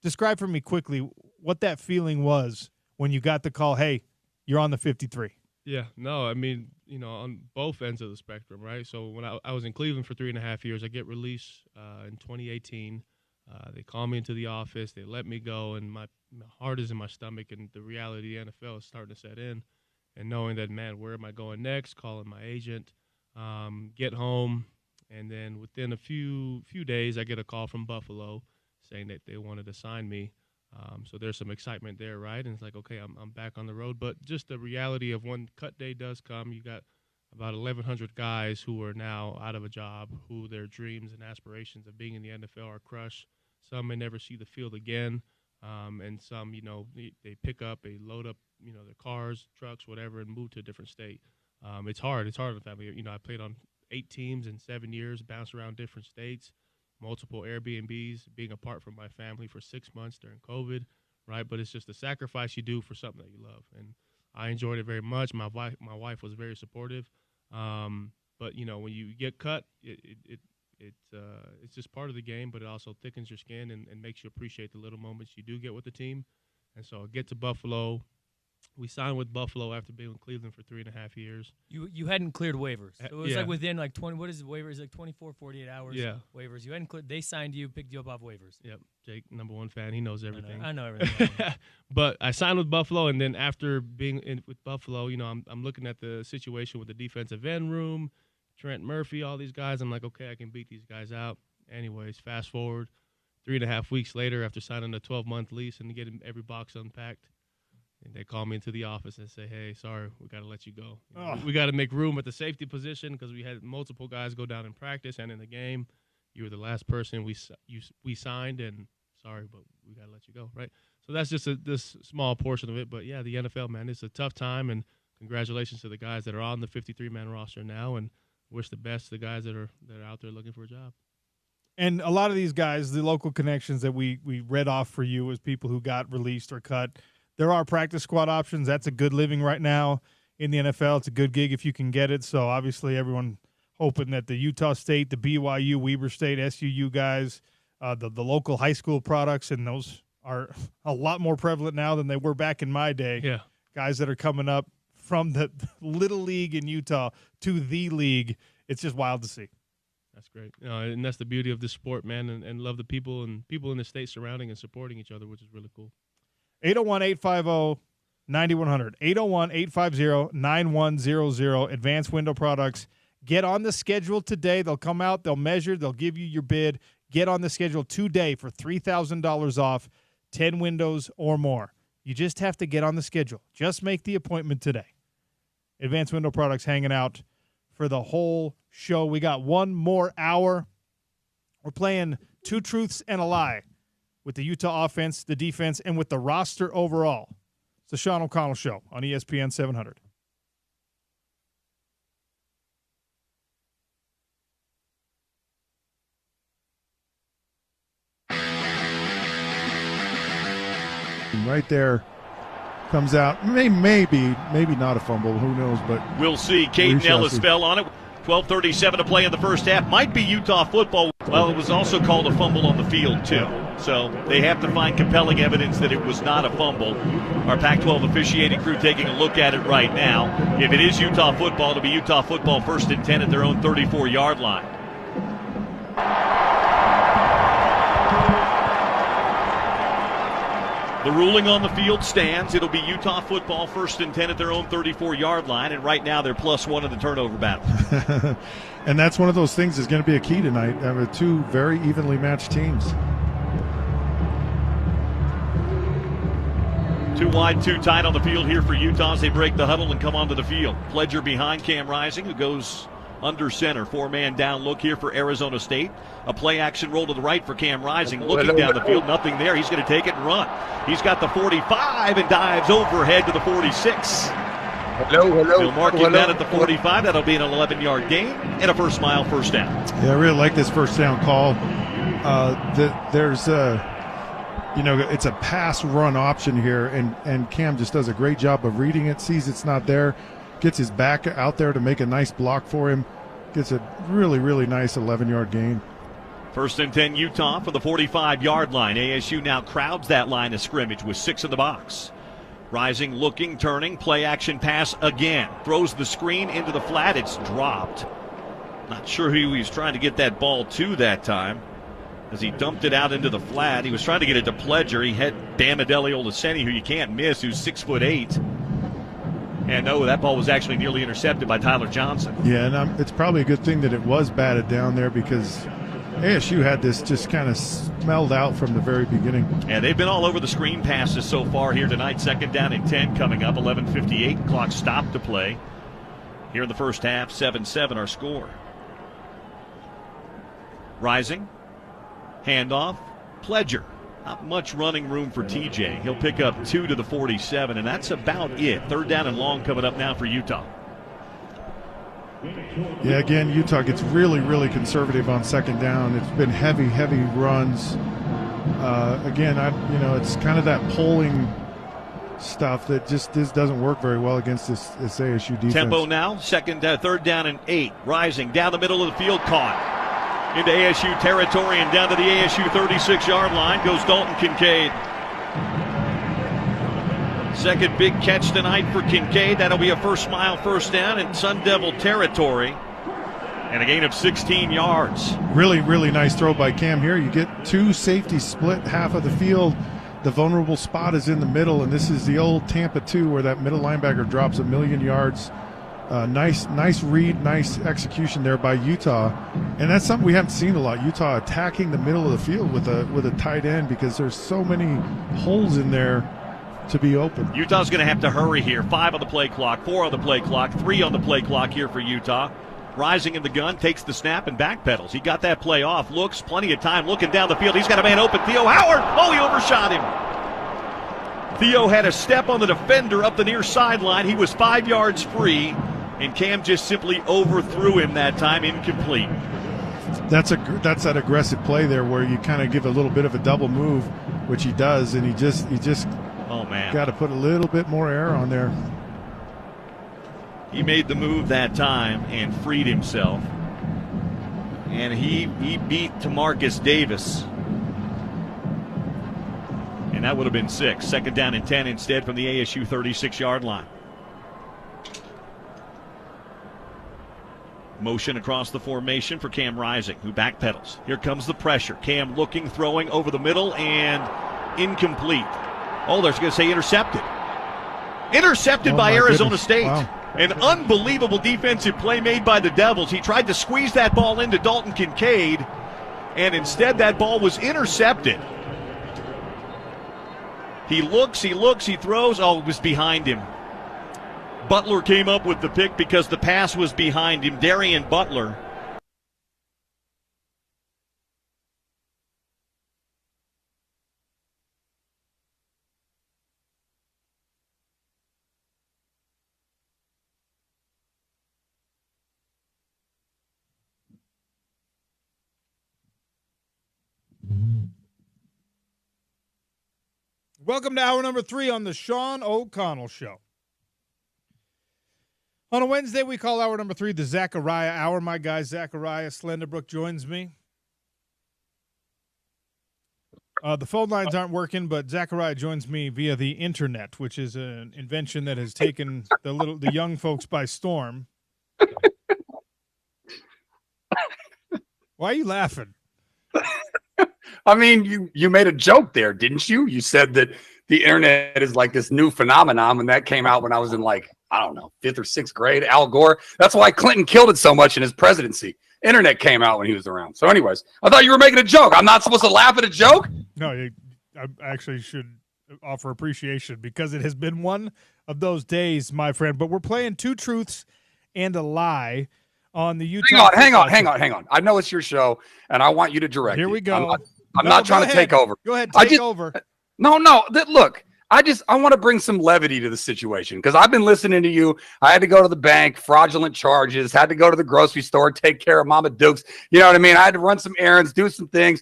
Describe for me quickly what that feeling was when you got the call, hey, you're on the 53. Yeah, no, I mean, on both ends of the spectrum, right? So when I was in Cleveland for 3.5 years, I get released in 2018. They call me into the office. They let me go, and my heart is in my stomach, and the reality of the NFL is starting to set in. And knowing that, man, where am I going next? Calling my agent, get home, and then within a few days, I get a call from Buffalo saying that they wanted to sign me. So there's some excitement there, right? And it's like, okay, I'm back on the road. But just the reality of when cut day does come, you got about 1,100 guys who are now out of a job, who their dreams and aspirations of being in the NFL are crushed. Some may never see the field again, and some, they pick up, they load up, their cars, trucks, whatever, and move to a different state. It's hard. It's hard on the family. I played on 8 teams in 7 years, bounced around different states, multiple Airbnbs, being apart from my family for 6 months during COVID, right? But it's just a sacrifice you do for something that you love, and I enjoyed it very much. My wife was very supportive, but when you get cut, it's just part of the game, but it also thickens your skin and makes you appreciate the little moments you do get with the team. And so I get to Buffalo. We signed with Buffalo after being in Cleveland for 3.5 years. You hadn't cleared waivers. So it was Yeah. like within 20. What is the waivers? Like 24, 48 hours. Yeah. Waivers. You hadn't cleared. They signed you, picked you up off waivers. Yep, Jake, number one fan. He knows everything. I know everything. But I signed with Buffalo, and then after being with Buffalo, I'm looking at the situation with the defensive end room, Trent Murphy, all these guys. I'm like, okay, I can beat these guys out. Anyways, fast forward 3.5 weeks later after signing a 12-month lease and getting every box unpacked, and they call me into the office and say, hey, sorry, we got to let you go. We got to make room at the safety position because we had multiple guys go down in practice and in the game. You were the last person we signed, and sorry, but we got to let you go, right? So that's just this small portion of it. But, yeah, the NFL, man, it's a tough time, and congratulations to the guys that are on the 53-man roster now, and wish the best to the guys that are out there looking for a job. And a lot of these guys, the local connections that we read off for you as people who got released or cut, there are practice squad options. That's a good living right now in the NFL. It's a good gig if you can get it. So obviously everyone hoping that the Utah State, the BYU, Weber State, SUU guys, the local high school products, and those are a lot more prevalent now than they were back in my day. Yeah. Guys that are coming up from the little league in Utah to the league. It's just wild to see. That's great. And that's the beauty of this sport, man, and love the people and people in the state surrounding and supporting each other, which is really cool. 801-850-9100. 801-850-9100. Advanced Window Products. Get on the schedule today. They'll come out. They'll measure. They'll give you your bid. Get on the schedule today for $3,000 off 10 windows or more. You just have to get on the schedule. Just make the appointment today. Advanced Window Products hanging out for the whole show. We got one more hour. We're playing Two Truths and a Lie with the Utah offense, the defense, and with the roster overall. It's the Sean O'Connell Show on ESPN 700. Right there comes out. Maybe not a fumble. Who knows? But we'll see. Caden Ellis fell on it. 12:37 to play in the first half. Might be Utah football. Well, it was also called a fumble on the field, too. Yeah. So they have to find compelling evidence that it was not a fumble. Our Pac-12 officiating crew taking a look at it right now. If it is Utah football, it'll be Utah football 1st and 10 at their own 34-yard line. The ruling on the field stands. It'll be Utah football 1st and 10 at their own 34-yard line, and right now they're +1 in the turnover battle. And that's one of those things that's going to be a key tonight. Two very evenly matched teams. 2 wide, 2 tight on the field here for Utah as they break the huddle and come onto the field. Pledger behind Cam Rising, who goes under center. 4-man down look here for Arizona State. A play action roll to the right for Cam Rising. Looking down the field, nothing there. He's going to take it and run. He's got the 45 and dives overhead to the 46. They'll mark him down at the 45. That'll be an 11-yard gain and a first mile first down. Yeah, I really like this first down call. It's a pass run option here, and Cam just does a great job of reading it, sees it's not there, gets his back out there to make a nice block for him, gets a really, really nice 11-yard gain. 1st and 10 Utah for the 45-yard line. ASU now crowds that line of scrimmage with 6 in the box. Rising, looking, turning, play action pass again. Throws the screen into the flat. It's dropped. Not sure who he was trying to get that ball to that time as he dumped it out into the flat. He was trying to get it to Pledger. He had Bamadelli Olaseni, who you can't miss, who's 6'8". And no, that ball was actually nearly intercepted by Tyler Johnson. Yeah, and it's probably a good thing that it was batted down there because ASU had this just kind of smelled out from the very beginning. Yeah, they've been all over the screen passes so far here tonight. 2nd down and 10 coming up. 11:58. Clock stopped to play. Here in the first half, 7-7 our score. Rising. Handoff. Pledger. Not much running room for TJ. He'll pick up 2 to the 47, and that's about it. 3rd down and long coming up now for Utah. Yeah, again, Utah gets really, really conservative on 2nd down. It's been heavy runs. It's kind of that pulling stuff that just doesn't work very well against this ASU defense. Tempo now, 3rd down and 8. Rising down the middle of the field, caught into ASU territory and down to the ASU 36-yard line goes Dalton Kincaid. Second big catch tonight for Kincaid. That'll be a first down in Sun Devil territory. And a gain of 16 yards. Really, really nice throw by Cam here. You get 2 safeties split half of the field. The vulnerable spot is in the middle, and this is the old Tampa 2 where that middle linebacker drops 1,000,000 yards. Nice read, nice execution there by Utah. And that's something we haven't seen a lot. Utah attacking the middle of the field with a tight end because there's so many holes in there to be open. Utah's going to have to hurry here. 5 on the play clock, 4 on the play clock, 3 on the play clock here for Utah. Rising in the gun, takes the snap and backpedals. He got that play off, looks, plenty of time, looking down the field. He's got a man open, Theo Howard. Oh, he overshot him. Theo had a step on the defender up the near sideline. He was 5 yards free, and Cam just simply overthrew him that time, incomplete. That's that aggressive play there where you kind of give a little bit of a double move, which he does, and he just oh man, got to put a little bit more air on there. He made the move that time and freed himself, and he beat Tamarcus Davis, and that would have been 6. 2nd down and 10 instead from the ASU 36-yard line. Motion across the formation for Cam Rising, who backpedals. Here comes the pressure. Cam looking, throwing over the middle, and incomplete. Oh, they're going to say intercepted. Intercepted by Arizona State. Wow. An unbelievable defensive play made by the Devils. He tried to squeeze that ball into Dalton Kincaid, and instead that ball was intercepted. He looks, he throws. Oh, it was behind him. Butler came up with the pick because the pass was behind him. Darian Butler. Welcome to hour number 3 on the Sean O'Connell Show. On a Wednesday, we call hour number 3 the Zachariah Hour. My guy, Zachariah Slenderbrook, joins me. The phone lines aren't working, but Zachariah joins me via the internet, which is an invention that has taken the young folks by storm. Why are you laughing? I mean, you made a joke there, didn't you? You said that the internet is like this new phenomenon, and that came out when I was in, like, I don't know, 5th or 6th grade. Al Gore. That's why Clinton killed it so much in his presidency. Internet came out when he was around. So anyways, I thought you were making a joke. I'm not supposed to laugh at a joke? No, I actually should offer appreciation because it has been one of those days, my friend. But we're playing two truths and a lie on the Utah. Hang on. I know it's your show, and I want you to direct Here we go. I'm not trying to take over. Go ahead, take over. No. Look, I want to bring some levity to the situation because I've been listening to you. I had to go to the bank, fraudulent charges, had to go to the grocery store, take care of Mama Dukes. You know what I mean? I had to run some errands, do some things.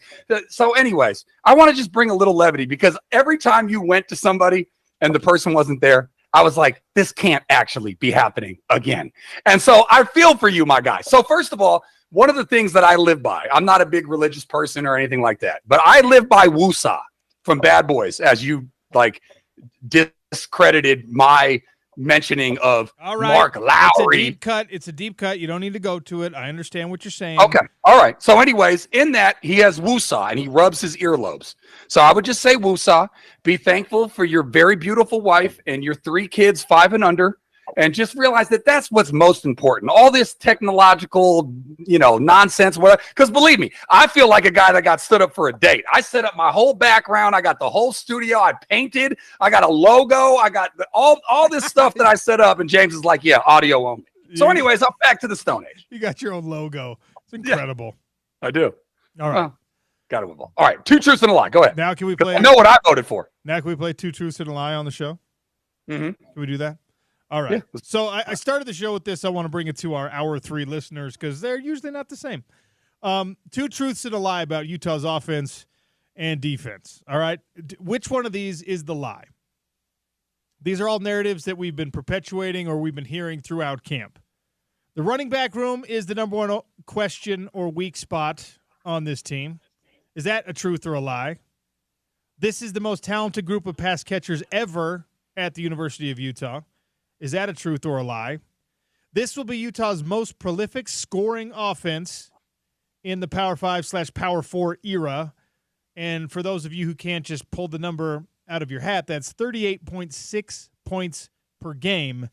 So anyways, I want to just bring a little levity because every time you went to somebody and the person wasn't there, I was like, this can't actually be happening again. And so I feel for you, my guy. So first of all, one of the things that I live by, I'm not a big religious person or anything like that, but I live by Woosah from Bad Boys, as you like discredited my mentioning of Mark Lowry. It's a deep cut. You don't need to go to it. I understand what you're saying. Okay. All right. So anyways, in that, he has woosah and he rubs his earlobes. So I would just say woosah. Be thankful for your very beautiful wife and your 3 kids, 5 and under. And just realize that that's what's most important. All this technological, nonsense, whatever. Because believe me, I feel like a guy that got stood up for a date. I set up my whole background. I got the whole studio. I painted. I got a logo. I got all this stuff that I set up. And James is like, yeah, audio only. So anyways, I'm back to the Stone Age. You got your own logo. It's incredible. Yeah, I do. All right. Got to move on. All right. 2 truths and a lie. Go ahead. Now can we play? I know what I voted for. Now can we play 2 truths and a lie on the show? Mm-hmm. Can we do that? All right. Yeah. So I started the show with this. I want to bring it to our hour 3 listeners because they're usually not the same. 2 truths and a lie about Utah's offense and defense. All right. Which one of these is the lie? These are all narratives that we've been perpetuating or we've been hearing throughout camp. The running back room is the number 1 question or weak spot on this team. Is that a truth or a lie? This is the most talented group of pass catchers ever at the University of Utah. Is that a truth or a lie? This will be Utah's most prolific scoring offense in the Power 5/Power 4 era. And for those of you who can't just pull the number out of your hat, that's 38.6 points per game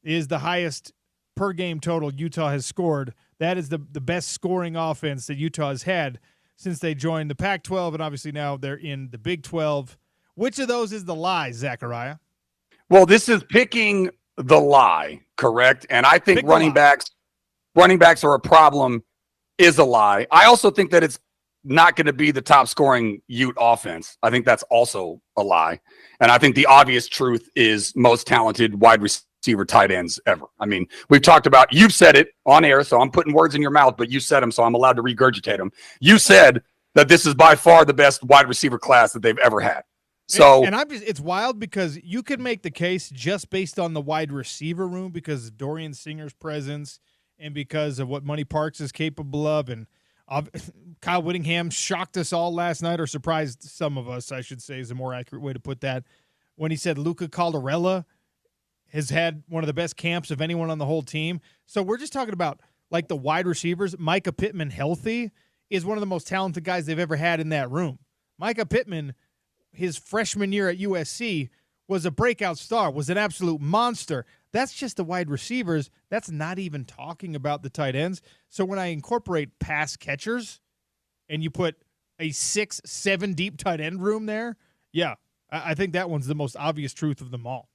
is the highest per game total Utah has scored. That is the best scoring offense that Utah has had since they joined the Pac-12, and obviously now they're in the Big 12. Which of those is the lie, Zachariah? Well, this is picking the lie, correct? And I think running backs are a problem is a lie. I also think that it's not going to be the top scoring Ute offense. I think that's also a lie. And I think the obvious truth is most talented wide receiver tight ends ever. I mean, we've talked about, you've said it on air, so I'm putting words in your mouth, but you said them, so I'm allowed to regurgitate them. You said that this is by far the best wide receiver class that they've ever had. So, and it's wild because you could make the case just based on the wide receiver room because of Dorian Singer's presence and because of what Money Parks is capable of. And Kyle Whittingham shocked us all last night, or surprised some of us, I should say, is a more accurate way to put that, when he said Luca Caldarella has had one of the best camps of anyone on the whole team. So we're just talking about like the wide receivers. Micah Pittman, healthy, is one of the most talented guys they've ever had in that room. Micah Pittman, his freshman year at USC, was a breakout star, was an absolute monster. That's just the wide receivers. That's not even talking about the tight ends. So when I incorporate pass catchers and you put a 6-7 deep tight end room there, yeah, I think that one's the most obvious truth of them all.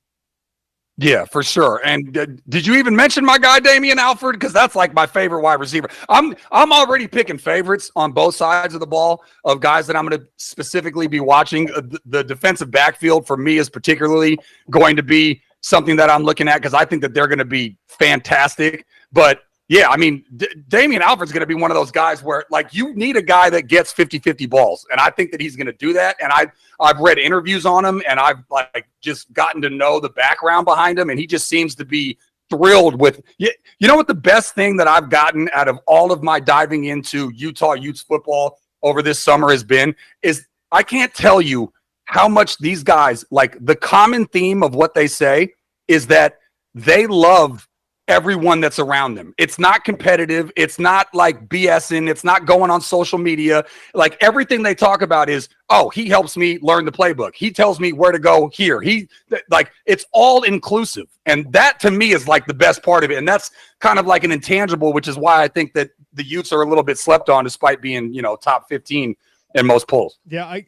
Yeah, for sure. And did you even mention my guy Damian Alford? Because that's like my favorite wide receiver. I'm already picking favorites on both sides of the ball of guys that I'm going to specifically be watching. The defensive backfield for me is particularly going to be something that I'm looking at because I think that they're going to be fantastic. But yeah, I mean, Damian Alford's going to be one of those guys where, like, you need a guy that gets 50-50 balls. And I think that he's going to do that. And I've read interviews on him, and I've, like, just gotten to know the background behind him. And he just seems to be thrilled with – you know what the best thing that I've gotten out of all of my diving into Utah Utes football over this summer has been is I can't tell you how much these guys, like the common theme of what they say is that they love everyone that's around them. It's not competitive. It's not like BSing. It's not going on social media. Like everything they talk about is, oh, he helps me learn the playbook. He tells me where to go here. Like it's all inclusive. And that to me is like the best part of it. And that's kind of like an intangible, which is why I think that the Utes are a little bit slept on despite being, top 15 in most polls. Yeah,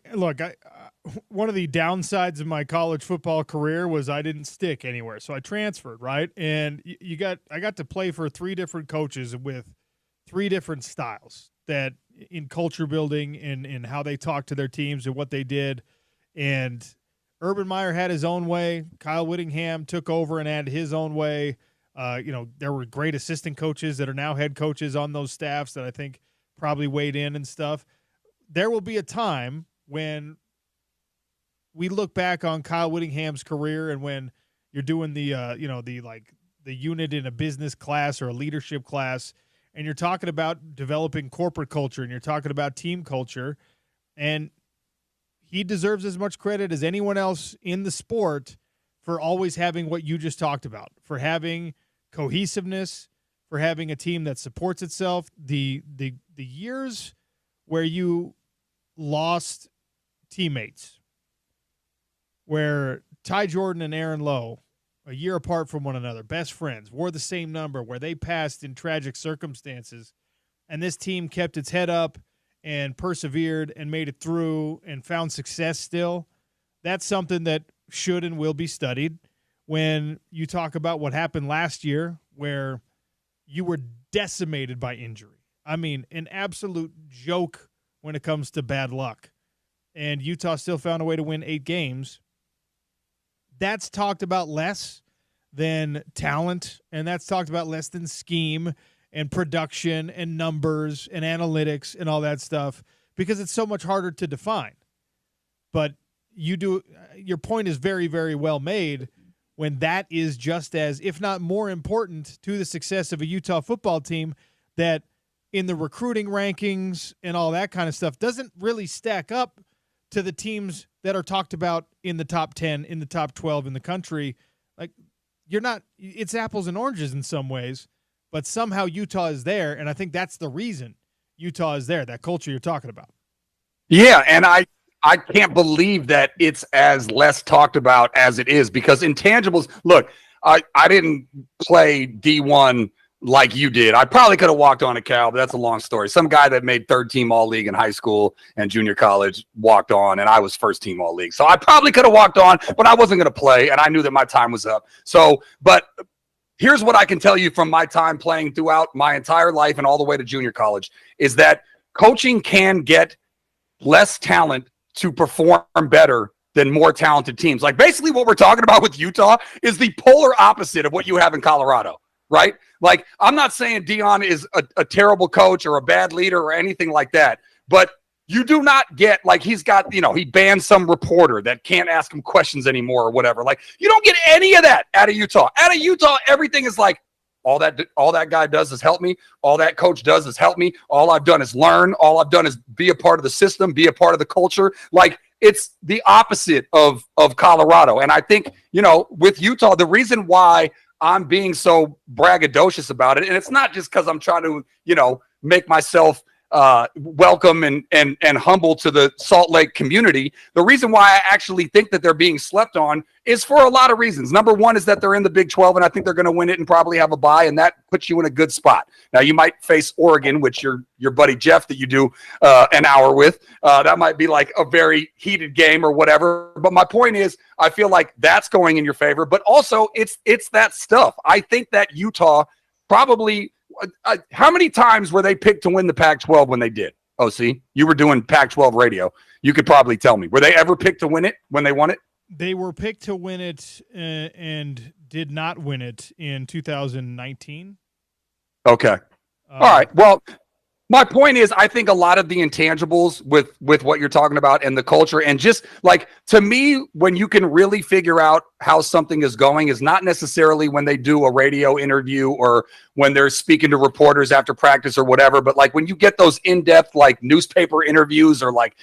one of the downsides of my college football career was I didn't stick anywhere, so I transferred, right? And I got to play for 3 different coaches with 3 different styles that in culture building and in how they talked to their teams and what they did. And Urban Meyer had his own way. Kyle Whittingham took over and added his own way. There were great assistant coaches that are now head coaches on those staffs that I think probably weighed in and stuff. There will be a time when we look back on Kyle Whittingham's career, and when you're doing the unit in a business class or a leadership class, and you're talking about developing corporate culture and you're talking about team culture, and he deserves as much credit as anyone else in the sport for always having what you just talked about, for having cohesiveness, for having a team that supports itself. The years where you lost teammates, where Ty Jordan and Aaron Lowe, a year apart from one another, best friends, wore the same number, where they passed in tragic circumstances, and this team kept its head up and persevered and made it through and found success still, that's something that should and will be studied. When you talk about what happened last year, where you were decimated by injury. I mean, an absolute joke when it comes to bad luck. And Utah still found a way to win 8 games. That's talked about less than talent, and that's talked about less than scheme and production and numbers and analytics and all that stuff, because it's so much harder to define. But your point is very, very well made when that is just as, if not more important to the success of a Utah football team, that in the recruiting rankings and all that kind of stuff doesn't really stack up to the teams that are talked about in the top 10, in the top 12 in the country. Like, it's apples and oranges in some ways, but somehow Utah is there, and I think that's the reason Utah is there, that culture you're talking about. Yeah, and I can't believe that it's as less talked about as it is, because intangibles, look, I didn't play D1 like you did. I probably could have walked on a Cal, but that's a long story. Some guy that made 3rd-team All-League in high school and junior college walked on, and I was 1st-team All-League. So I probably could have walked on, but I wasn't going to play, and I knew that my time was up. So, but here's what I can tell you from my time playing throughout my entire life and all the way to junior college, is that coaching can get less talent to perform better than more talented teams. Like, basically what we're talking about with Utah is the polar opposite of what you have in Colorado. Right? Like, I'm not saying Dion is a terrible coach or a bad leader or anything like that, but you do not get, like, he's got, he banned some reporter that can't ask him questions anymore or whatever. Like, you don't get any of that out of Utah. Out of Utah, everything is like, all that guy does is help me. All that coach does is help me. All I've done is learn. All I've done is be a part of the system, be a part of the culture. Like, it's the opposite of Colorado. And I think, with Utah, the reason why I'm being so braggadocious about it, and it's not just because I'm trying to, make myself welcome and humble to the Salt Lake community. The reason why I actually think that they're being slept on is for a lot of reasons. Number one is that they're in the Big 12, and I think they're going to win it and probably have a bye, and that puts you in a good spot. Now, you might face Oregon, which your buddy Jeff that you do an hour with. That might be like a very heated game or whatever. But my point is, I feel like that's going in your favor. But also, it's that stuff. I think that Utah probably how many times were they picked to win the Pac-12 when they did? OC, you were doing Pac-12 radio. You could probably tell me. Were they ever picked to win it when they won it? They were picked to win it and did not win it in 2019. Okay. All right. Well, My point is, I think a lot of the intangibles with what you're talking about and the culture, and just like, to me, when you can really figure out how something is going is not necessarily when they do a radio interview or when they're speaking to reporters after practice or whatever, but like when you get those in-depth like newspaper interviews or like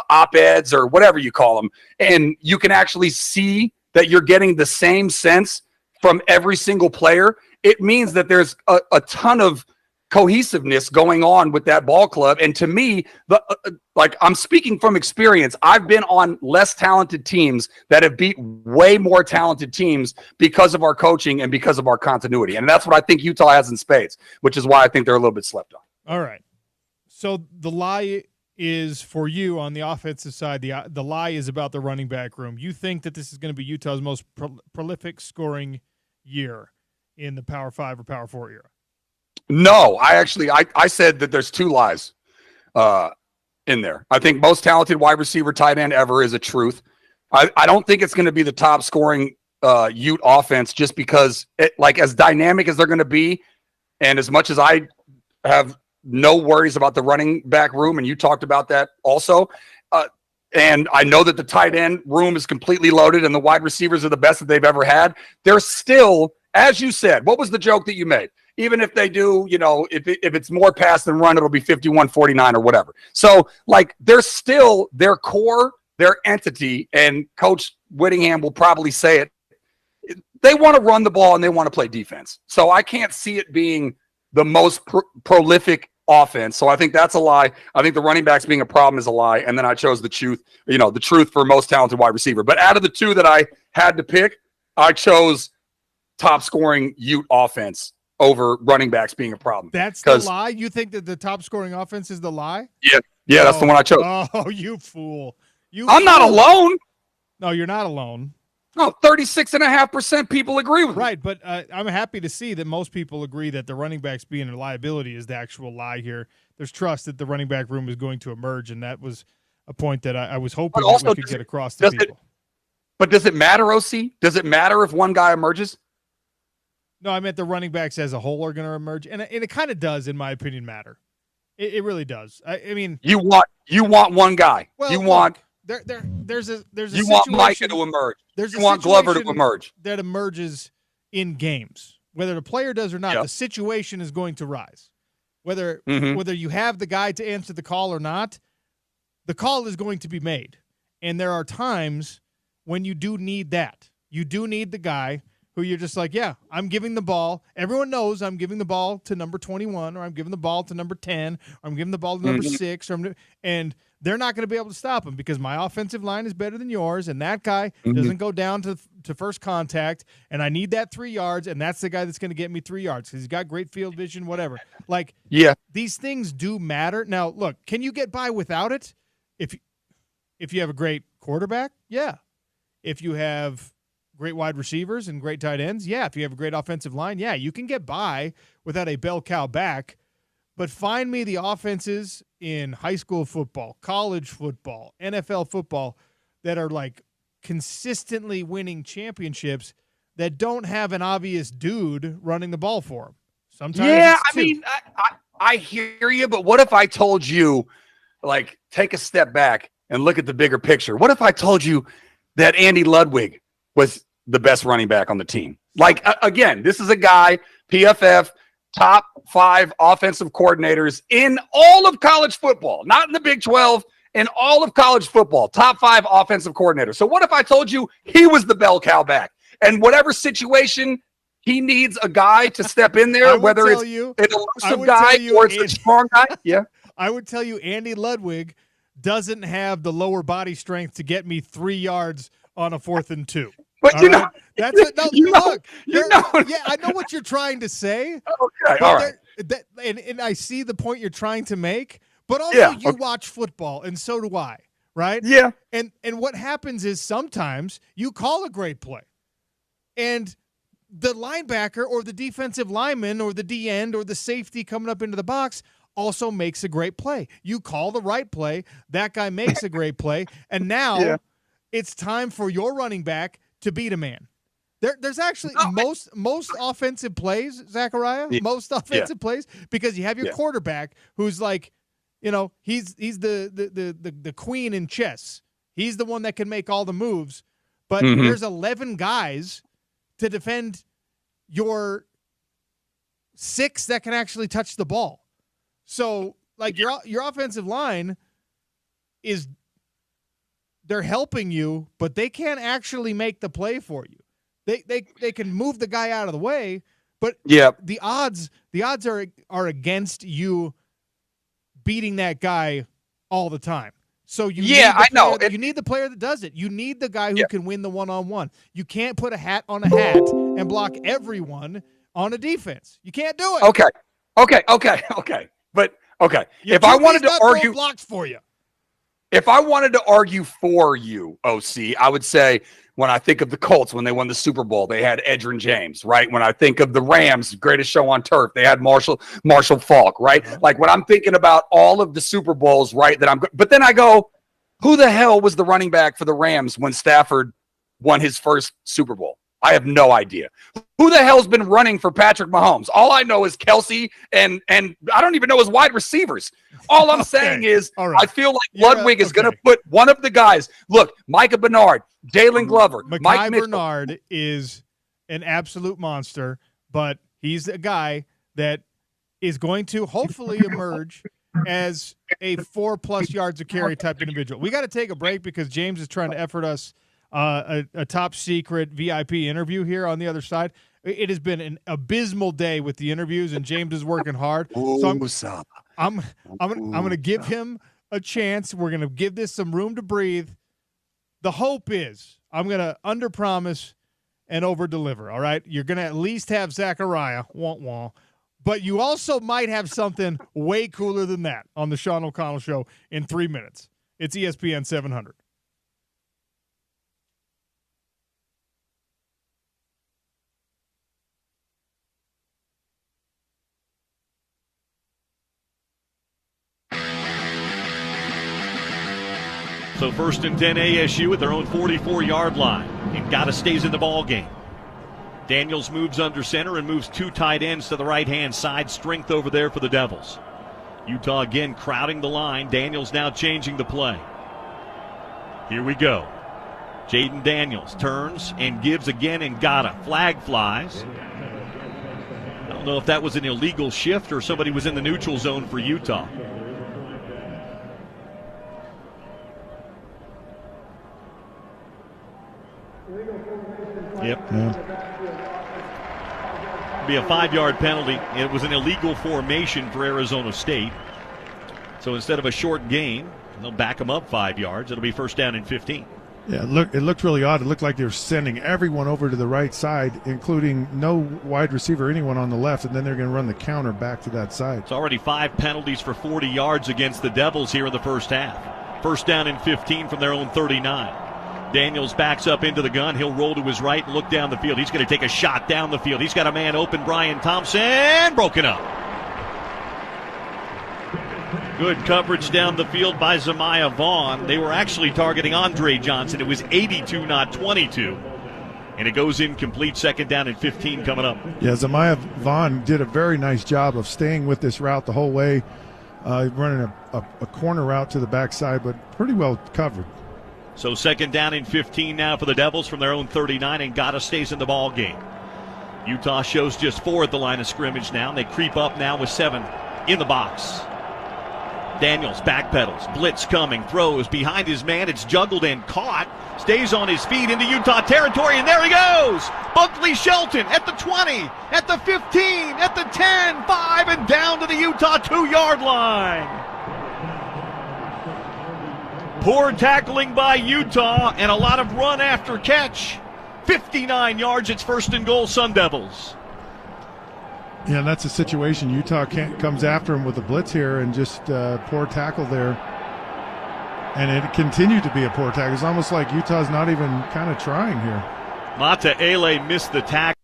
op-eds or whatever you call them, and you can actually see that you're getting the same sense from every single player, it means that there's a ton of cohesiveness going on with that ball club. And to me, like, I'm speaking from experience. I've been on less talented teams that have beat way more talented teams because of our coaching and because of our continuity. And that's what I think Utah has in spades, which is why I think they're a little bit slept on. All right. So the lie is for you on the offensive side. The lie is about the running back room. You think that this is going to be Utah's most prolific scoring year in the Power 5 or Power 4 era? No, I said that there's two lies in there. I think most talented wide receiver tight end ever is a truth. I don't think it's going to be the top scoring Ute offense just because like as dynamic as they're going to be, and as much as I have no worries about the running back room, and you talked about that also, and I know that the tight end room is completely loaded and the wide receivers are the best that they've ever had. They're still, as you said, what was the joke that you made? Even if they do, if it's more pass than run, it'll be 51-49 or whatever. So, like, they're still their core, their entity, and Coach Whittingham will probably say it. They want to run the ball and they want to play defense. So I can't see it being the most prolific offense. So I think that's a lie. I think the running backs being a problem is a lie. And then I chose the truth, the truth for most talented wide receiver. But out of the two that I had to pick, I chose top scoring Ute offense over running backs being a problem. That's the lie? You think that the top scoring offense is the lie? Yeah, that's the one I chose. Oh, you fool. I'm not alone. No, you're not alone. No, 36.5% people agree with me. Right, but I'm happy to see that most people agree that the running backs being a liability is the actual lie here. There's trust that the running back room is going to emerge, and that was a point that I was hoping that we could get across to people. But does it matter, OC? Does it matter if one guy emerges? No, I meant the running backs as a whole are going to emerge, and it kind of does, in my opinion, matter. It really does. I mean, you want one guy. Well, you want there's a you want Micah to emerge. You want Glover to emerge. That emerges in games, whether the player does or not. Yep. The situation is going to rise, whether Mm-hmm. you have the guy to answer the call or not. The call is going to be made, and there are times when you do need that. You do need the guy who you're just like, yeah, I'm giving the ball. Everyone knows I'm giving the ball to number 21, or I'm giving the ball to number 10, or I'm giving the ball to number 6, and they're not going to be able to stop him because my offensive line is better than yours, and that guy doesn't go down to first contact, and I need that 3 yards, and that's the guy that's going to get me 3 yards because he's got great field vision, whatever. Like, yeah, these things do matter. Now, look, can you get by without it? If you have a great quarterback, yeah. If you have great wide receivers and great tight ends, yeah. If you have a great offensive line, yeah, you can get by without a bell cow back. But find me the offenses in high school football, college football, NFL football that are like consistently winning championships that don't have an obvious dude running the ball for them. Sometimes, yeah. it's two. I mean, I hear you, but what if I told you, like, take a step back and look at the bigger picture? What if I told you that Andy Ludwig was the best running back on the team? Like, again, this is a guy, PFF, top 5 offensive coordinators in all of college football, not in the Big 12, in all of college football, top 5 offensive coordinators. So what if I told you he was the bell cow back, and whatever situation he needs a guy to step in there, whether it's an elusive guy or it's a strong guy? Yeah. I would tell you Andy Ludwig doesn't have the lower body strength to get me 3 yards on a 4th and 2. But all you right? know, that's it. No, look, you know. Yeah, I know what you're trying to say. Okay, all right. And I see the point you're trying to make, but also you watch football, and so do I, right? Yeah. And what happens is sometimes you call a great play, and the linebacker or the defensive lineman or the D end or the safety coming up into the box also makes a great play. You call the right play, that guy makes a great play, and now it's time for your running back to beat a man. There's actually most offensive plays, Zachariah. Yeah. Most offensive plays because you have your quarterback who's like, he's the queen in chess. He's the one that can make all the moves. But there's 11 guys to defend your 6 that can actually touch the ball. So like your offensive line they're helping you, but they can't actually make the play for you. They can move the guy out of the way, but the odds are against you beating that guy all the time. So you need the player that does it. You need the guy who can win the one-on-one. You can't put a hat on a hat and block everyone on a defense. You can't do it. Okay. But if I wanted to argue blocks for you. If I wanted to argue for you, OC, I would say when I think of the Colts, when they won the Super Bowl, they had Edgerrin James, right? When I think of the Rams, greatest show on turf, they had Marshall Faulk, right? Like when I'm thinking about all of the Super Bowls, right? But then I go, who the hell was the running back for the Rams when Stafford won his first Super Bowl? I have no idea. Who the hell's been running for Patrick Mahomes? All I know is Kelsey, and I don't even know his wide receivers. All I'm saying is I feel like Ludwig is going to put one of the guys. Look, Micah Bernard, Dalen Glover. Micah Bernard is an absolute monster, but he's a guy that is going to hopefully emerge as a 4+ yards a carry type individual. We got to take a break because James is trying to effort us a top secret VIP interview here on the other side. It has been an abysmal day with the interviews, and James is working hard. So I'm going to give him a chance. We're going to give this some room to breathe. The hope is I'm going to underpromise and overdeliver. All right, you're going to at least have Zachariah, but you also might have something way cooler than that on the Sean O'Connell Show in 3 minutes. It's ESPN 700. So 1st and 10 ASU at their own 44-yard line. Ngata stays in the ball game. Daniels moves under center and moves 2 tight ends to the right-hand side. Strength over there for the Devils. Utah again crowding the line. Daniels now changing the play. Here we go. Jaden Daniels turns and gives again. Ngata. Flag flies. I don't know if that was an illegal shift or somebody was in the neutral zone for Utah. Yep. Be a 5-yard penalty. It was an illegal formation for Arizona State. So instead of a short gain, they'll back them up 5 yards. It'll be 1st down and 15. Yeah, it looked really odd. It looked like they were sending everyone over to the right side, including no wide receiver, anyone on the left, and then they're going to run the counter back to that side. It's already 5 penalties for 40 yards against the Devils here in the first half. 1st down and 15 from their own 39. Daniels backs up into the gun. He'll roll to his right and look down the field. He's going to take a shot down the field. He's got a man open, Brian Thompson. Broken up. Good coverage down the field by Zamiah Vaughn. They were actually targeting Andre Johnson. It was 82, not 22. And it goes incomplete. 2nd down and 15 coming up. Yeah, Zamiah Vaughn did a very nice job of staying with this route the whole way, running a corner route to the backside, but pretty well covered. So 2nd down and 15 now for the Devils from their own 39, and Ngata stays in the ball game. Utah shows just 4 at the line of scrimmage now, and they creep up now with 7 in the box. Daniels backpedals, blitz coming, throws behind his man. It's juggled and caught. Stays on his feet into Utah territory, and there he goes. Buckley Shelton at the 20, at the 15, at the 10, 5, and down to the Utah 2-yard line. Poor tackling by Utah and a lot of run after catch. 59 yards, it's 1st and goal, Sun Devils. Yeah, and that's a situation. Utah comes after him with a blitz here and just poor tackle there. And it continued to be a poor tackle. It's almost like Utah's not even kind of trying here. Mata Ele missed the tackle.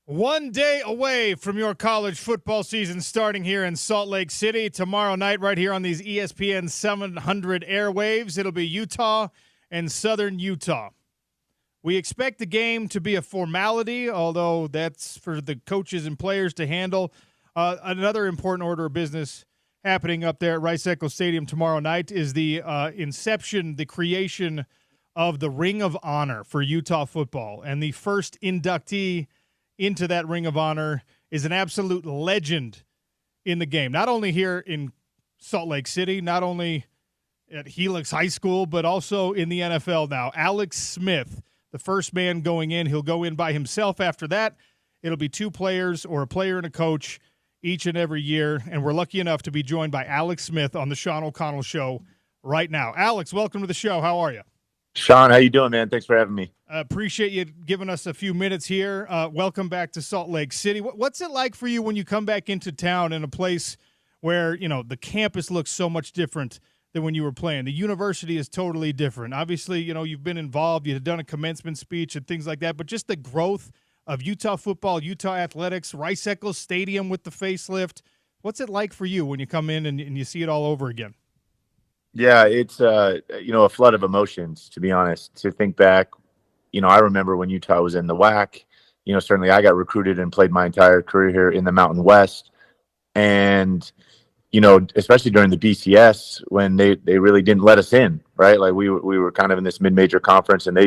1 day away from your college football season starting here in Salt Lake City. Tomorrow night right here on these ESPN 700 airwaves, it'll be Utah and Southern Utah. We expect the game to be a formality, although that's for the coaches and players to handle. Another important order of business happening up there at Rice-Eccles Stadium tomorrow night is the creation of the Ring of Honor for Utah football. And the first inductee into that Ring of Honor is an absolute legend in the game, not only here in Salt Lake City, not only at Helix High School, but also in the NFL now. Alex Smith, the first man going in. He'll go in by himself after that. It'll be two players or a player and a coach each and every year, and we're lucky enough to be joined by Alex Smith on the Sean O'Connell Show right now. Alex, welcome to the show. How are you? Sean, how you doing, man? Thanks for having me. Appreciate you giving us a few minutes here. Welcome back to Salt Lake City. What's it like for you when you come back into town in a place where, you know, the campus looks so much different than when you were playing? The university is totally different. Obviously, you know, you've been involved. You've done a commencement speech and things like that. But just the growth of Utah football, Utah athletics, Rice-Eccles Stadium with the facelift. What's it like for you when you come in and you see it all over again? Yeah, it's a flood of emotions, to be honest. To think back, you know, I remember when Utah was in the WAC. You know, certainly I got recruited and played my entire career here in the Mountain West. And, you know, especially during the BCS when they really didn't let us in, right? Like we were kind of in this mid-major conference and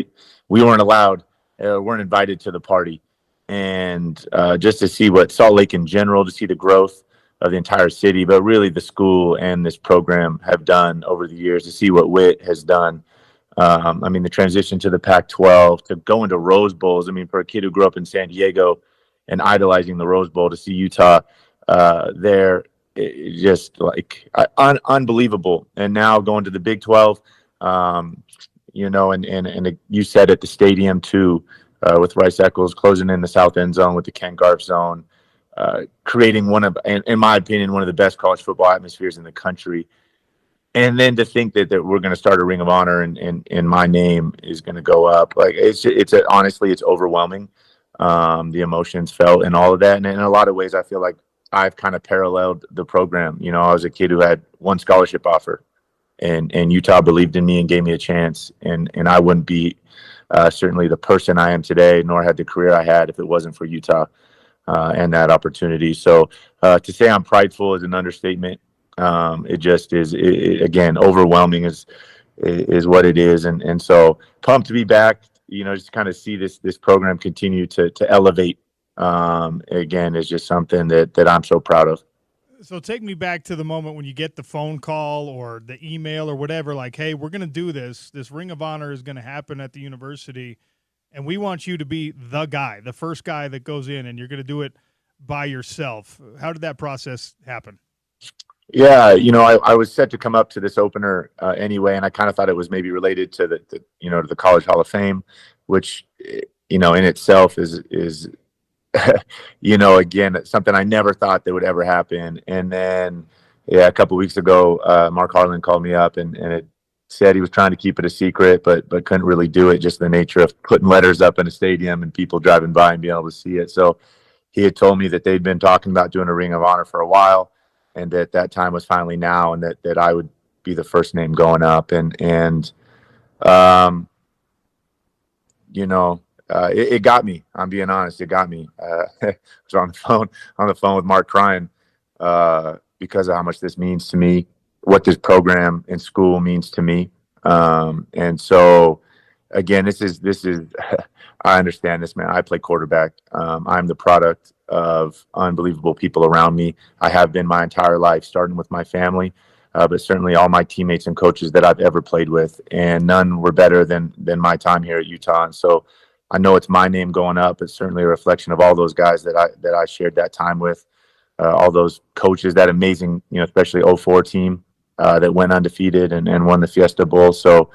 we weren't allowed, weren't invited to the party. And just to see what Salt Lake in general, to see the growth of the entire city, but really the school and this program have done over the years, to see what WIT has done. I mean, the transition to the Pac-12, to go into Rose Bowls. I mean, for a kid who grew up in San Diego and idolizing the Rose Bowl, to see Utah there, just like unbelievable. And now going to the Big 12, you know, and you said at the stadium too, with Rice-Eccles closing in the south end zone with the Ken Garff zone. Creating one of, in my opinion, one of the best college football atmospheres in the country. And then to think that we're going to start a Ring of Honor and my name is going to go up. Like honestly, it's overwhelming. The emotions felt and all of that. And in a lot of ways, I feel like I've kind of paralleled the program. You know, I was a kid who had one scholarship offer and Utah believed in me and gave me a chance. And I wouldn't be certainly the person I am today, nor had the career I had if it wasn't for Utah. And that opportunity. So to say I'm prideful is an understatement. It just is, again, overwhelming is what it is. And so pumped to be back, you know, just kind of see this program continue to elevate. Again, is just something that I'm so proud of. So take me back to the moment when you get the phone call or the email or whatever, like, hey, we're going to do this. This Ring of Honor is going to happen at the university. And we want you to be the guy, the first guy that goes in, and you're going to do it by yourself. How did that process happen? Yeah, you know, I was set to come up to this opener anyway, and I kind of thought it was maybe related to to the College Hall of Fame, which, you know, in itself is you know, again, something I never thought that would ever happen. And then, yeah, a couple of weeks ago, Mark Harlan called me up and it said he was trying to keep it a secret, but couldn't really do it, just the nature of putting letters up in a stadium and people driving by and being able to see it. So he had told me that they'd been talking about doing a Ring of Honor for a while and that time was finally now, and that I would be the first name going up. And you know, it got me. I'm being honest. It got me. I was on the phone with Mark crying because of how much this means to me, what this program in school means to me. And so again, this is, I understand this, man. I play quarterback. I'm the product of unbelievable people around me. I have been my entire life, starting with my family, but certainly all my teammates and coaches that I've ever played with, and none were better than my time here at Utah. And so I know it's my name going up. It's certainly a reflection of all those guys that I shared that time with, all those coaches, that amazing, you know, especially 04 team that went undefeated and won the Fiesta Bowl. So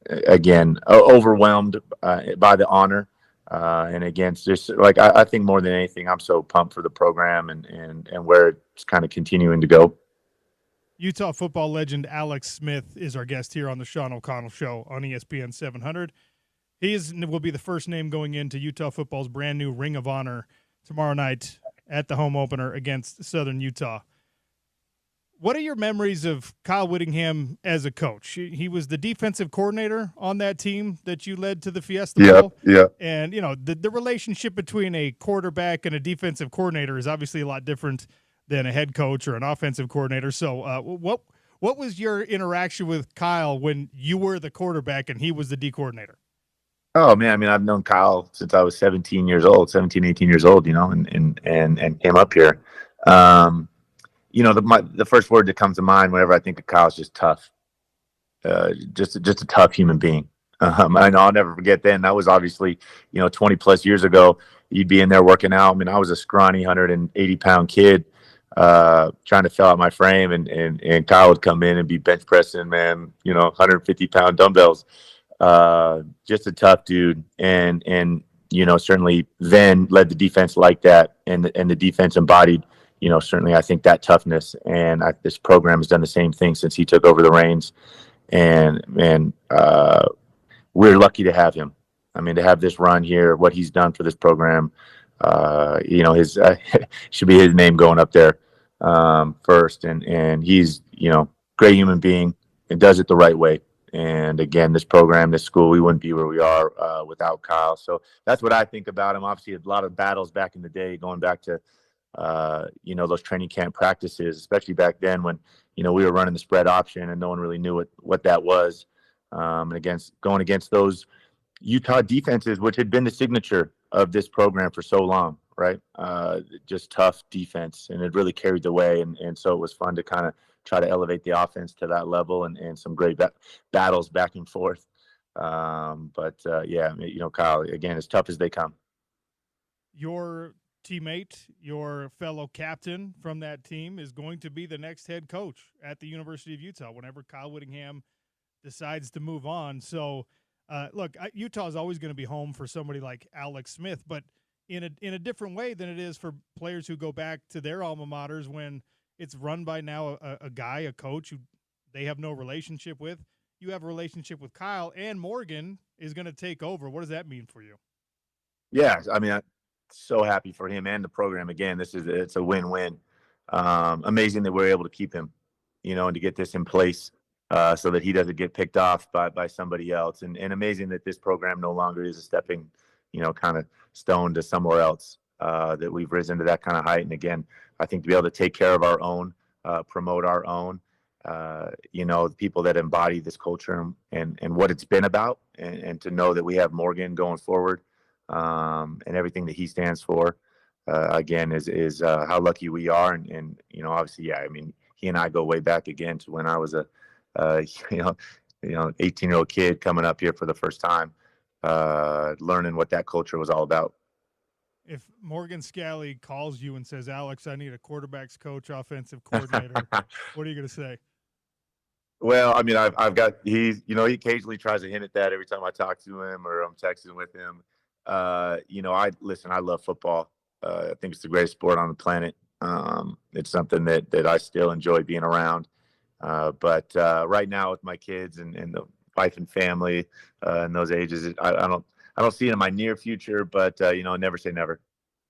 again, overwhelmed by the honor. And again, it's just like, I think more than anything, I'm so pumped for the program and where it's kind of continuing to go. Utah football legend Alex Smith is our guest here on the Sean O'Connell Show on ESPN 700. Will be the first name going into Utah football's brand new Ring of Honor tomorrow night at the home opener against Southern Utah. What are your memories of Kyle Whittingham as a coach? He was the defensive coordinator on that team that you led to the Fiesta Bowl. Yeah. And, the relationship between a quarterback and a defensive coordinator is obviously a lot different than a head coach or an offensive coordinator. So what was your interaction with Kyle when you were the quarterback and he was the D coordinator? Oh man, I mean, I've known Kyle since I was 17, 18 years old, and came up here. The first word that comes to mind whenever I think of Kyle is just tough. Just a tough human being. And I'll never forget then. That was obviously, 20 plus years ago. You'd be in there working out. I mean, I was a scrawny 180-pound kid trying to fill out my frame, and Kyle would come in and be bench pressing, man, 150-pound dumbbells. Just a tough dude, and certainly then led the defense like that, and the defense embodied, certainly I think that toughness. And this program has done the same thing since he took over the reins, and we're lucky to have him. I mean, to have this run here, what he's done for this program, his should be his name going up there first, and he's great human being and does it the right way. And again, this program, this school, we wouldn't be where we are without Kyle. So that's what I think about him. Obviously, a lot of battles back in the day, going back to, those training camp practices, especially back then when, we were running the spread option and no one really knew what that was. And going against those Utah defenses, which had been the signature of this program for so long, right? Just tough defense, and it really carried the way. And so it was fun to kind of try to elevate the offense to that level, and some great battles back and forth. Kyle, again, as tough as they come. Your teammate, your fellow captain from that team is going to be the next head coach at the University of Utah whenever Kyle Whittingham decides to move on. So, Utah is always going to be home for somebody like Alex Smith, but in a different way than it is for players who go back to their alma maters when it's run by now a coach who they have no relationship with. You have a relationship with Kyle, and Morgan is going to take over. What does that mean for you? Yeah, I mean, I'm so happy for him and the program. Again, it's a win-win. Amazing that we're able to keep him, and to get this in place so that he doesn't get picked off by somebody else. And amazing that this program no longer is a stepping, kind of stone to somewhere else, that we've risen to that kind of height. And again, I think to be able to take care of our own, promote our own, the people that embody this culture and what it's been about, and to know that we have Morgan going forward, and everything that he stands for, again, is how lucky we are. And obviously, yeah, I mean, he and I go way back again to when I was a 18-year-old kid coming up here for the first time, learning what that culture was all about. If Morgan Scalley calls you and says, Alex, I need a quarterback's coach, offensive coordinator, what are you going to say? Well, I mean, he occasionally tries to hint at that every time I talk to him or I'm texting with him. I love football. I think it's the greatest sport on the planet. It's something that I still enjoy being around. But right now with my kids and the wife and family and those ages, I don't see it in my near future, but never say never.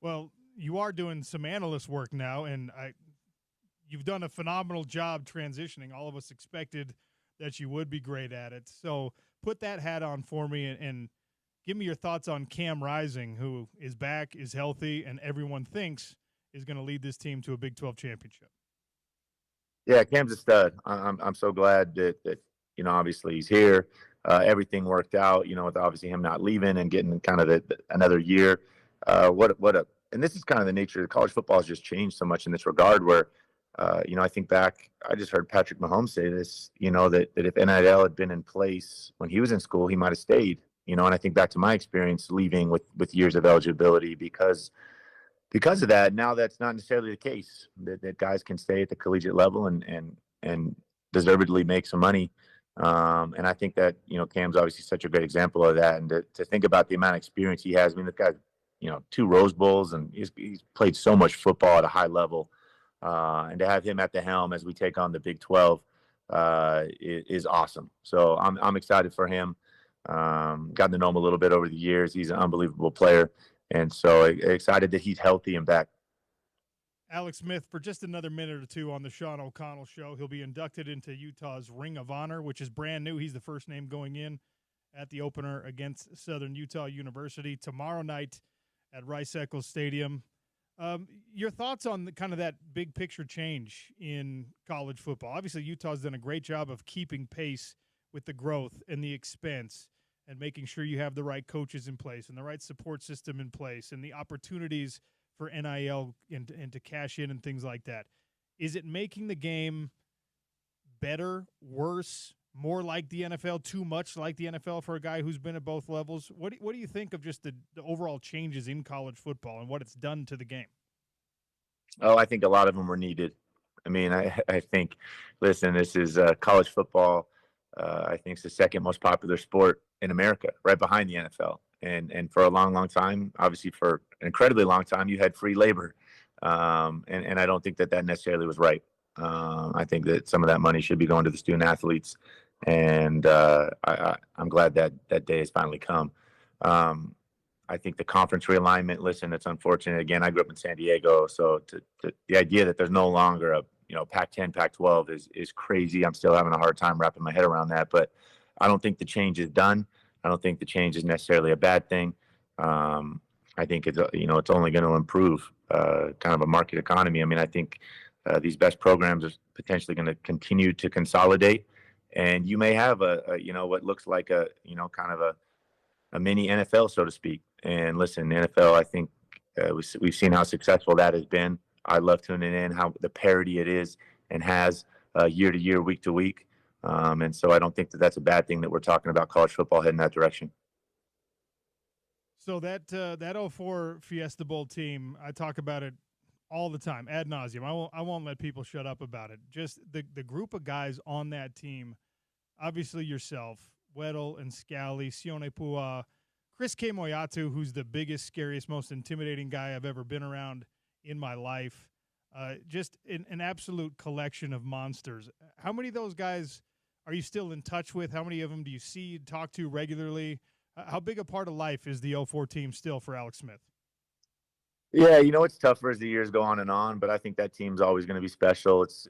Well, you are doing some analyst work now, and you've done a phenomenal job transitioning. All of us expected that you would be great at it. So put that hat on for me and give me your thoughts on Cam Rising, who is back, is healthy, and everyone thinks is going to lead this team to a Big 12 championship. Yeah, Cam's a stud. I'm so glad that obviously he's here. Everything worked out, with obviously him not leaving and getting kind of another year. And this is kind of the nature of college football has just changed so much in this regard where, I think back, I just heard Patrick Mahomes say this, that if NIL had been in place when he was in school, he might have stayed, and I think back to my experience leaving with years of eligibility because of that. Now that's not necessarily the case, that guys can stay at the collegiate level and deservedly make some money. And I think that, Cam's obviously such a great example of that. And to think about the amount of experience he has, I mean, the guy, 2 Rose Bowls, and he's played so much football at a high level. And to have him at the helm as we take on the Big 12 is awesome. So I'm excited for him. Gotten to know him a little bit over the years. He's an unbelievable player. And so excited that he's healthy and back. Alex Smith, for just another minute or two on the Sean O'Connell Show. He'll be inducted into Utah's Ring of Honor, which is brand new. He's the first name going in at the opener against Southern Utah University tomorrow night at Rice-Eccles Stadium. Your thoughts on kind of that big picture change in college football? Obviously, Utah's done a great job of keeping pace with the growth and the expense and making sure you have the right coaches in place and the right support system in place and the opportunities for NIL and to cash in and things like that. Is it making the game better, worse, more like the NFL, too much like the NFL for a guy who's been at both levels? What do you think of just the overall changes in college football and what it's done to the game? Oh, I think a lot of them were needed. I mean, I think, listen, this is college football. I think it's the second most popular sport in America, right behind the NFL. And for a long, long time, obviously for an incredibly long time, you had free labor. And I don't think that necessarily was right. I think that some of that money should be going to the student athletes. And I'm glad that day has finally come. I think the conference realignment, listen, it's unfortunate. Again, I grew up in San Diego. So the idea that there's no longer a Pac-10, Pac-12 is crazy. I'm still having a hard time wrapping my head around that. But I don't think the change is done. I don't think the change is necessarily a bad thing. I think it's only going to improve kind of a market economy. I mean, I think these best programs are potentially going to continue to consolidate, and you may have what looks like a mini NFL, so to speak. And listen, the NFL, I think we've seen how successful that has been. I love tuning in how the parity it is and has year to year, week to week. And so I don't think that that's a bad thing that we're talking about college football heading that direction. So that 04 Fiesta Bowl team, I talk about it all the time, ad nauseum. I won't let people shut up about it. Just the group of guys on that team, obviously yourself, Weddle and Scally, Sione Pua, Chris K. Moyatu, who's the biggest, scariest, most intimidating guy I've ever been around in my life. Just an absolute collection of monsters. How many of those guys are you still in touch with? How many of them do you see, talk to regularly? How big a part of life is the 04 team still for Alex Smith? Yeah, it's tougher as the years go on, but I think that team's always going to be special. It's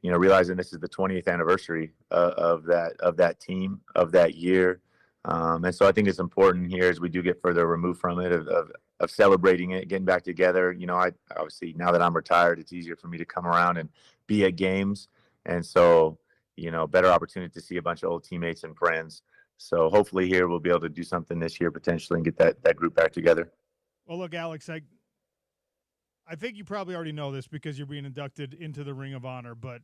realizing this is the 20th anniversary of that team, of that year. And so I think it's important here as we do get further removed from it of celebrating it, getting back together. I obviously, now that I'm retired, it's easier for me to come around and be at games. And so, better opportunity to see a bunch of old teammates and friends. So hopefully here we'll be able to do something this year potentially and get that group back together. Well, look, Alex, I think you probably already know this because you're being inducted into the Ring of Honor, but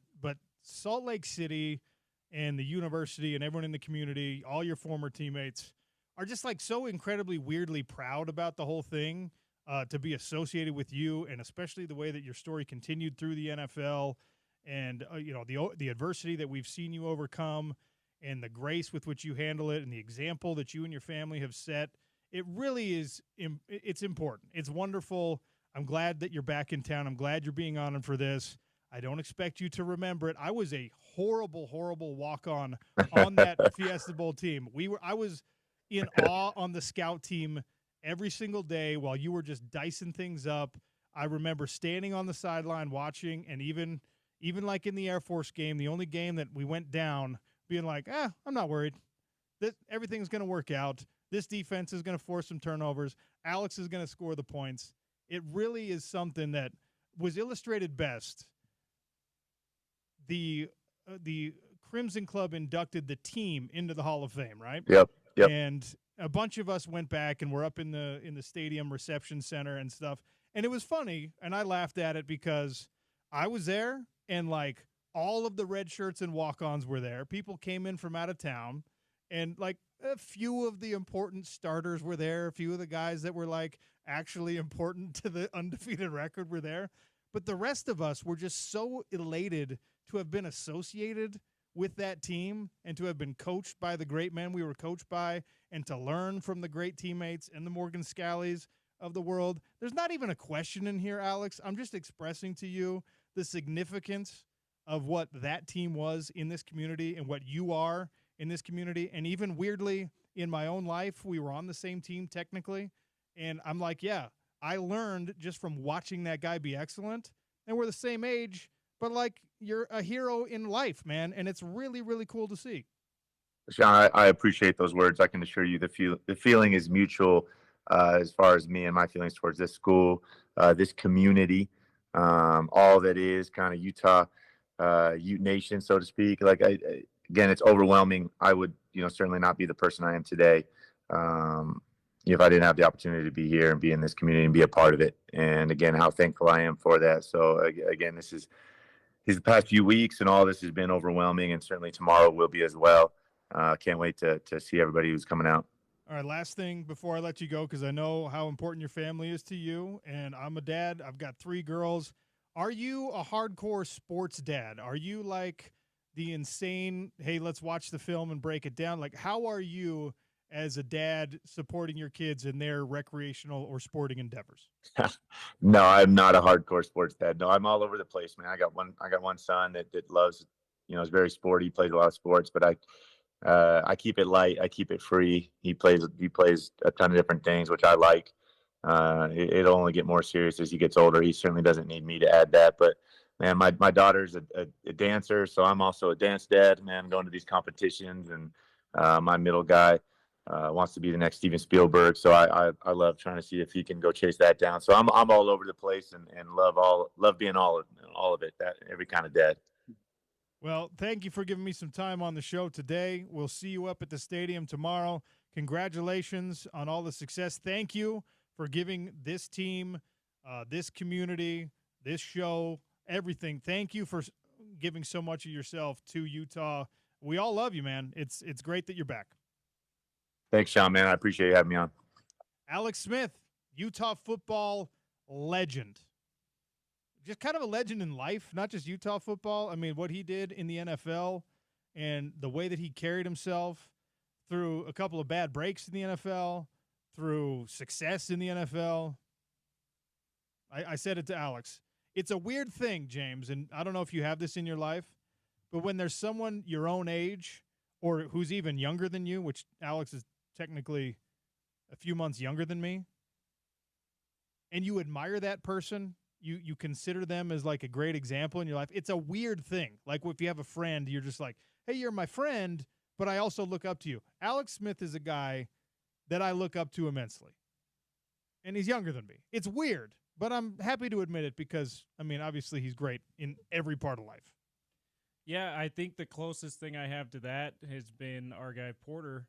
Salt Lake City and the university and everyone in the community, all your former teammates, are just like so incredibly weirdly proud about the whole thing, to be associated with you, and especially the way that your story continued through the NFL and the adversity that we've seen you overcome and the grace with which you handle it and the example that you and your family have set. It really is, it's important. It's wonderful. I'm glad that you're back in town. I'm glad you're being honored for this. I don't expect you to remember it. I was a horrible, horrible walk-on that Fiesta Bowl team. I was in awe on the scout team every single day while you were just dicing things up. I remember standing on the sideline watching, and even like in the Air Force game, the only game that we went down, being like, I'm not worried. Everything's going to work out. This defense is going to force some turnovers. Alex is going to score the points. It really is something that was illustrated best. The Crimson Club inducted the team into the Hall of Fame, right? Yep. And a bunch of us went back and were up in the stadium reception center and stuff. And it was funny, and I laughed at it because I was there, and like all of the red shirts and walk-ons were there. People came in from out of town, and like a few of the important starters were there. A few of the guys that were like actually important to the undefeated record were there. But the rest of us were just so elated to have been associated with that team and to have been coached by the great men we were coached by and to learn from the great teammates and the Morgan Scallys of the world. There's not even a question in here, Alex. I'm just expressing to you the significance of what that team was in this community and what you are in this community. And even weirdly, in my own life, we were on the same team technically. And I'm like, yeah, I learned just from watching that guy be excellent. And we're the same age, but like you're a hero in life, man. And it's really, really cool to see. Sean, I appreciate those words. I can assure you the feeling is mutual as far as me and my feelings towards this school, this community, all that is kind of Utah, Ute Nation, so to speak. Like, again, it's overwhelming. I would, certainly not be the person I am today if I didn't have the opportunity to be here and be in this community and be a part of it. And again, how thankful I am for that. So again, these past few weeks and all this has been overwhelming, and certainly tomorrow will be as well. Can't wait to see everybody who's coming out. All right, last thing before I let you go, because I know how important your family is to you, and I'm a dad. I've got 3 girls. Are you a hardcore sports dad? Are you like the insane, hey, let's watch the film and break it down? Like, how are you as a dad supporting your kids in their recreational or sporting endeavors? No, I'm not a hardcore sports dad. No, I'm all over the place, man. I got one son that loves, is very sporty, plays a lot of sports, but I keep it light. I keep it free. He plays a ton of different things, which I like. It'll only get more serious as he gets older. He certainly doesn't need me to add that. But man, my daughter's a dancer, so I'm also a dance dad. Man, going to these competitions, and my middle guy wants to be the next Steven Spielberg. So I love trying to see if he can go chase that down. So I'm all over the place and love being all of it. That every kind of dad. Well, thank you for giving me some time on the show today. We'll see you up at the stadium tomorrow. Congratulations on all the success. Thank you for giving this team, this community, this show, everything. Thank you for giving so much of yourself to Utah. We all love you, man. It's great that you're back. Thanks, Sean, man. I appreciate you having me on. Alex Smith, Utah football legend. Just kind of a legend in life, not just Utah football. I mean, what he did in the NFL and the way that he carried himself through a couple of bad breaks in the NFL, through success in the NFL. I said it to Alex. It's a weird thing, James, and I don't know if you have this in your life, but when there's someone your own age or who's even younger than you, which Alex is technically a few months younger than me, and you admire that person, you consider them as like a great example in your life. It's a weird thing. Like if you have a friend, you're just like, hey, you're my friend, but I also look up to you. Alex Smith is a guy that I look up to immensely. And he's younger than me. It's weird, but I'm happy to admit it because, I mean, obviously he's great in every part of life. Yeah, I think the closest thing I have to that has been our guy Porter,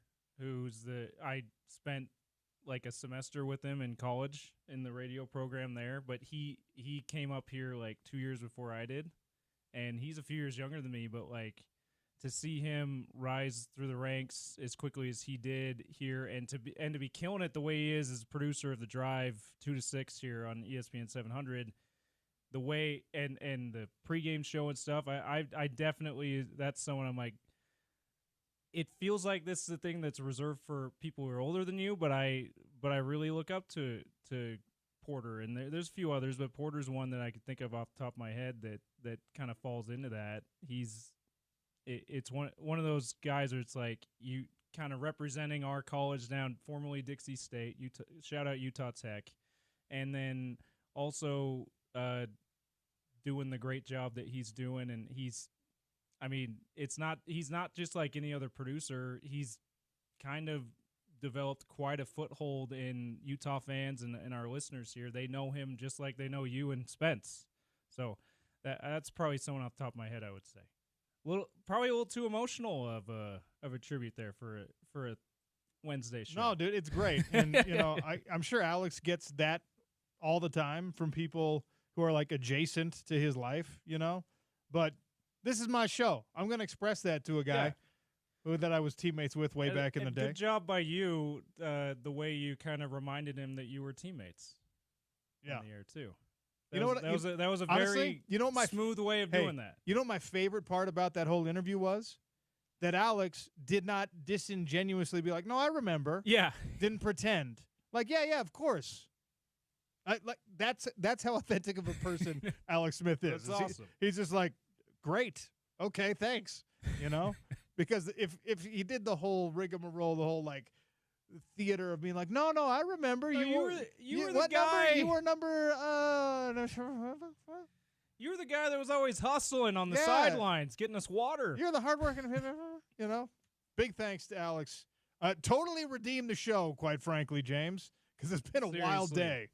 I spent like a semester with him in college in the radio program there, but he came up here like 2 years before I did, and he's a few years younger than me, but like to see him rise through the ranks as quickly as he did here and to be killing it the way he is as producer of The Drive 2 to 6 here on ESPN 700, the way and the pregame show and stuff, I definitely, that's someone I'm like, it feels like this is a thing that's reserved for people who are older than you, but I really look up to Porter, and there's a few others, but Porter's one that I could think of off the top of my head that kind of falls into that. It's one of those guys where it's like you kind of representing our college down, formerly Dixie State, shout out Utah Tech, and then also doing the great job that he's doing, and he's not just like any other producer. He's kind of developed quite a foothold in Utah fans and our listeners here. They know him just like they know you and Spence. So that's probably someone off the top of my head, I would say. Probably a little too emotional of a tribute there for a Wednesday show. No, dude, it's great. And I'm sure Alex gets that all the time from people who are like adjacent to his life, But this is my show. I'm going to express that to a guy that I was teammates with way back in the day. Good job by you, the way you kind of reminded him that you were teammates. Yeah, on the air too. That was a honestly, very smooth way of doing that. You know what my favorite part about that whole interview was? That Alex did not disingenuously be like, no, I remember. Yeah. Didn't pretend. Like, yeah, of course. That's how authentic of a person Alex Smith is. That's awesome. He's just like, great. Okay, thanks. Because if he did the whole rigmarole, the whole like theater of being like, no, I remember you were the what guy. Number? You were number. You were the guy that was always hustling on the sidelines, getting us water. You're the hardworking, Big thanks to Alex. Totally redeemed the show, quite frankly, James, because it's been a wild day.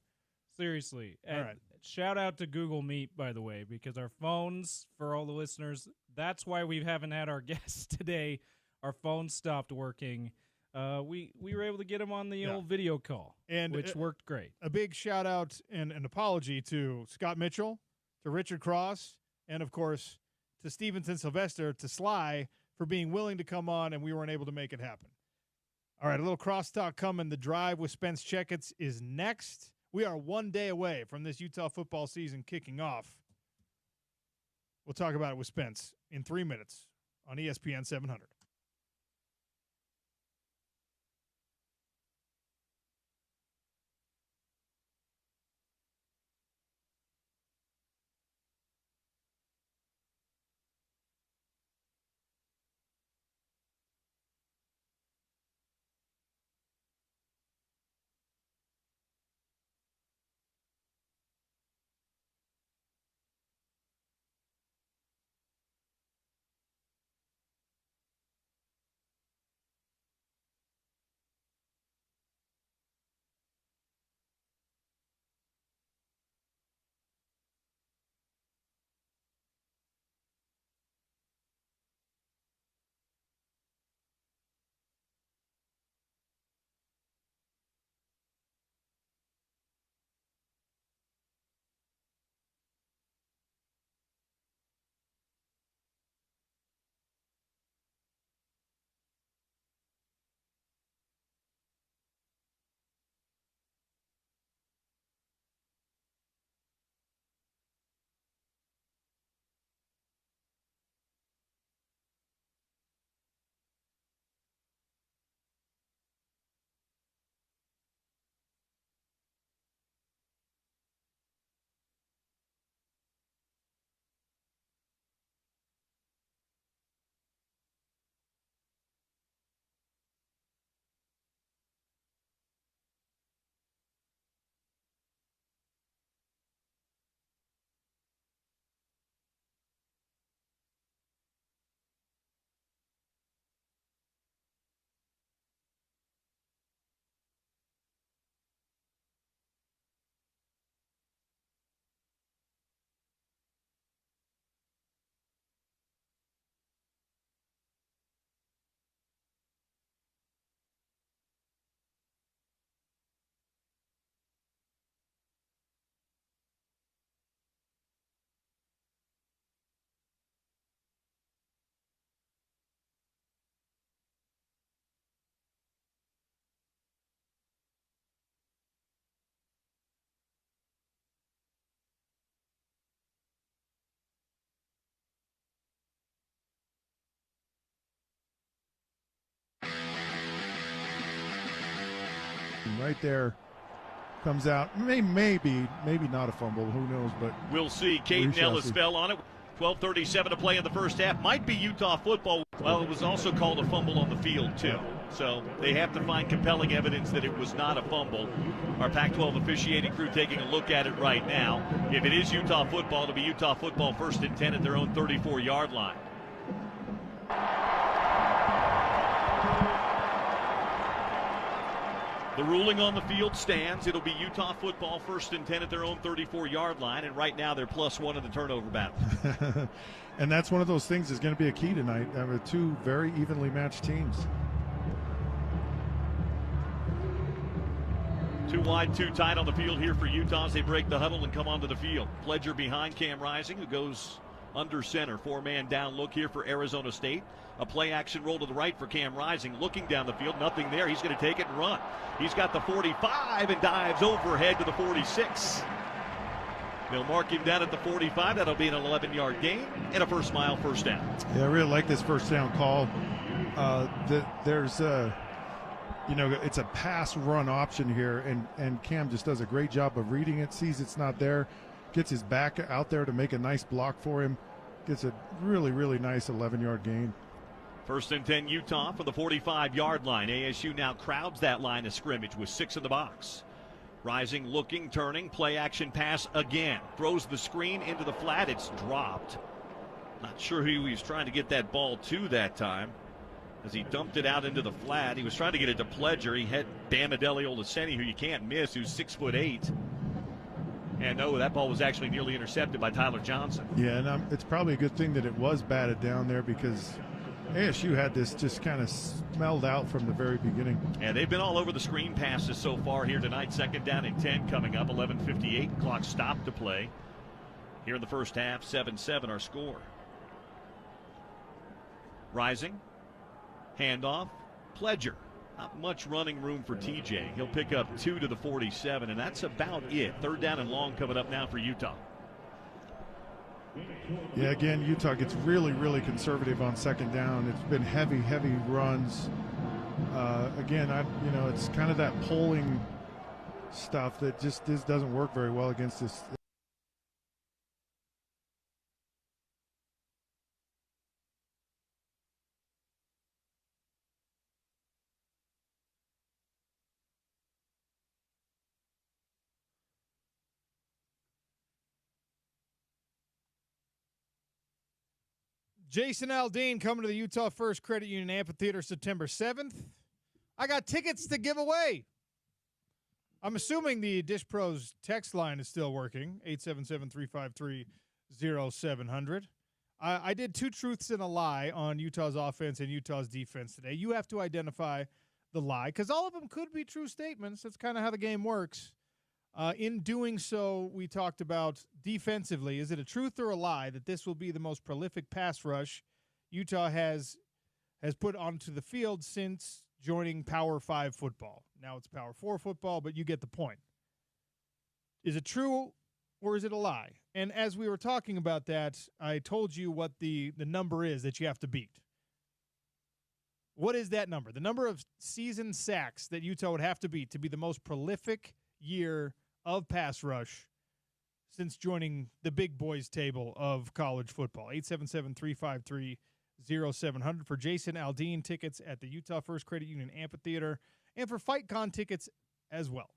Seriously. All right. Shout out to Google Meet, by the way, because our phones, for all the listeners, that's why we haven't had our guests today. Our phones stopped working. We were able to get him on the old video call, which worked great. A big shout out and an apology to Scott Mitchell, to Richard Cross, and, of course, to Stevenson Sylvester, to Sly, for being willing to come on, and we weren't able to make it happen. All right, a little crosstalk coming. The Drive with Spence Checketts is next. We are 1 day away from this Utah football season kicking off. We'll talk about it with Spence in 3 minutes on ESPN 700. Right there comes out. Maybe not a fumble. Who knows? But we'll see. Caden Ellis fell on it. 12:37 to play in the first half. Might be Utah football. Well, it was also called a fumble on the field, too. So they have to find compelling evidence that it was not a fumble. Our Pac-12 officiating crew taking a look at it right now. If it is Utah football, it'll be Utah football 1st and 10 at their own 34-yard line. The ruling on the field stands. It'll be Utah football 1st and 10 at their own 34-yard line, and right now they're +1 in the turnover battle. And that's one of those things that's going to be a key tonight. With two very evenly matched teams. 2 wide, 2 tight on the field here for Utah as they break the huddle and come onto the field. Pledger behind Cam Rising, who goes under center. 4-man down look here for Arizona State. A play action roll to the right for Cam Rising. Looking down the field, nothing there. He's going to take it and run. He's got the 45 and dives overhead to the 46. They'll mark him down at the 45. That'll be an 11-yard gain and a first down. Yeah, I really like this first down call. It's a pass run option here, and Cam just does a great job of reading it, sees it's not there, gets his back out there to make a nice block for him, gets a really, really nice 11-yard gain. First and 10 Utah for the 45-yard line. ASU now crowds that line of scrimmage with 6 in the box. Rising, looking, turning, play action pass again. Throws the screen into the flat. It's dropped. Not sure who he was trying to get that ball to that time as he dumped it out into the flat. He was trying to get it to Pledger. He had Bamadelli Olaseni, who you can't miss, who's 6'8". And no, that ball was actually nearly intercepted by Tyler Johnson. Yeah, and it's probably a good thing that it was batted down there because ASU had this just kind of smelled out from the very beginning. And they've been all over the screen passes so far here tonight. Second down and 10 coming up. 11:58. Clock stopped to play. Here in the first half, 7-7 our score. Rising. Handoff. Pledger. Not much running room for TJ. He'll pick up 2 to the 47, and that's about it. Third down and long coming up now for Utah. Yeah, again, Utah gets really, really conservative on second down. It's been heavy runs. Again, it's kind of that polling stuff that just doesn't work very well against this. Jason Aldean coming to the Utah First Credit Union Amphitheater September 7th. I got tickets to give away. I'm assuming the Dish Pros text line is still working, 877-353-0700. I did 2 truths and a lie on Utah's offense and Utah's defense today. You have to identify the lie because all of them could be true statements. That's kind of how the game works. In doing so, we talked about defensively. Is it a truth or a lie that this will be the most prolific pass rush Utah has put onto the field since joining Power 5 football? Now it's Power 4 football, but you get the point. Is it true or is it a lie? And as we were talking about that, I told you what the number is that you have to beat. What is that number? The number of season sacks that Utah would have to beat to be the most prolific year of pass rush since joining the big boys table of college football. 877-353-0700 for Jason Aldean tickets at the Utah First Credit Union Amphitheater and for FightCon tickets as well.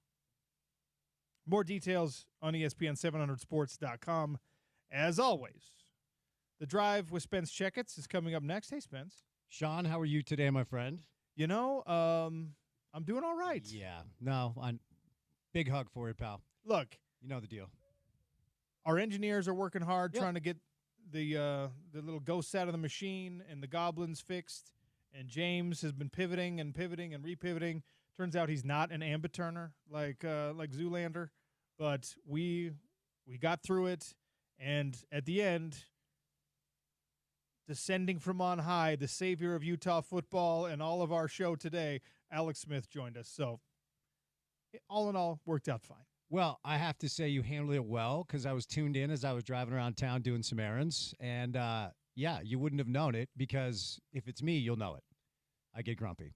More details on ESPN700sports.com. As always, The Drive with Spence Checketts is coming up next. Hey, Spence. Sean, how are you today, my friend? You know, I'm doing all right. Yeah. No, big hug for you, pal. Look, you know the deal. Our engineers are working hard trying to get the little ghosts out of the machine and the goblins fixed. And James has been pivoting and repivoting. Turns out he's not an ambiturner like Zoolander, but we got through it. And at the end, descending from on high, the savior of Utah football and all of our show today, Alex Smith joined us. So all in all, worked out fine. Well, I have to say you handled it well because I was tuned in as I was driving around town doing some errands. And, yeah, you wouldn't have known it because if it's me, you'll know it. I get grumpy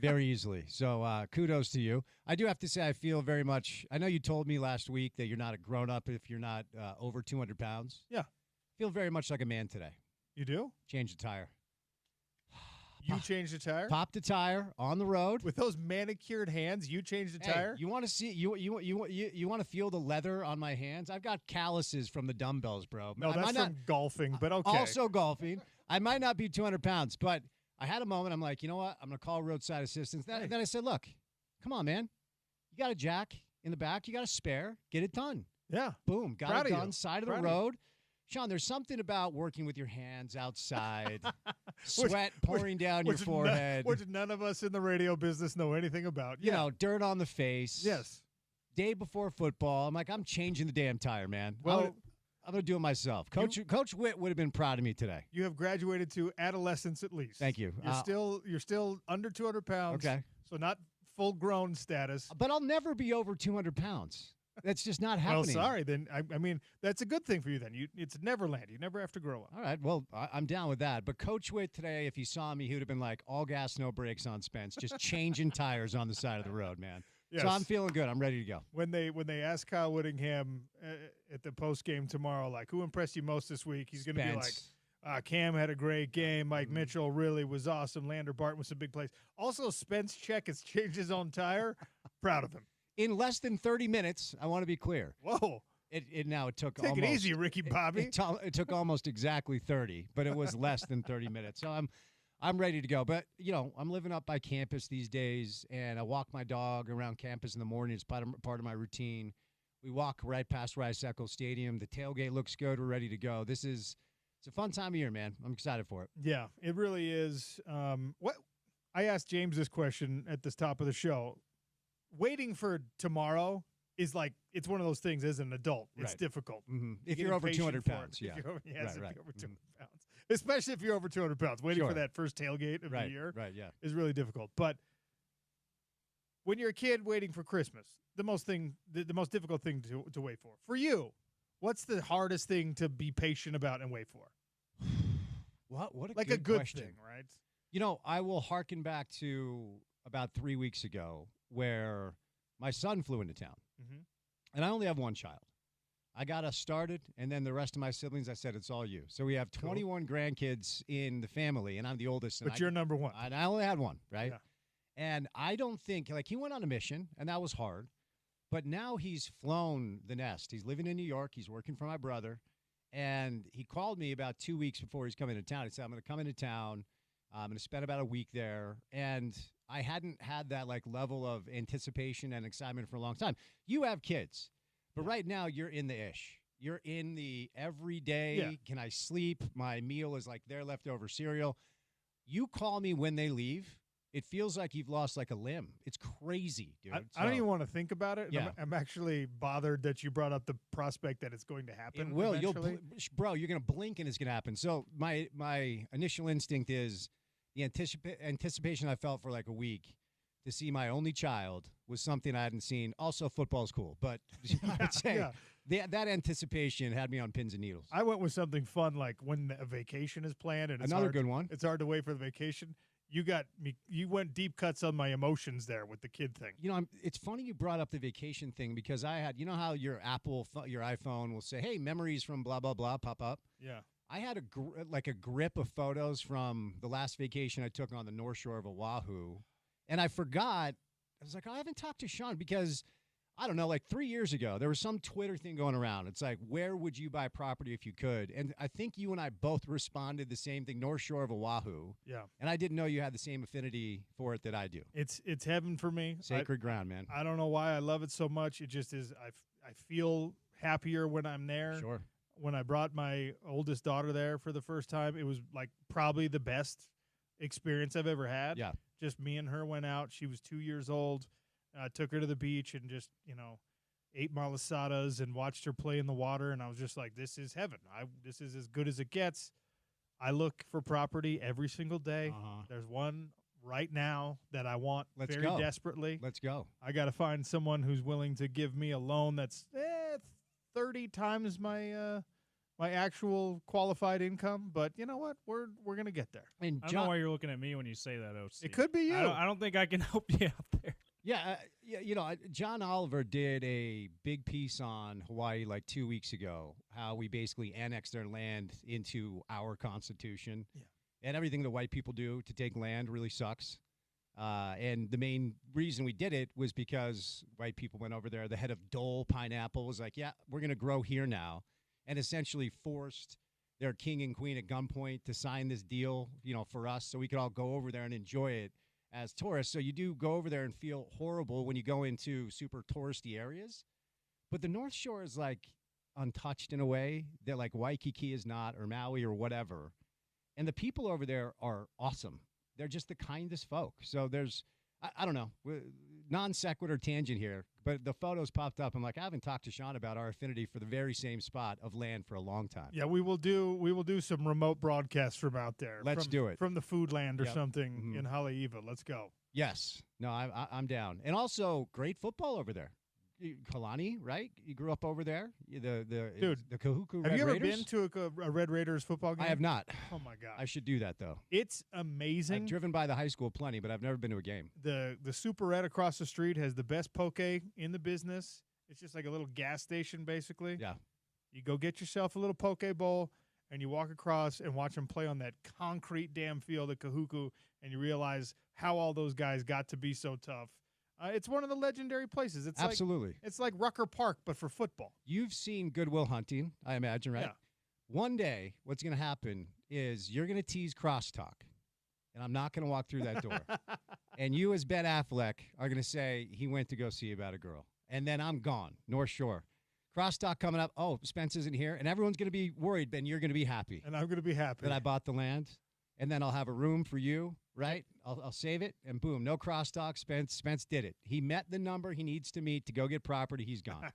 very easily. So kudos to you. I do have to say I feel very much – I know you told me last week that you're not a grown-up if you're not over 200 pounds. Yeah. Feel very much like a man today. You do? Change the tire. You changed the tire? Popped the tire on the road. With those manicured hands, you changed the tire? You want to see you want to feel the leather on my hands? I've got calluses from the dumbbells, bro. No, that's from golfing, but okay. Also golfing. I might not be 200 pounds, but I had a moment. I'm like, you know what? I'm going to call roadside assistance. Then I said, look, come on, man. You got a jack in the back. You got a spare. Get it done. Yeah. Boom. Got it done. Side of the road. Sean, there's something about working with your hands outside, sweat pouring down your forehead. Which none of us in the radio business know anything about. You know, dirt on the face. Yes. Day before football, I'm like, I'm changing the damn tire, man. Well, I'm going to do it myself. Coach Witt would have been proud of me today. You have graduated to adolescence at least. Thank you. You're still under 200 pounds. Okay. So not full-grown status. But I'll never be over 200 pounds. That's just not happening. Well, sorry. Then I mean, that's a good thing for you. Then it's Neverland. You never have to grow up. All right. Well, I'm down with that. But Coach Witt today, if he saw me, he would have been like, all gas, no brakes on Spence, just changing tires on the side of the road, man. Yes. So I'm feeling good. I'm ready to go. When they ask Kyle Whittingham at the post game tomorrow, like, who impressed you most this week? He's going to be like, Cam had a great game. Mike Mitchell really was awesome. Lander Barton with some big plays. Also, Spence Checketts changed his own tire. Proud of him. In less than 30 minutes, I want to be clear. Whoa. It took Take almost, it easy, Ricky Bobby. It took almost exactly 30, but it was less than 30 minutes. So I'm ready to go. But, I'm living up by campus these days, and I walk my dog around campus in the morning. It's part of my routine. We walk right past Rice-Eccles Stadium. The tailgate looks good. We're ready to go. It's a fun time of year, man. I'm excited for it. Yeah, it really is. What I asked James this question at the top of the show. Waiting for tomorrow is like, it's one of those things as an adult. It's difficult. Mm-hmm. If you're over 200 pounds, yeah. If you're over 200 Mm-hmm. pounds. Especially if you're over 200 pounds. Waiting for that first tailgate of the year is really difficult. But when you're a kid waiting for Christmas, the most difficult thing to wait for. For you, what's the hardest thing to be patient about and wait for? What like a good question. thing, right? I will hearken back to about 3 weeks ago where my son flew into town. Mm-hmm. And I only have one child. I got us started, and then the rest of my siblings, I said, it's all you. So we have 21 grandkids in the family, and I'm the oldest. But you're number one. And I only had one, right? Yeah. And I don't think, he went on a mission, and that was hard. But now he's flown the nest. He's living in New York. He's working for my brother. And he called me about 2 weeks before he's coming to town. He said, I'm going to come into town. I'm going to spend about a week there. And I hadn't had that level of anticipation and excitement for a long time. You have kids, but right now you're in the ish. You're in the everyday. Yeah. Can I sleep? My meal is like their leftover cereal. You call me when they leave. It feels like you've lost a limb. It's crazy, dude. I don't even want to think about it. Yeah. I'm actually bothered that you brought up the prospect that it's going to happen. It will. Eventually. Bro, you're going to blink and it's going to happen. So my initial instinct is the anticipation I felt for a week to see my only child was something I hadn't seen. Also, football's cool, but I would say that anticipation had me on pins and needles. I went with something fun, like when a vacation is planned, and Another good one. It's hard to wait for the vacation. You got me. You went deep cuts on my emotions there with the kid thing. It's funny you brought up the vacation thing because I had, how your your iPhone will say, "Hey, memories from blah blah blah" pop up. Yeah. I had a grip of photos from the last vacation I took on the North Shore of Oahu, and I forgot. I was like, I haven't talked to Sean because, I don't know, 3 years ago, there was some Twitter thing going around. It's like, where would you buy property if you could? And I think you and I both responded the same thing, North Shore of Oahu. Yeah. And I didn't know you had the same affinity for it that I do. It's heaven for me. Sacred ground, man. I don't know why I love it so much. It just is. I feel happier when I'm there. Sure. When I brought my oldest daughter there for the first time, it was probably the best experience I've ever had. Yeah. Just me and her went out. She was 2 years old. I took her to the beach and just, ate malasadas and watched her play in the water. And I was just like, this is heaven. This is as good as it gets. I look for property every single day. Uh-huh. There's one right now that I want very desperately. Let's go. I got to find someone who's willing to give me a loan that's 30 times my my actual qualified income. But you know what? We're going to get there. And I don't know why you're looking at me when you say that, OC. It could be you. I don't think I can help you out there. Yeah, John Oliver did a big piece on Hawaii 2 weeks ago, how we basically annexed their land into our Constitution. Yeah. And everything the white people do to take land really sucks. And the main reason we did it was because white people went over there. The head of Dole Pineapple was like, yeah, we're going to grow here now, and essentially forced their king and queen at gunpoint to sign this deal, for us so we could all go over there and enjoy it as tourists. So you do go over there and feel horrible when you go into super touristy areas. But the North Shore is untouched in a way that Waikiki is not, or Maui or whatever. And the people over there are awesome. They're just the kindest folk. So there's, I don't know, non sequitur tangent here, but the photos popped up. I'm like, I haven't talked to Sean about our affinity for the very same spot of land for a long time. Yeah, we will do some remote broadcasts from out there. Let's do it. From the food land or Yep. something Mhm. in Haleiwa. Let's go. Yes. No, I'm down. And also great football over there. Kalani, right? You grew up over there? Dude, the Kahuku Have Red you ever Raiders? been to a Red Raiders football game? I have not. Oh, my God. I should do that, though. It's amazing. I've driven by the high school plenty, but I've never been to a game. The Super Red across the street has the best poke in the business. It's just like a little gas station, basically. Yeah. You go get yourself a little poke bowl, and you walk across and watch them play on that concrete damn field at Kahuku, and you realize how all those guys got to be so tough. It's one of the legendary places. It's Absolutely. It's like Rucker Park, but for football. You've seen Goodwill Hunting, I imagine, right? Yeah. One day, what's going to happen is you're going to tease crosstalk, and I'm not going to walk through that door. And you, as Ben Affleck, are going to say he went to go see about a girl. And then I'm gone, North Shore. Crosstalk coming up. Oh, Spence isn't here. And everyone's going to be worried, Ben. You're going to be happy. And I'm going to be happy that I bought the land. And then I'll have a room for you, right? I'll save it, and boom, no crosstalk. Spence did it. He met the number he needs to meet to go get property. He's gone.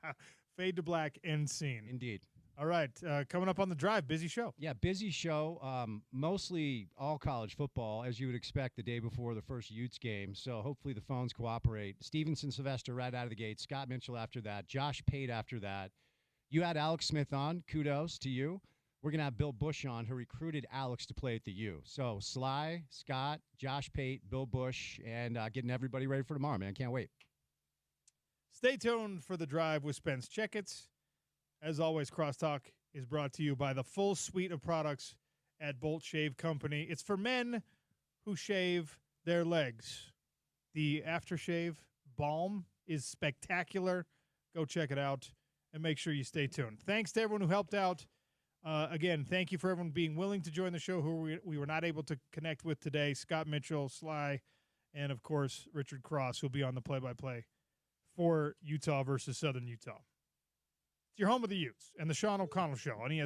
Fade to black, end scene. Indeed. All right, coming up on the drive, busy show. Yeah, busy show. Mostly all college football, as you would expect the day before the first Utes game. So hopefully the phones cooperate. Stevenson Sylvester right out of the gate. Scott Mitchell after that. Josh Pate after that. You had Alex Smith on. Kudos to you. We're going to have Bill Bush on, who recruited Alex to play at the U. So Sly, Scott, Josh Pate, Bill Bush, and getting everybody ready for tomorrow, man. Can't wait. Stay tuned for the drive with Spence Checketts. As always, Crosstalk is brought to you by the full suite of products at Bolt Shave Company. It's for men who shave their legs. The aftershave balm is spectacular. Go check it out and make sure you stay tuned. Thanks to everyone who helped out. Again, thank you for everyone being willing to join the show who we were not able to connect with today. Scott Mitchell, Sly, and, of course, Richard Cross, who will be on the play-by-play for Utah versus Southern Utah. It's your home of the Utes and the Sean O'Connell Show on ESPN.